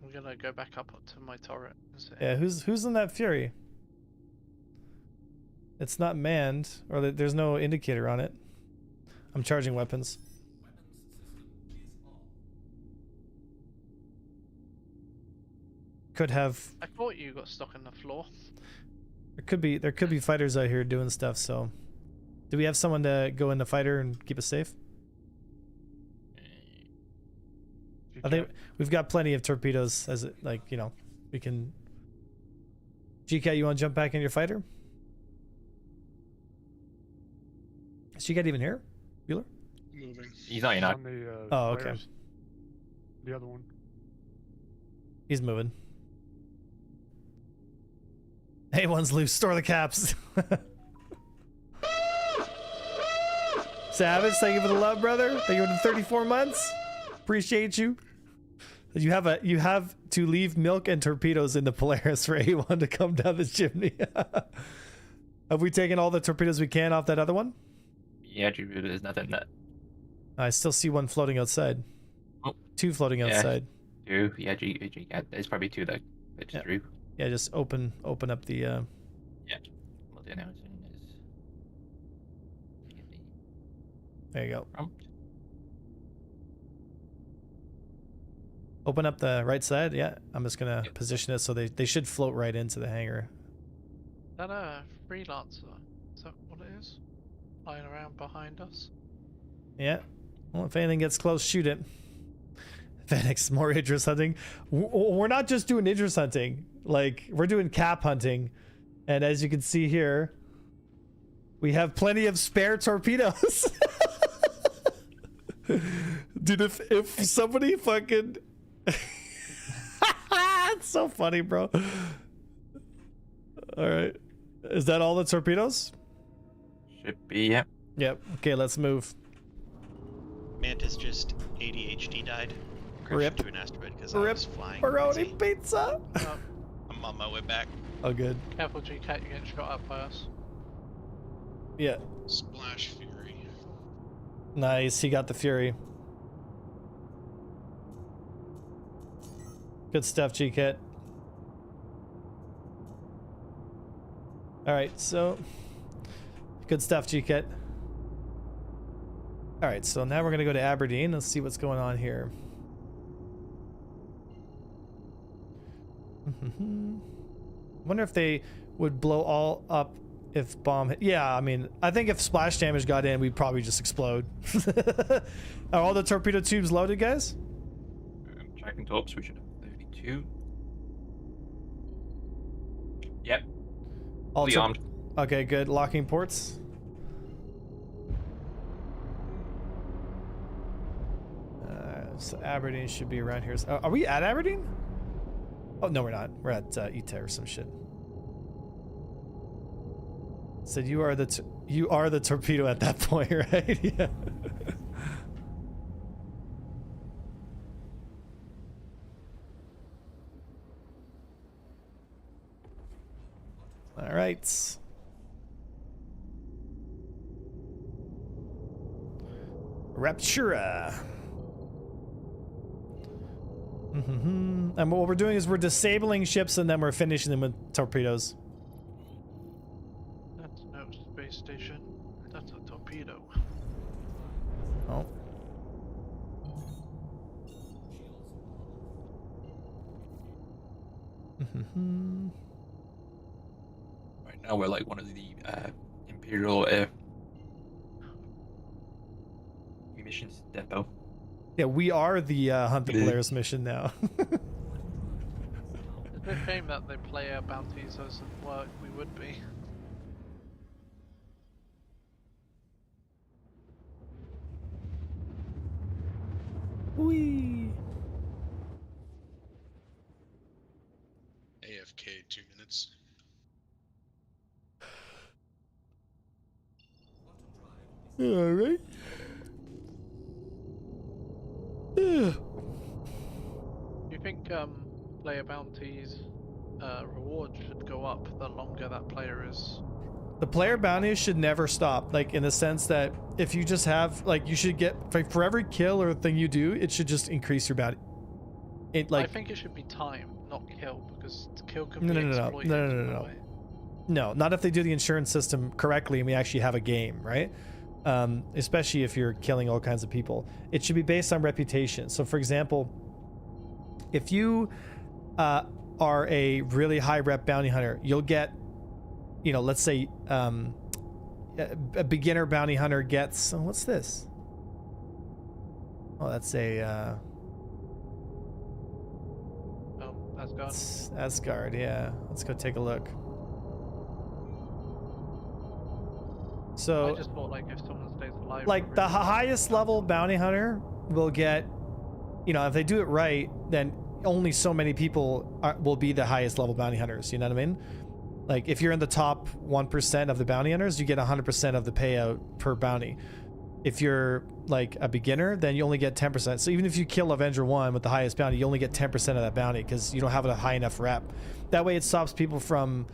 I'm gonna go back up to my turret and see. Yeah. Who's in that Fury? It's not manned, or there's no indicator on it. I'm charging weapons. Could have. I thought you got stuck on the floor. There could be fighters out here doing stuff. So, do we have someone to go in the fighter and keep us safe? I think we've got plenty of torpedoes. As it, like, you know, we can. GCat, you want to jump back in your fighter? Is GCat even here? Bueller? Moving. He's not. You're not. On the, Oh, okay. flares. The other one. He's moving. Hey, one's loose. Store the caps. Savage, thank you for the love, brother. Thank you for the 34 months. Appreciate you. You have to leave milk and torpedoes in the Polaris for A1 to come down the chimney. Have we taken all the torpedoes we can off that other one? Yeah, there's nothing that. I still see one floating outside. Oh. Two floating Yeah. outside. Two. Yeah, yeah, there's probably two that just Yeah. drew. Yeah, just open up the. Yeah. Well, the announcement is. There you go. Prompt. Open up the right side. Yeah, I'm just gonna position it so they should float right into the hangar. Is that a freelancer? Is that what it is? Flying around behind us? Yeah. Well, if anything gets close, shoot it. Phoenix, more Idris hunting. We're not just doing Idris hunting. Like, we're doing cap hunting. And as you can see here, we have plenty of spare torpedoes. Dude, if somebody fucking... It's so funny, bro. Alright. Is that all the torpedoes? Should be, yeah. Yep. Okay, let's move. Mantis just ADHD died. Rip. Crashed into an asteroid because I Rip. was flying. Baroni crazy. pizza. Oh, I'm on my way back. Oh, good. careful, GCat, you're getting shot up by us. Yeah. Splash Fury. Nice. He got the Fury. Good stuff, G-Kit. Alright, so... Good stuff, G-Kit. Alright, so now we're going to go to Aberdeen. Let's see what's going on here. Wonder if they would blow all up if bomb hit. Yeah, I mean, I think if splash damage got in, we'd probably just explode. Are all the torpedo tubes loaded, guys? I'm checking tops. We should have 32. Yep. All Fully armed. Okay, good. Locking ports. So Aberdeen should be around here. Are we at Aberdeen? Oh, no, we're not. We're at ETA or some shit. Said you are the torpedo at that point, right? Yeah. All right. Raptura. And what we're doing is we're disabling ships and then we're finishing them with torpedoes. That's no space station. That's a torpedo. Oh. Right now we're like one of the Imperial munitions depot. Yeah, we are the Hunt the Polaris mission now. It's a shame that the player bounties doesn't work. We would be. Whee! AFK 2 minutes. All right. Do you think player bounties reward should go up the longer that player is? The player bounties should never stop, like in the sense that if you just have, like, you should get, for every kill or thing you do, it should just increase your bounty. It, like, I think it should be time, not kill, because kill can No, be no, no, no. exploited. No, no, no, in a no. way. No, not if they do the insurance system correctly and we actually have a game, right? Especially if you're killing all kinds of people. It should be based on reputation. So, for example, if you are a really high rep bounty hunter, you'll get, you know, let's say a beginner bounty hunter gets, oh, what's this? Oh, that's a Asgard. it's Asgard, yeah. Let's go take a look. So I just thought, like, if someone stays alive. like the highest level bounty hunter will get, you know, if they do it right, then only so many people will be the highest level bounty hunters. You know what I mean? Like if you're in the top 1% of the bounty hunters, you get 100% of the payout per bounty. If you're like a beginner, then you only get 10%. So even if you kill Avenger 1 with the highest bounty, you only get 10% of that bounty because you don't have a high enough rep. That way it stops people from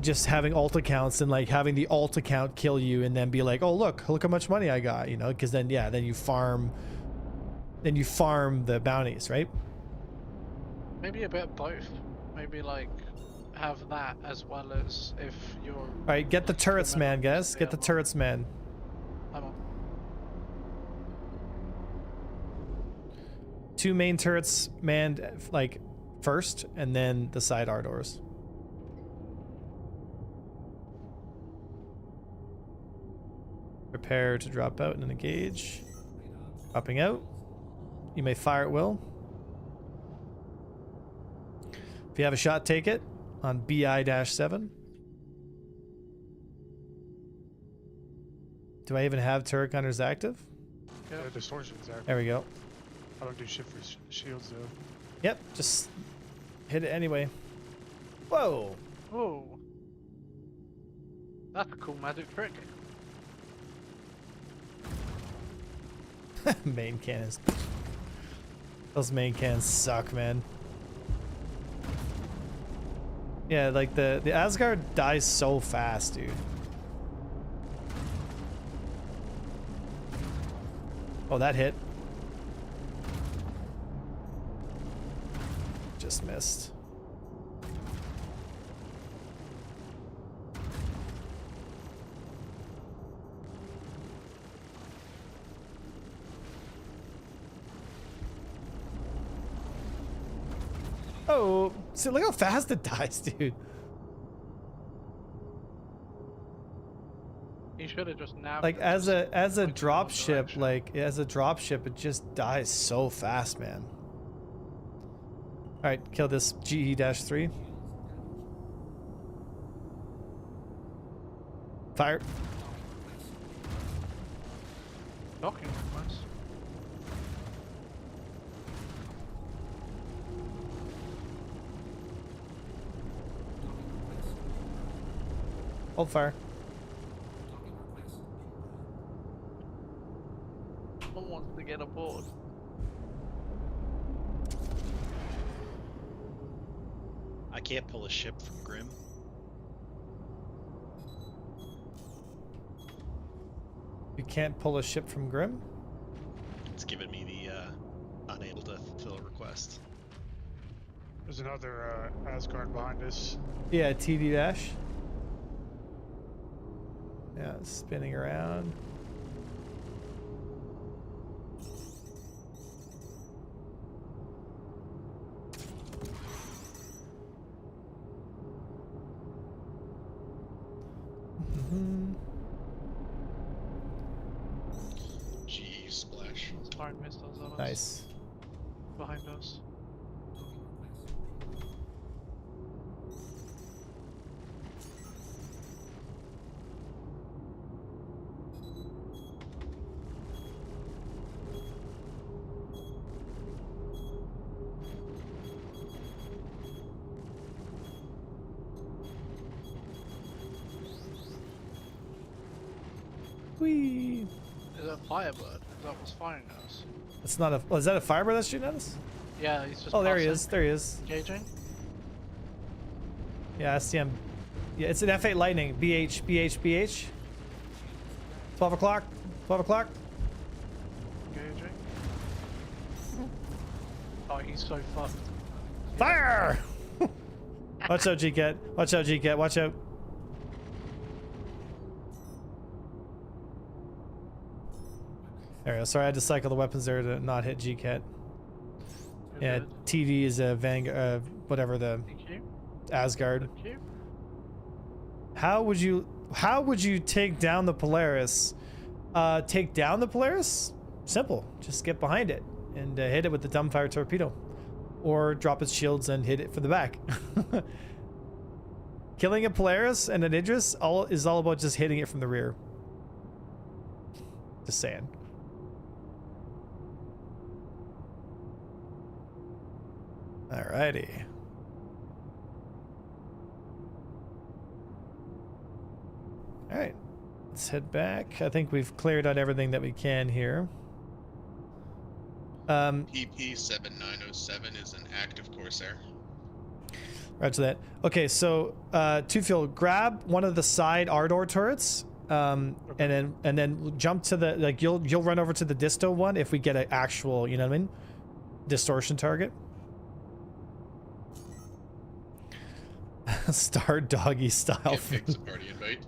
just having alt accounts and like having the alt account kill you and then be like, oh look how much money I got, you know, because then then you farm the bounties, right? Maybe a bit of both. Maybe like have that as well as if you're. All right, get the turrets, man, guys. Get the turrets, man. I'm on. 2 main turrets manned, like first, and then the side R doors. Prepare to drop out and engage. Dropping out. You may fire at will. If you have a shot, take it on BI-7. Do I even have turret gunners active? Yeah, distortion's active. There we go. I don't do shit for shields though. Yep, just hit it anyway. Whoa! Whoa. That's a cool magic trick. Main cannons. Those main cannons suck, man. Yeah, like the Asgard dies so fast, dude. Oh, that hit. Just missed. Oh, see, look how fast it dies, dude. You should have just nabbed Like it, as just a point it drop in one ship, direction. like as a drop ship, it just dies so fast, man. All right, kill this GE-3. Fire. Docking request. Hold fire. Someone wants to get aboard. I can't pull a ship from Grim. You can't pull a ship from Grim? It's giving me the unable to fulfill a request. There's another Asgard behind us. Yeah, TD dash. Yeah, it's spinning around. Mhm. Gee, splash. Firing missiles on us. Nice. Behind us. Whee! Is that a firebird? That was firing at us. It's not a. Oh, is that a firebird that's shooting at us? Yeah, he's just. Oh, there he passing. is. There he is. Engaging. Yeah, I see him. Yeah, it's an F8 Lightning. BH, BH, BH. 12 o'clock. 12 o'clock. Engaging. Oh, he's so fucked. Fire! Watch out, G-Cat. Watch out, G-Cat. Watch out. There we go. Sorry, I had to cycle the weapons there to not hit G-Cat. Yeah, TD is a Vanguard, whatever the Thank you. Asgard. Thank you. How would you take down the Polaris? Take down the Polaris? Simple. Just get behind it and hit it with the dumbfire torpedo, or drop its shields and hit it from the back. Killing a Polaris and an Idris is all about just hitting it from the rear. Just saying. Alrighty. Alright. Let's head back. I think we've cleared out everything that we can here. PP 7907 is an active Corsair. Roger that. Okay, so Two Fuel, grab one of the side R-door turrets, and then jump to the, like, you'll run over to the disto one if we get an actual, you know what I mean, distortion target. Star doggy style. Gives a party invite.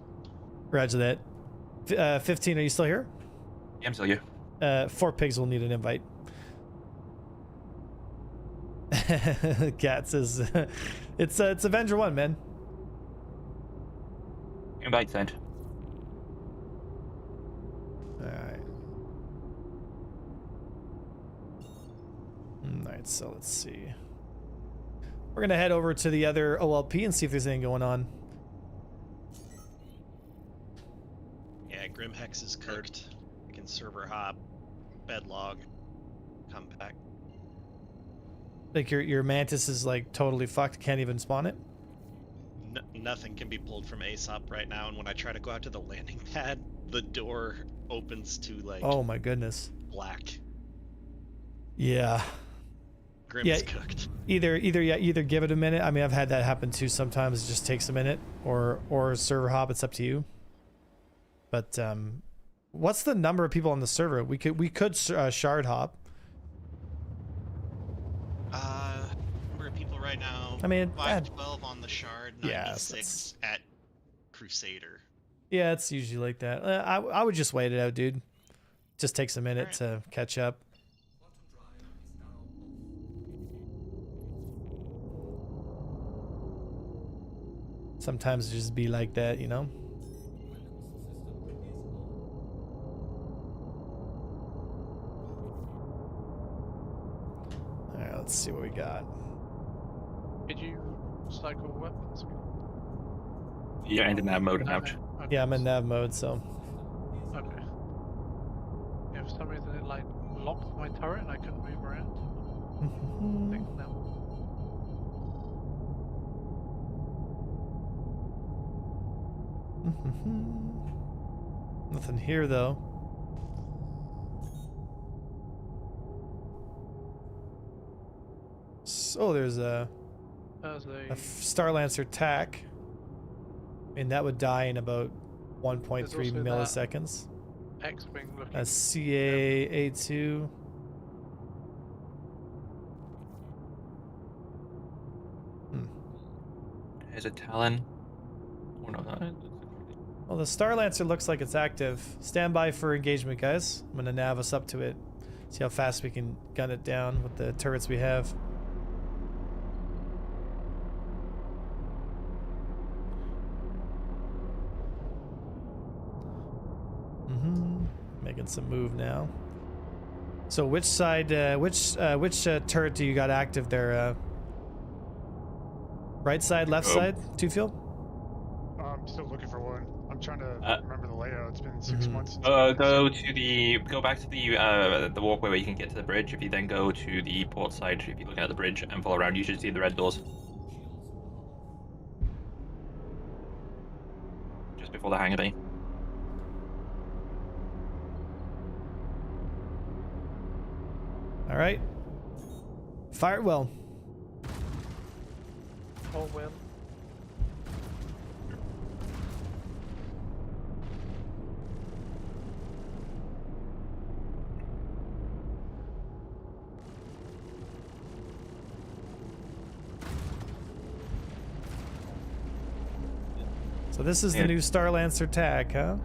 Roger that. 15, are you still here? Yeah, I'm still here. 4 pigs will need an invite. Cat says, it's Avenger 1, man. Invite sent. Alright. Alright, so let's see. We're gonna head over to the other OLP and see if there's anything going on. Yeah, Grimhex is cooked. We can server hop, bedlog, come back. Like your Mantis is like totally fucked, can't even spawn it? Nothing can be pulled from ASOP right now, and when I try to go out to the landing pad, the door opens to like Oh my goodness. black. Yeah. Grim Yeah. is cooked. Either give it a minute. I mean, I've had that happen too. Sometimes it just takes a minute, or server hop. It's up to you. But what's the number of people on the server? We could shard hop. Number of people right now. I mean, 512 on the shard, yeah, 96 at Crusader. Yeah, it's usually like that. I would just wait it out, dude. Just takes a minute to catch up. Sometimes it just be like that, you know? Alright, let's see what we got. Did you cycle weapons? Yeah, into nav mode and out. Okay. Yeah, I'm in nav mode, so. Okay. Yeah, for some reason it like locked my turret and I couldn't move around. I think now. Nothing here, though. So there's a Star Lancer tack. I mean, that would die in about 1.3 milliseconds. X-wing looking. A CA-A2. There's a Talon. Oh no, no. Well, the Star Lancer looks like it's active. Stand by for engagement, guys. I'm gonna nav us up to it. See how fast we can gun it down with the turrets we have. Making some move now. So which side, which turret do you got active there? Right side, left side, two field? I'm still looking for one. I'm trying to remember the layout. It's been 6 months. Since Go back to the walkway where you can get to the bridge. If you then go to the port side, if you're looking at the bridge and follow around, you should see the red doors. Just before the hangar bay. All right. Fire it well. Oh well. So this is the new Star Lancer tag, huh?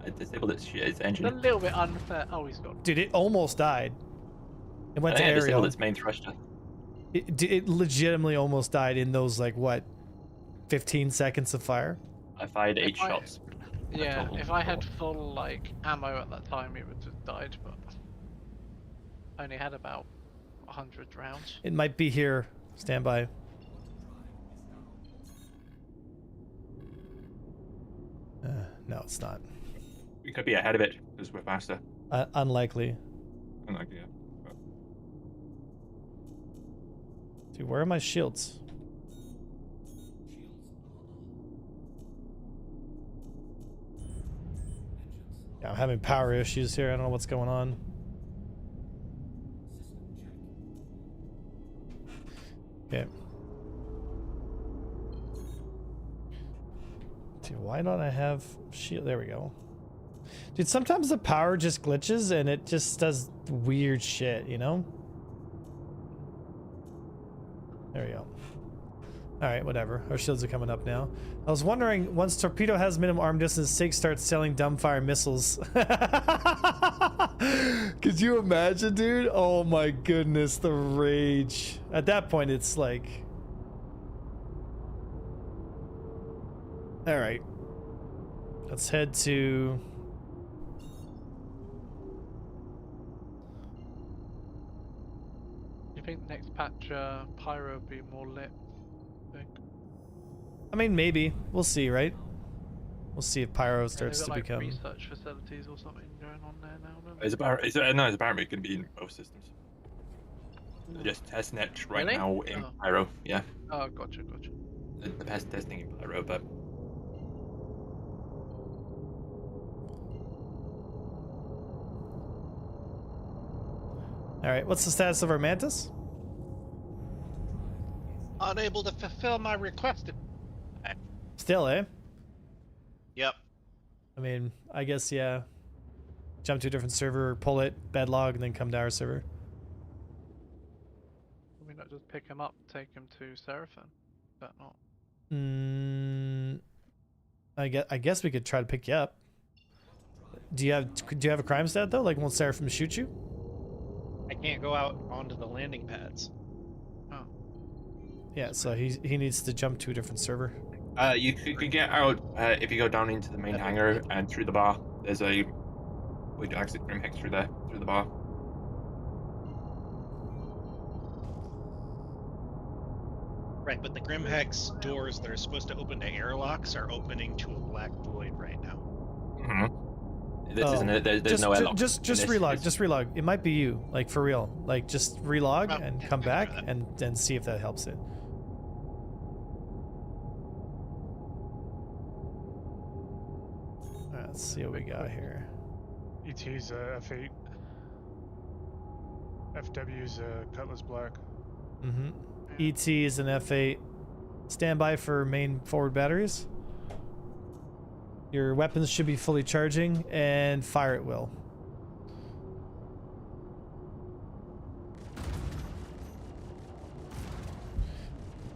I disabled its It's engine. a little bit unfair. Oh, he's got. Dude, it almost died. It went to I disabled aerial. its main thruster. It legitimately almost died in those, like, what, 15 seconds of fire? I fired 8 If I- shots. Yeah, total- if I had full like ammo at that time, it would have died. But I only had about 100 rounds. It might be here. Stand by. No, it's not. We could be ahead of it because we're faster. Unlikely. Unlikely, yeah. Dude, where are my shields? Yeah, I'm having power issues here. I don't know what's going on. Okay. Dude, why don't I have shield? There we go. Dude, sometimes the power just glitches and it just does weird shit, you know? There we go. Alright, whatever. Our shields are coming up now. I was wondering, once Torpedo has minimum arm distance, SIG starts selling dumbfire missiles. Could you imagine, dude? Oh my goodness, the rage. At that point, it's like... Alright. Let's head to... You think next patch Pyro will be more lit? I think. I mean, maybe. We'll see, right? We'll see if Pyro Yeah, starts they've to got, like, become... research facilities or something going on there now. Don't they? It's apparently it can be in both systems. They're just testing it right Really? now in Oh. Pyro. Yeah, Oh, gotcha. the best testing in Pyro, but Alright, what's the status of our Mantis? Unable to fulfill my request. Still, eh? Yep. I mean, I guess, yeah. Jump to a different server, pull it, bedlog, and then come to our server. Can we not just pick him up, take him to Seraphim? Is that not? I guess we could try to pick you up. Do you have a crime stat though? Like, won't Seraphim shoot you? I can't go out onto the landing pads. Oh. Yeah, so he needs to jump to a different server. you could get out if you go down into the main hangar and through the bar. There's a way to exit Grim Hex through the bar. Right, but the Grim Hex doors that are supposed to open to airlocks are opening to a black void right now. Mm-hmm. This isn't it. There's no airlock. Just in this. relog. Just relog. It might be you, like for real. Like just relog Oh, and yeah, come I can back do that. and then see if that helps it. Alright, let's see what we got here. ET's F8. FW's Cutlass Black. Mm-hmm. ET is an F8. Standby for main forward batteries. Your weapons should be fully charging and fire at will.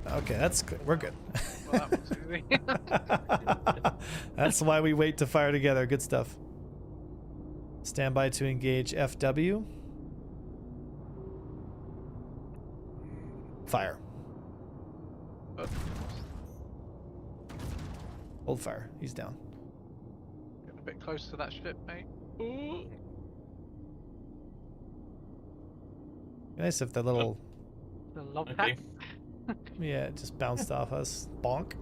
Okay, that's good. We're good. Well, that was easy. That's why we wait to fire together. Good stuff. Standby to engage FW. Fire. Hold fire. He's down. A bit close to that ship, mate. Ooh. Nice if the little The love Okay. tap. yeah, it just bounced off us. Bonk.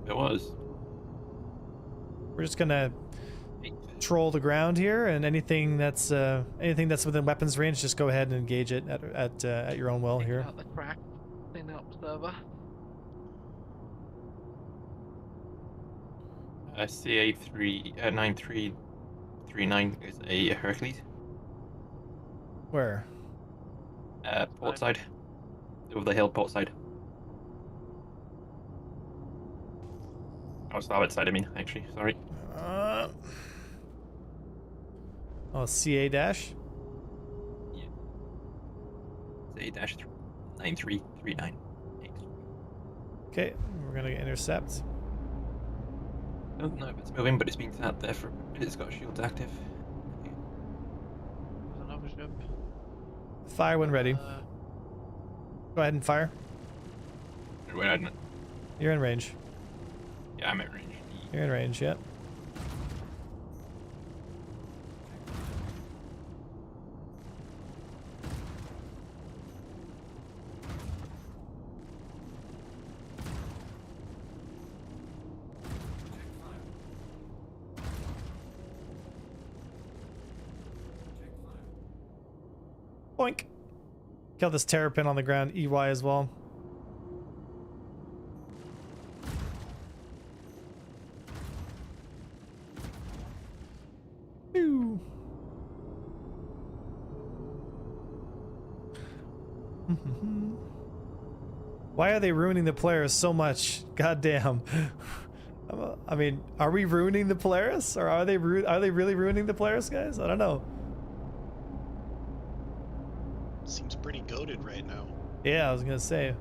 It was. We're just gonna troll the ground here, and anything that's within weapons range, just go ahead and engage it at your own will Taking here. out the crack. Clean the observer. CA3 9339 is a Hercules. Where? Port side. Over the hill, port side. Oh, starboard side, I mean, actually, sorry. Oh, CA dash. Yeah. CA-9339. Okay, we're gonna intercept. Don't know if it's moving, but it's been sat there for a bit. It's got shields active. There's another ship. Fire when ready. Go ahead and fire. Wait, I don't know. You're in range. Yeah, I'm at range. You're in range, yep. Boink. Kill this terrapin on the ground, EY as well. Ew. Why are they ruining the Polaris so much? God damn. I mean, are we ruining the Polaris, or are they really ruining the Polaris, guys? I don't know. Seems pretty goated right now. Yeah, I was gonna say.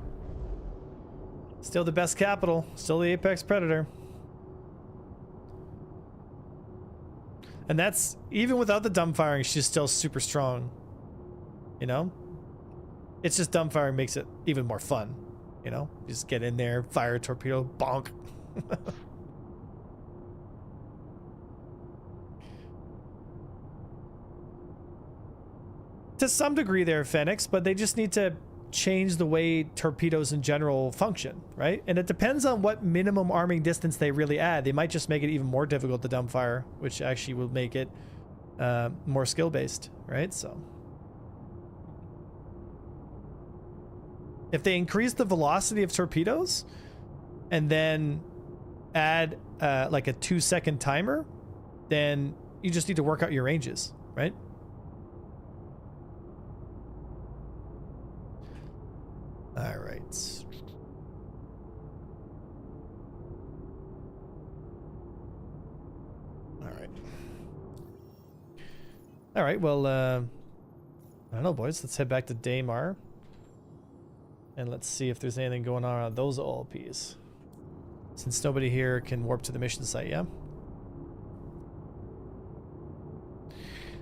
Still the best capital. Still the apex predator. And that's even without the dumbfiring. She's still super strong. You know, it's just dumbfiring makes it even more fun. You know, just get in there, fire a torpedo, bonk. To some degree they're Phoenix, but they just need to change the way torpedoes in general function, right? And it depends on what minimum arming distance they really add. They might just make it even more difficult to dumbfire, which actually will make it more skill-based, right? So if they increase the velocity of torpedoes and then add like a 2-second timer, then you just need to work out your ranges, right? All right. All right. Well, I don't know, boys. Let's head back to Daymar. And let's see if there's anything going on those OLPs. Since nobody here can warp to the mission site, yeah?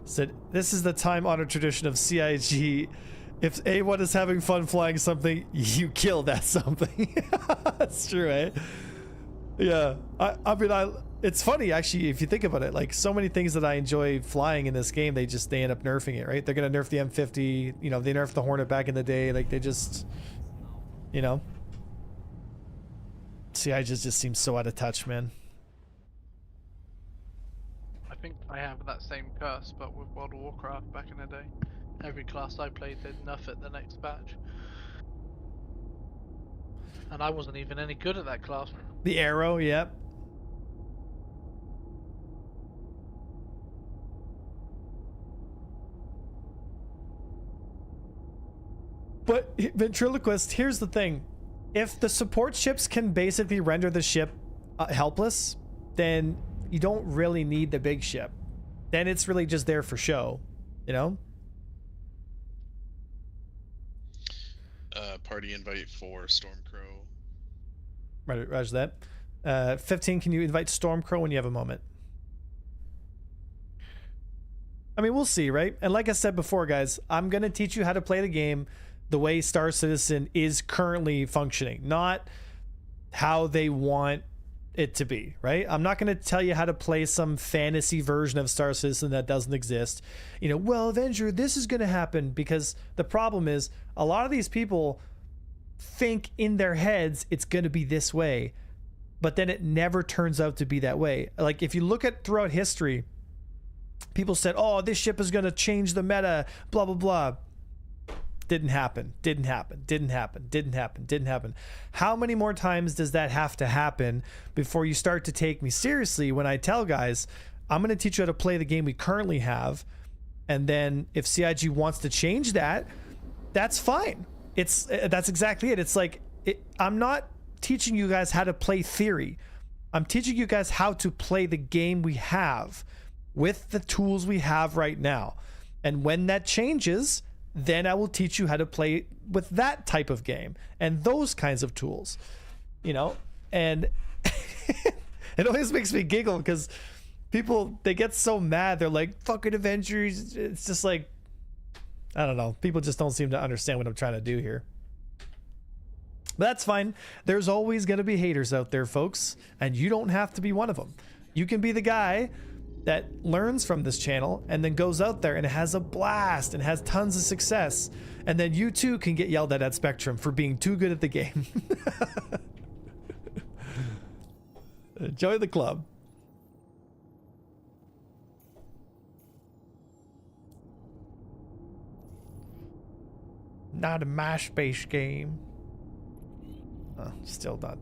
Said, this is the time-honored tradition of CIG. If A1 is having fun flying something, you kill that something. That's true, eh? Yeah. I mean, it's funny, actually, if you think about it. Like, so many things that I enjoy flying in this game, they end up nerfing it, right? They're going to nerf the M50. You know, they nerfed the Hornet back in the day. Like, they just, you know. CIG just seems so out of touch, man. I think I have that same curse, but with World of Warcraft back in the day. Every class I played, they'd nerf it the next batch. And I wasn't even any good at that class. The arrow, yep. But Ventriloquist, here's the thing. If the support ships can basically render the ship helpless, then you don't really need the big ship. Then it's really just there for show, you know? Party invite for Stormcrow. Right, roger that. 15, can you invite Stormcrow when you have a moment? I mean, we'll see, right? And like I said before, guys, I'm going to teach you how to play the game the way Star Citizen is currently functioning, not how they want it to be, right? I'm not going to tell you how to play some fantasy version of Star Citizen that doesn't exist. You know, well, Avenger, this is going to happen, because the problem is a lot of these people think in their heads it's going to be this way, but then it never turns out to be that way. Like, if you look at throughout history, people said, oh, this ship is going to change the meta, blah, blah, blah. Didn't happen. How many more times does that have to happen before you start to take me seriously when I tell guys, I'm going to teach you how to play the game we currently have, and then if CIG wants to change that, that's fine. That's exactly it. It's like, I'm not teaching you guys how to play theory. I'm teaching you guys how to play the game we have with the tools we have right now. And when that changes, then I will teach you how to play with that type of game and those kinds of tools, you know. And it always makes me giggle because people, they get so mad. They're like, fucking Avengers. It's just like, I don't know. People just don't seem to understand what I'm trying to do here. But that's fine. There's always going to be haters out there, folks, and you don't have to be one of them. You can be the guy that learns from this channel and then goes out there and has a blast and has tons of success, and then you too can get yelled at Spectrum for being too good at the game. Enjoy the club. Not a MySpace game. Still not.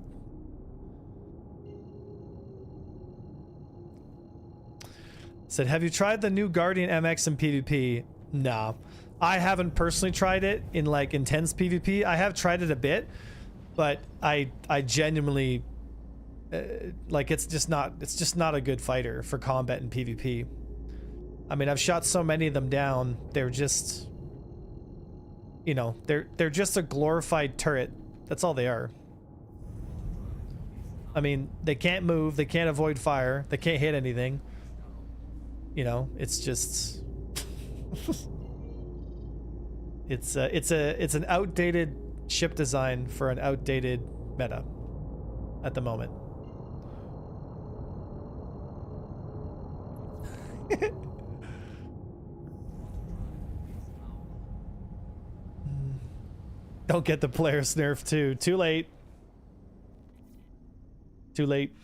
Said, have you tried the new Guardian MX in PvP? No, I haven't personally tried it in like intense PvP. I have tried it a bit, but I genuinely like, it's just not a good fighter for combat in PvP. I mean, I've shot so many of them down. They're just, you know, they're just a glorified turret. That's all they are. I mean, they can't move, they can't avoid fire, they can't hit anything. You know, it's just it's an outdated ship design for an outdated meta at the moment. Don't get the player nerf too. Too late. Too late.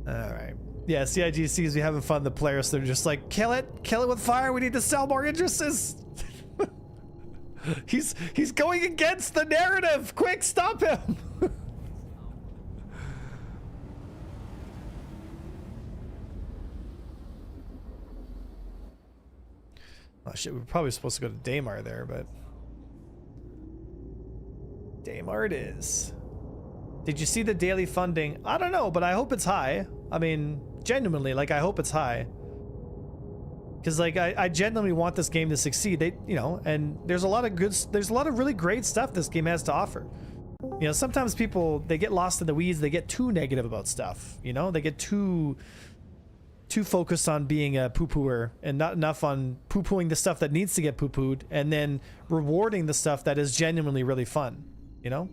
All right. Yeah, CIG sees we having fun, the players, so they're just like, kill it with fire, we need to sell more Idrises. He's going against the narrative, quick, stop him. Oh shit, we were probably supposed to go to Daymar there, but Daymar it is. Did you see the daily funding? I don't know, but I hope it's high. I mean, genuinely, like, I hope it's high. Because, like, I genuinely want this game to succeed. They, you know, and there's a lot of really great stuff this game has to offer. You know, sometimes people, they get lost in the weeds, they get too negative about stuff, you know? They get too focused on being a poo-pooer and not enough on poo-pooing the stuff that needs to get poo-pooed and then rewarding the stuff that is genuinely really fun, you know?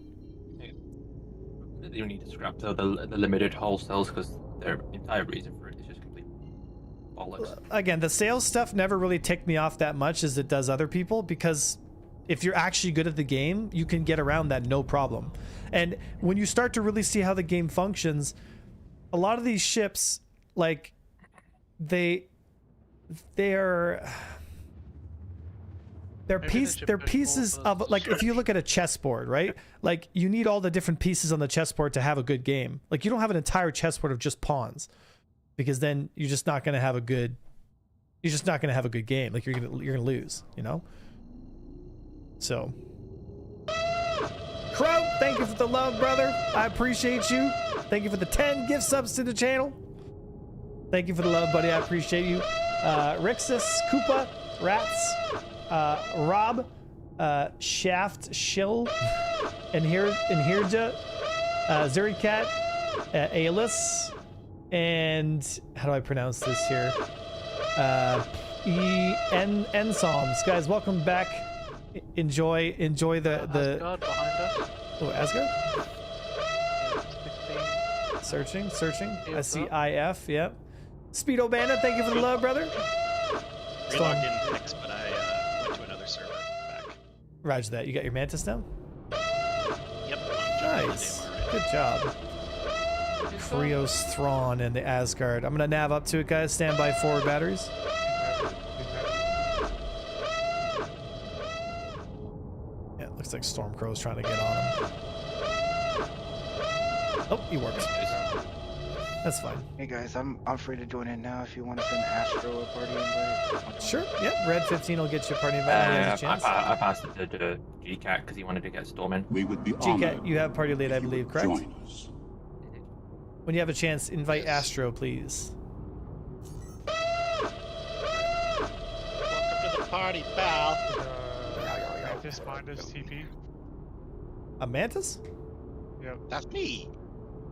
You need to scrap the limited wholesales because their entire reason for it is just complete bollocks. Again, the sales stuff never really ticked me off that much as it does other people, because if you're actually good at the game, you can get around that no problem. And when you start to really see how the game functions, a lot of these ships, like, they're pieces of, like, if you look at a chessboard, right? Like, you need all the different pieces on the chessboard to have a good game. Like, you don't have an entire chessboard of just pawns, because then you're just not going to have a good game. Like, you're gonna lose, you know? So, Crow, thank you for the love, brother. I appreciate you. Thank you for the 10 gift subs to the channel. Thank you for the love, buddy. I appreciate you. Rixus, Koopa, Rats, Rob, Shaft, Shill, Inhirja, Zuricat, Aelis, and how do I pronounce this here? Psalms. Guys, welcome back. Enjoy the Asgard behind us. Oh, Asgard? 15. Searching, searching. I Heels see up. IF, yep. Speedo Bandit, thank you for the love, brother. Relogged in next, but I went to another server. Back. Roger that. You got your Mantis down? Yep. I'm jumping Nice. into the damn Good job. Krios Thrawn and the Asgard. I'm gonna nav up to it, guys. Stand by forward batteries. Yeah, it looks like Stormcrow's trying to get on him. Oh, he works. That's fine. Hey guys, I'm free to join in now if you want to send Astro a party invite. Sure. Yep. Red 15 will get you a party invite when he has a chance. I passed it to GCAT because he wanted to get Storm in. We would be honored GCAT, you have party lead, I if you believe, would correct? join us. When you have a chance, invite Astro, please. Welcome to the party, pal. Mantis behind us, TP. A Mantis? Yep. That's me.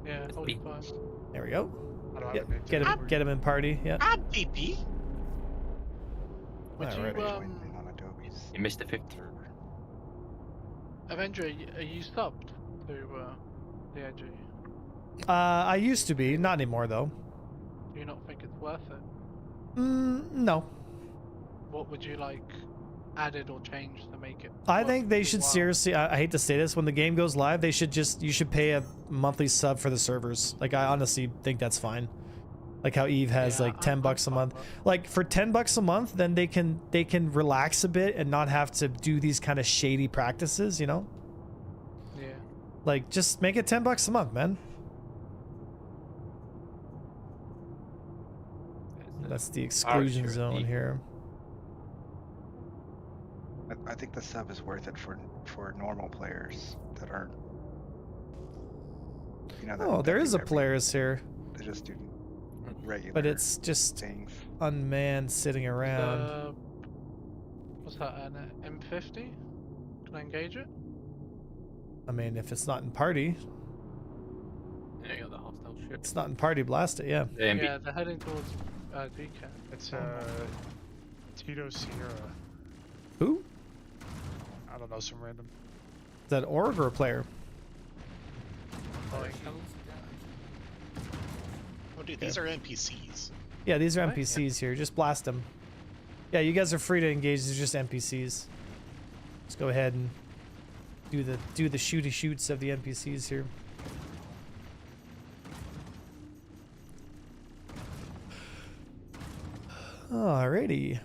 Yeah, That's 45. There we go. I don't have Yep. a Mantis. Get him in party. Yeah. I'm PP. Would you, Alrighty. On Adobe's. You missed the 50. Avenger, are you subbed to the edge? I used to be, not anymore though. Do you not think it's worth it? No. What would you like added or changed to make it? I worth think they the should while? seriously. I hate to say this, when the game goes live, they should you should pay a monthly sub for the servers. Like I honestly think that's fine. Like how Eve has Yeah, like 10 I'm bucks a fine month. with it. Like for 10 bucks a month, then they can relax a bit and not have to do these kind of shady practices. You know, Yeah. like just make it 10 bucks a month, man. That's the exclusion sure. zone here. I think the sub is worth it for normal players that aren't. You know, Oh, there is a players here, They just do regular. but it's just things. unmanned sitting around. What's that? An M50? Can I engage it? I mean, if it's not in party, Yeah, you got the hostile ship. it's not in party. Blast it, yeah. The MB. Yeah, they're heading towards DCAT. It's Tito Sierra. Who? I don't know, some random. Is that org or a player? Oh, dude, these are NPCs. Yeah, these are Right, yeah. NPCs here. Just blast them. Yeah, you guys are free to engage. These are just NPCs. Just go ahead and do the shooty shoots of the NPCs here. Alrighty.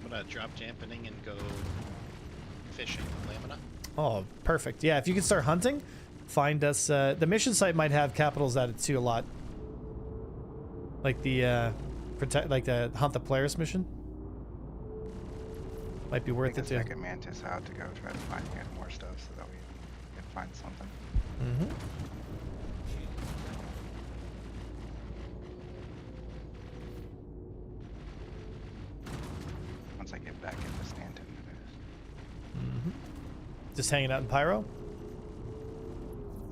I'm gonna drop dampening and go fishing Lamina. Oh, perfect. Yeah, if you can start hunting, find us. The mission site might have capitals added too a lot. Like the protect, like the hunt the players mission. Might be worth it Take too. a second Mantis out to go try to find yet more stuff so that we can find something. Mm-hmm. Once I get back into Stanton. Mm-hmm. Just hanging out in Pyro.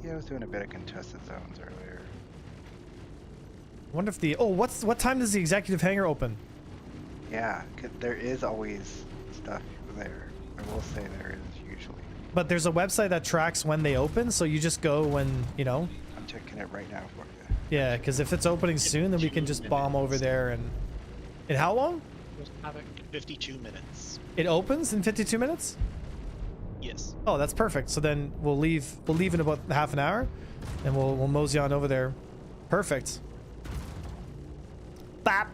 Yeah, I was doing a bit of contested zones earlier. I wonder if the what time does the executive hangar open? Yeah, 'cause there is always stuff there. I will say there is usually. But there's a website that tracks when they open, so you just go when you know. I'm checking it right now for you. Yeah, because if it's opening soon, then we can just bomb over there and. In how long? Just Havoc. 52 minutes. It opens in 52 minutes. Yes. Oh, that's perfect. So then we'll leave in about half an hour, and we'll mosey on over there. Perfect. Bap.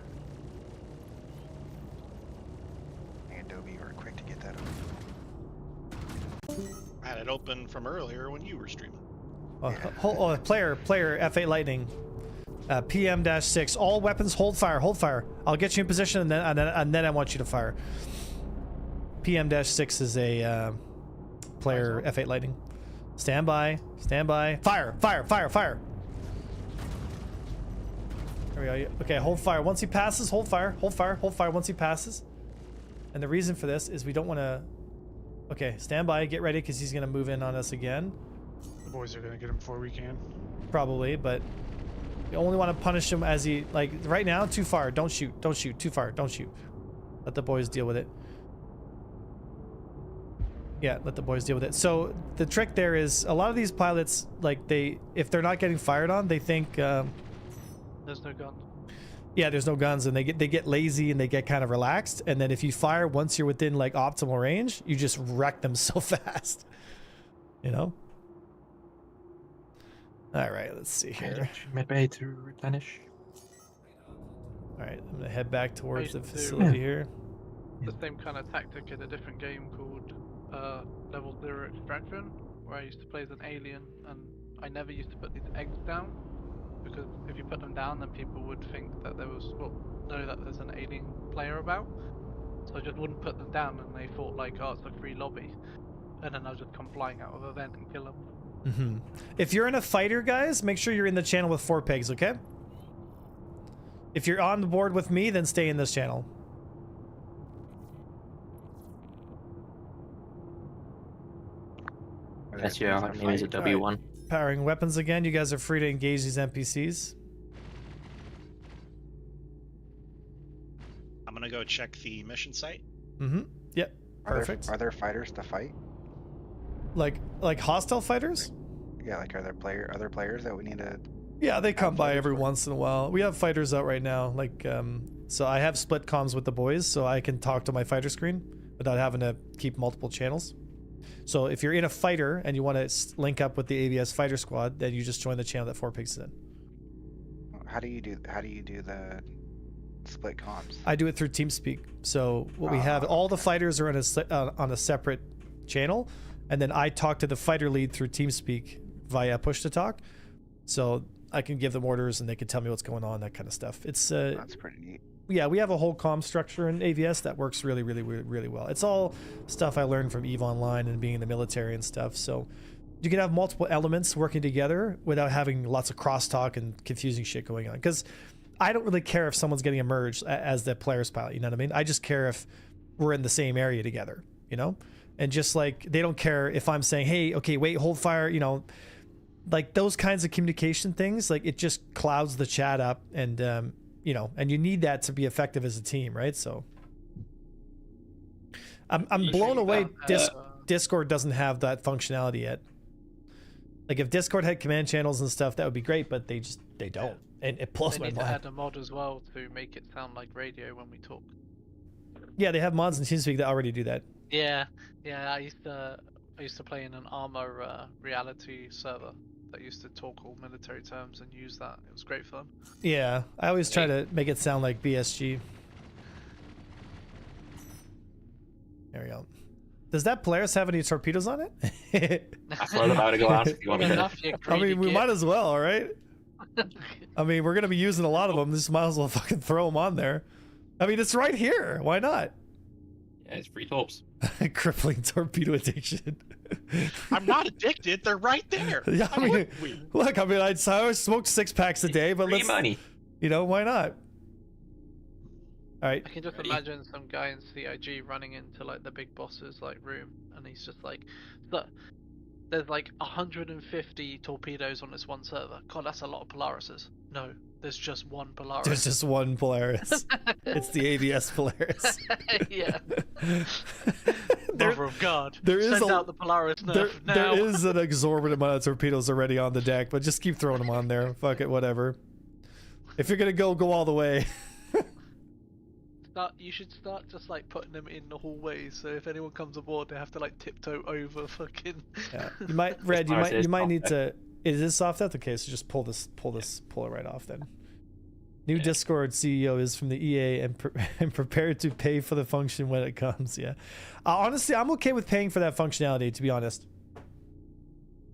Hey, Adobe, you were quick to get that open. I had it open from earlier when you were streaming. Player F8 Lightning. PM-6. All weapons hold fire. Hold fire. I'll get you in position and then I want you to fire. PM-6 is a player F8 Lightning. Stand by. Stand by. Fire. Fire. Fire. Fire. There we go. Okay, hold fire. Once he passes, hold fire. Hold fire. Hold fire once he passes. And the reason for this is we don't want to... Okay, stand by. Get ready because he's going to move in on us again. The boys are gonna get him before we can. Probably, but you only want to punish him as he, like, right now, too far. Don't shoot. Don't shoot. Too far. Don't shoot. Let the boys deal with it. Yeah, let the boys deal with it. So the trick there is a lot of these pilots, like, if they're not getting fired on, they think There's no guns. yeah, there's no guns, and they get lazy and they get kind of relaxed, and then if you fire once you're within like optimal range, you just wreck them so fast. You know? All right, let's see here. Medbay to replenish. All right, I'm gonna head back towards the Wait, facility here. The same kind of tactic in a different game called Level 0 Extraction, where I used to play as an alien, and I never used to put these eggs down, because if you put them down, then people would think that there was, well, know that there's an alien player about. So I just wouldn't put them down, and they thought like, oh, it's a free lobby, and then I'll just come flying out of a vent and kill them. If you're in a fighter, guys, make sure you're in the channel with 4 pegs, okay? If you're on the board with me, then stay in this channel. That's your name is a W1. Powering weapons again. You guys are free to engage these NPCs. I'm gonna go check the mission site. Yep. Perfect. Are there fighters to fight? Like hostile fighters? Yeah, like are there other players that we need to? Yeah, they come by fighters every for? once in a while. We have fighters out right now. Like, so I have split comms with the boys, so I can talk to my fighter screen without having to keep multiple channels. So if you're in a fighter and you want to link up with the AVS fighter squad, then you just join the channel that 4 pigs is in. How do you do the split comms? I do it through TeamSpeak. So what we have, all the fighters are on a separate channel, and then I talk to the fighter lead through TeamSpeak via push to talk. So I can give them orders and they can tell me what's going on, that kind of stuff. It's That's pretty neat. yeah, we have a whole comm structure in AVS that works really, really, really, really well. It's all stuff I learned from EVE Online and being in the military and stuff. So you can have multiple elements working together without having lots of crosstalk and confusing shit going on. Because I don't really care if someone's getting emerged as the player's pilot, you know what I mean? I just care if we're in the same area together, you know? And just like, they don't care if I'm saying, hey, okay, wait, hold fire, you know, like those kinds of communication things, like it just clouds the chat up and, you know, and you need that to be effective as a team, right? So I'm blown away. Discord doesn't have that functionality yet. Like if Discord had command channels and stuff, that would be great, but they don't, and it blows They my need to mind. add a mod as well to make it sound like radio when we talk. Yeah, they have mods in TeamSpeak that already do that. Yeah, I used to play in an Arma reality server that used to talk all military terms and use that. It was great fun. Yeah, I always try to make it sound like BSG. There we go. Does that Polaris have any torpedoes on it? That's what I'm about to go ask if you want me to. Enough, you I mean, we greedy might as well, all right? git. I mean, we're gonna be using a lot of them. Just might as well fucking throw them on there. I mean, it's right here. Why not? Yeah, it's free torps. Crippling torpedo addiction. I'm not addicted. They're right there. Yeah, I mean, look, I mean, I always smoked 6 packs a day, but Free let's, money. you know, why not? All right. I can just imagine some guy in CIG running into like the big boss's like room, and he's just like, "Look, there's like 150 torpedoes on this one server. God, that's a lot of Polarises." No, there's just one Polaris. There's just one Polaris. It's the AVS Polaris. Yeah. There- Mother of God. there is Send a- out the Polaris there, nerf now. there is an exorbitant amount of torpedoes already on the deck, but just keep throwing them on there. Fuck it, whatever. If you're gonna go all the way. You should start just like putting them in the hallways, so if anyone comes aboard, they have to like tiptoe over fucking. Yeah. You might, Red. You might need to. Is this soft? That's okay. So just pull it right off then. New Discord CEO is from the EA and prepared to pay for the function when it comes. Yeah. Honestly, I'm okay with paying for that functionality, to be honest.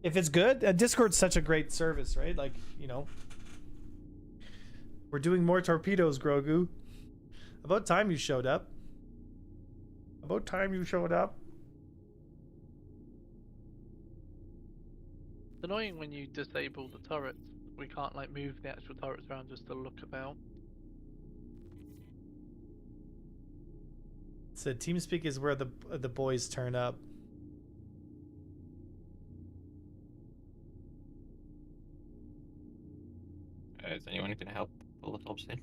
If it's good, Discord's such a great service, right? Like, you know, we're doing more torpedoes, Grogu. About time you showed up. About time you showed up. It's annoying when you disable the turrets. We can't like move the actual turrets around just to look about. So TeamSpeak is where the boys turn up. Is anyone going to help pull the tops in?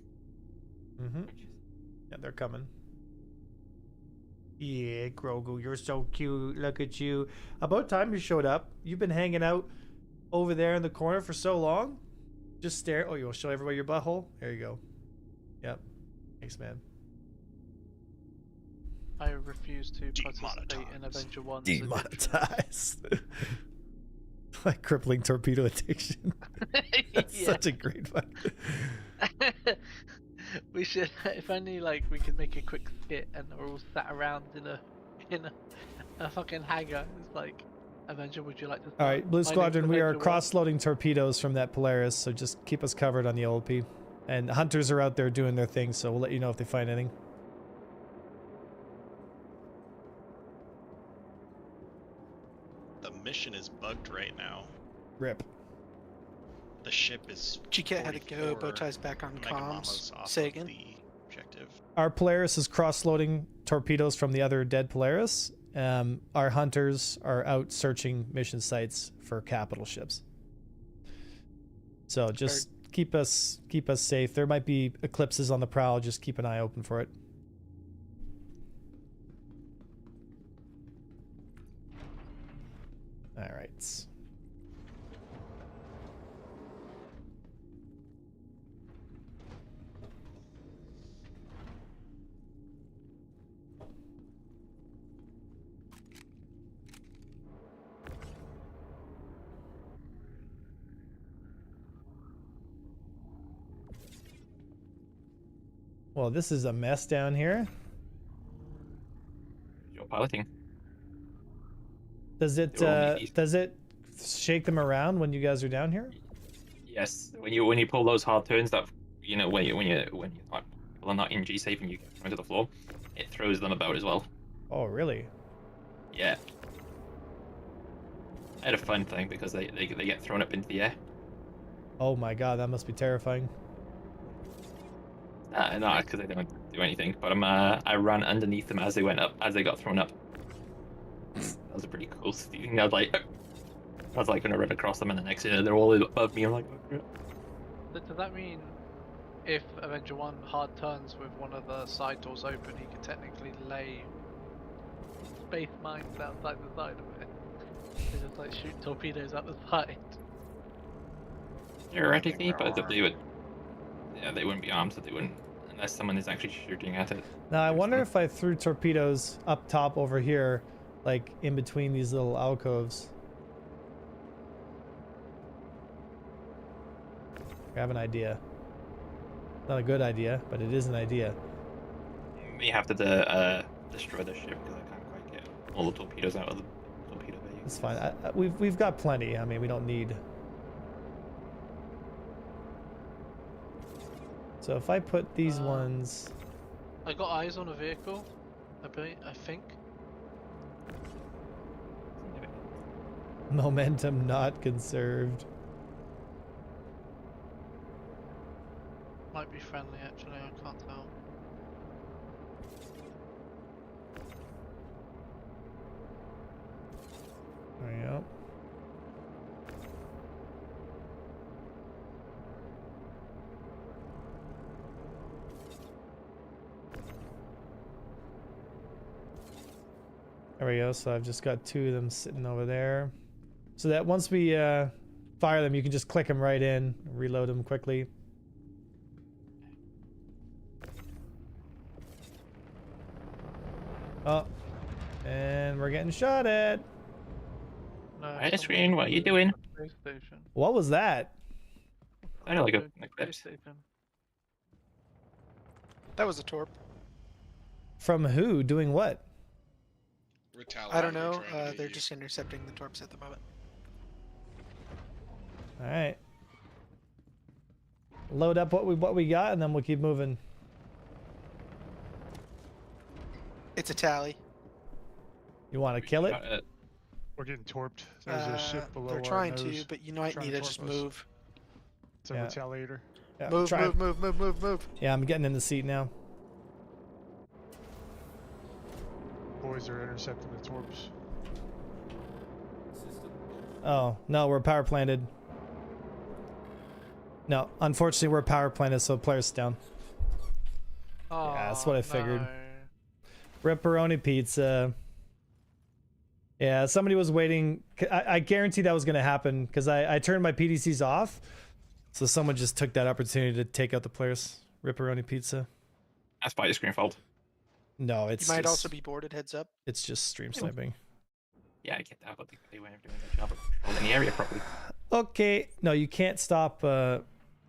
Mm-hmm. Yeah, they're coming. Yeah, Grogu, you're so cute. Look at you. About time you showed up. You've been hanging out over there in the corner for so long. Just stare. Oh, you want to show everybody your butthole? There you go. Yep. Thanks, man. I refuse to participate in Avenger 1's Demonetized. Like crippling torpedo addiction. That's Yeah. such a great one. We should, if only like we could make a quick skit and we're all sat around in a fucking hangar. It's like, Avenger, would you like to? All right, Blue My name's Squadron, we are Avenger 1. cross-loading torpedoes from that Polaris, so just keep us covered on the OLP. And hunters are out there doing their thing, so we'll let you know if they find anything. The mission is bugged right now. Rip. The ship is. GK had to go. 44 Bowtie's back on megamamas comms. off Say of again. the objective. Our Polaris is cross-loading torpedoes from the other dead Polaris. Our hunters are out searching mission sites for capital ships. So just keep us safe. There might be eclipses on the prowl. Just keep an eye open for it. All right. Well, this is a mess down here. You're piloting. Does it shake them around when you guys are down here? Yes. When you pull those hard turns, that when you're not in G safe and you get thrown to the floor, it throws them about as well. Oh, really? Yeah. I had a fun thing because they get thrown up into the air. Oh my god, that must be terrifying. Not because they don't do anything, but I ran underneath them as they got thrown up. That was a pretty cool thing. I was like gonna run across them, and the next minute they're all above me. I'm like, oh, Does that mean if Avenger 1 hard turns with one of the side doors open, he could technically lay space mines outside the side of it? They just like shoot torpedoes out the side. theoretically, but they would. Yeah, they wouldn't be armed, so they wouldn't, unless someone is actually shooting at it. Now, I wonder if I threw torpedoes up top over here, like in between these little alcoves. I have an idea. Not a good idea, but it is an idea. We have to destroy the ship because I can't quite get all the torpedoes out of the torpedo bay. It's fine. We've got plenty. I mean, we don't need. So if I put these ones. I got eyes on a vehicle. I think. Momentum not conserved. Might be friendly actually. I can't tell. There you go. There we go. So I've just got two of them sitting over there. So that once we fire them, you can just click them right in, reload them quickly. Oh, and we're getting shot at. No, Hi, Screen, what are you doing? Space station. What was that? I know, like an Space eclipse. station. That was a torp. From who? Doing what? I don't know. They're just intercepting the torps at the moment. All right. Load up what we got, and then we'll keep moving. It's a tally. You want to kill it? We're getting torped. There's a ship below They're our trying nose. to, but you might Trying need to to just torp us. move. It's a Yeah. retaliator. Yeah, Move, try- move. Yeah, I'm getting in the seat now. Boys are intercepting the torps. Oh, no, we're power planted. No, unfortunately we're power planted, so players down. Oh, Yeah, that's what I figured. no. Ripperoni pizza. Yeah, somebody was waiting. I guarantee that was going to happen because I turned my PDCs off. So someone just took that opportunity to take out the players. Ripperoni pizza. That's by your screen fault. No, it's You might just, also be boarded, heads up. it's just stream sniping. Yeah, I get that, but they weren't doing their job of controlling the area properly. Okay, no, you can't stop.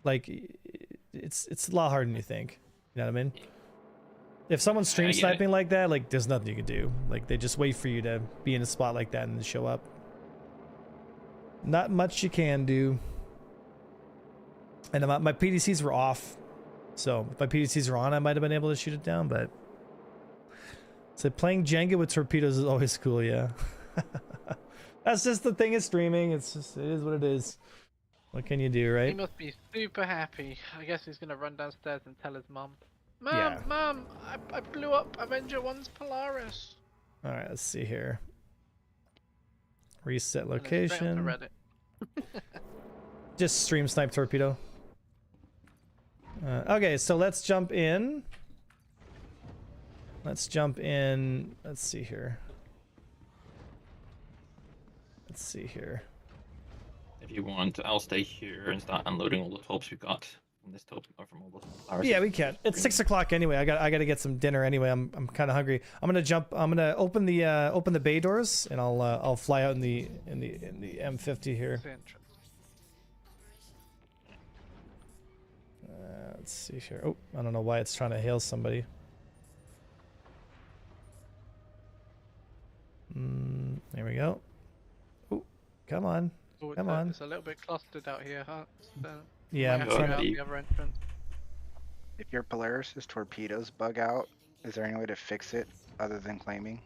Like, it's a lot harder than you think. You know what I mean? If someone's stream I get it. sniping like that, like, there's nothing you can do. Like, they just wait for you to be in a spot like that and then show up. Not much you can do. And my PDCs were off. So, if my PDCs were on, I might have been able to shoot it down, but... So, playing Jenga with torpedoes is always cool, yeah. That's just the thing of streaming. It's just, it is what it is. What can you do, He right? must be super happy. I guess he's gonna run downstairs and tell his mum. Mum, Yeah. Mum, I blew up Avenger 1's Polaris. Alright, let's see here. Reset And then straight onto location. Reddit. Just stream snipe torpedo. Okay, so let's jump in. Let's jump in. Let's see here. Let's see here. If you want, I'll stay here and start unloading all the torps we've got from this torp or from all the Polaris. Yeah, we can. It's 6 o'clock anyway. I got to get some dinner anyway. I'm kind of hungry. I'm gonna jump. I'm gonna open the bay doors and I'll fly out in the M50 here. It's the entrance. Let's see here. Oh, I don't know why it's trying to hail somebody. There we go. Oh, come on. Oh, Come on. It's a little bit clustered out here, huh? So Yeah, might I'm have to trying go to. out the other entrance. If your Polaris's torpedoes bug out, is there any way to fix it other than claiming?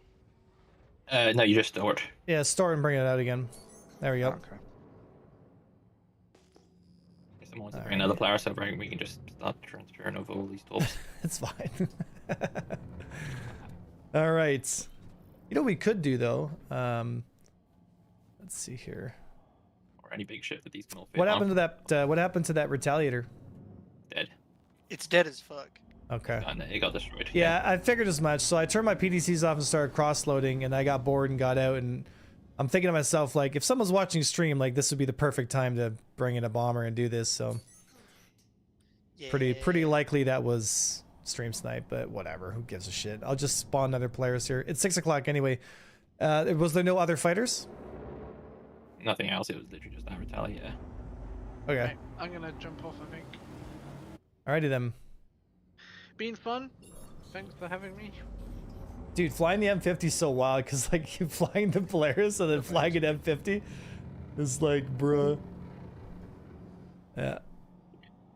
No, you just store it. Yeah, store and bring it out again. There we go. Okay. If someone wants to bring another Polaris over, we can just start transferring over all these torps. It's fine. All right. You know what we could do though? Let's see here. Or any big ship that these can all fit What on. happened to that? What happened to that Retaliator? Dead. It's dead as fuck. Okay. And it got destroyed. Yeah, I figured as much. So I turned my PDCs off and started cross-loading, and I got bored and got out. And I'm thinking to myself, like, if someone's watching stream, like, this would be the perfect time to bring in a bomber and do this. So Yeah. pretty likely that was stream snipe, but whatever. Who gives a shit? I'll just spawn other players here. It's 6 o'clock anyway. Was there no other fighters? Nothing else. It was literally just that Retaliator. Yeah. Okay. Right, I'm gonna jump off, I think. Alrighty then. Been fun. Thanks for having me. Dude, flying the M50 is so wild because, like, you flying the Polaris and then flying an M50 is like, bruh. Yeah.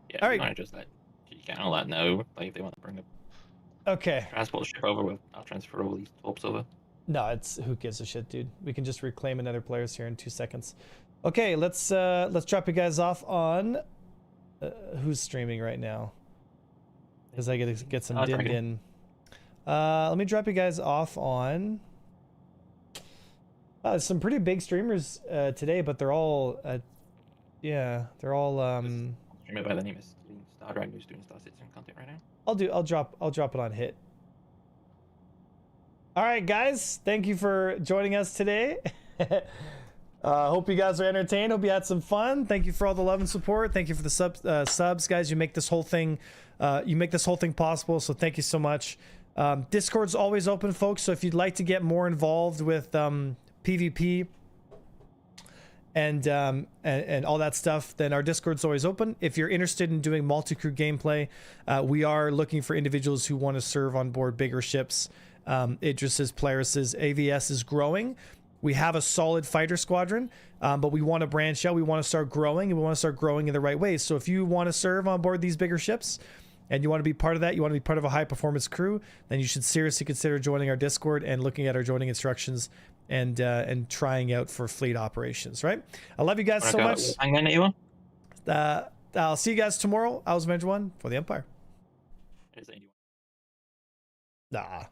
Yeah. All right. You just let you can all that know. Like if they want to bring a Okay. transport ship over, I'll transfer all these torps over. No, it's who gives a shit, dude. We can just reclaim another players here in 2 seconds. Okay, let's drop you guys off on who's streaming right now. Because I gotta get some din din. Let me drop you guys off on some pretty big streamers today, but they're all yeah, they're all Streamer by the name is Star Dragon, who's doing Star Citizen content right now. I'll drop it on hit. All right, guys, thank you for joining us today. Hope you guys are entertained. Hope you had some fun. Thank you for all the love and support. Thank you for the subs, guys. You make this whole thing possible. So thank you so much. Discord's always open, folks. So if you'd like to get more involved with PvP and all that stuff, then our Discord's always open. If you're interested in doing multi-crew gameplay, we are looking for individuals who want to serve on board bigger ships. Idris's, Polaris's, AVS is growing. We have a solid fighter squadron, but we want to branch out. We want to start growing, and we want to start growing in the right way. So if you want to serve on board these bigger ships, and you want to be part of that, you want to be part of a high-performance crew, then you should seriously consider joining our Discord and looking at our joining instructions and trying out for fleet operations. Right? I love you guys so much. I'll see you guys tomorrow. I was Avenger 1 for the Empire. Nah.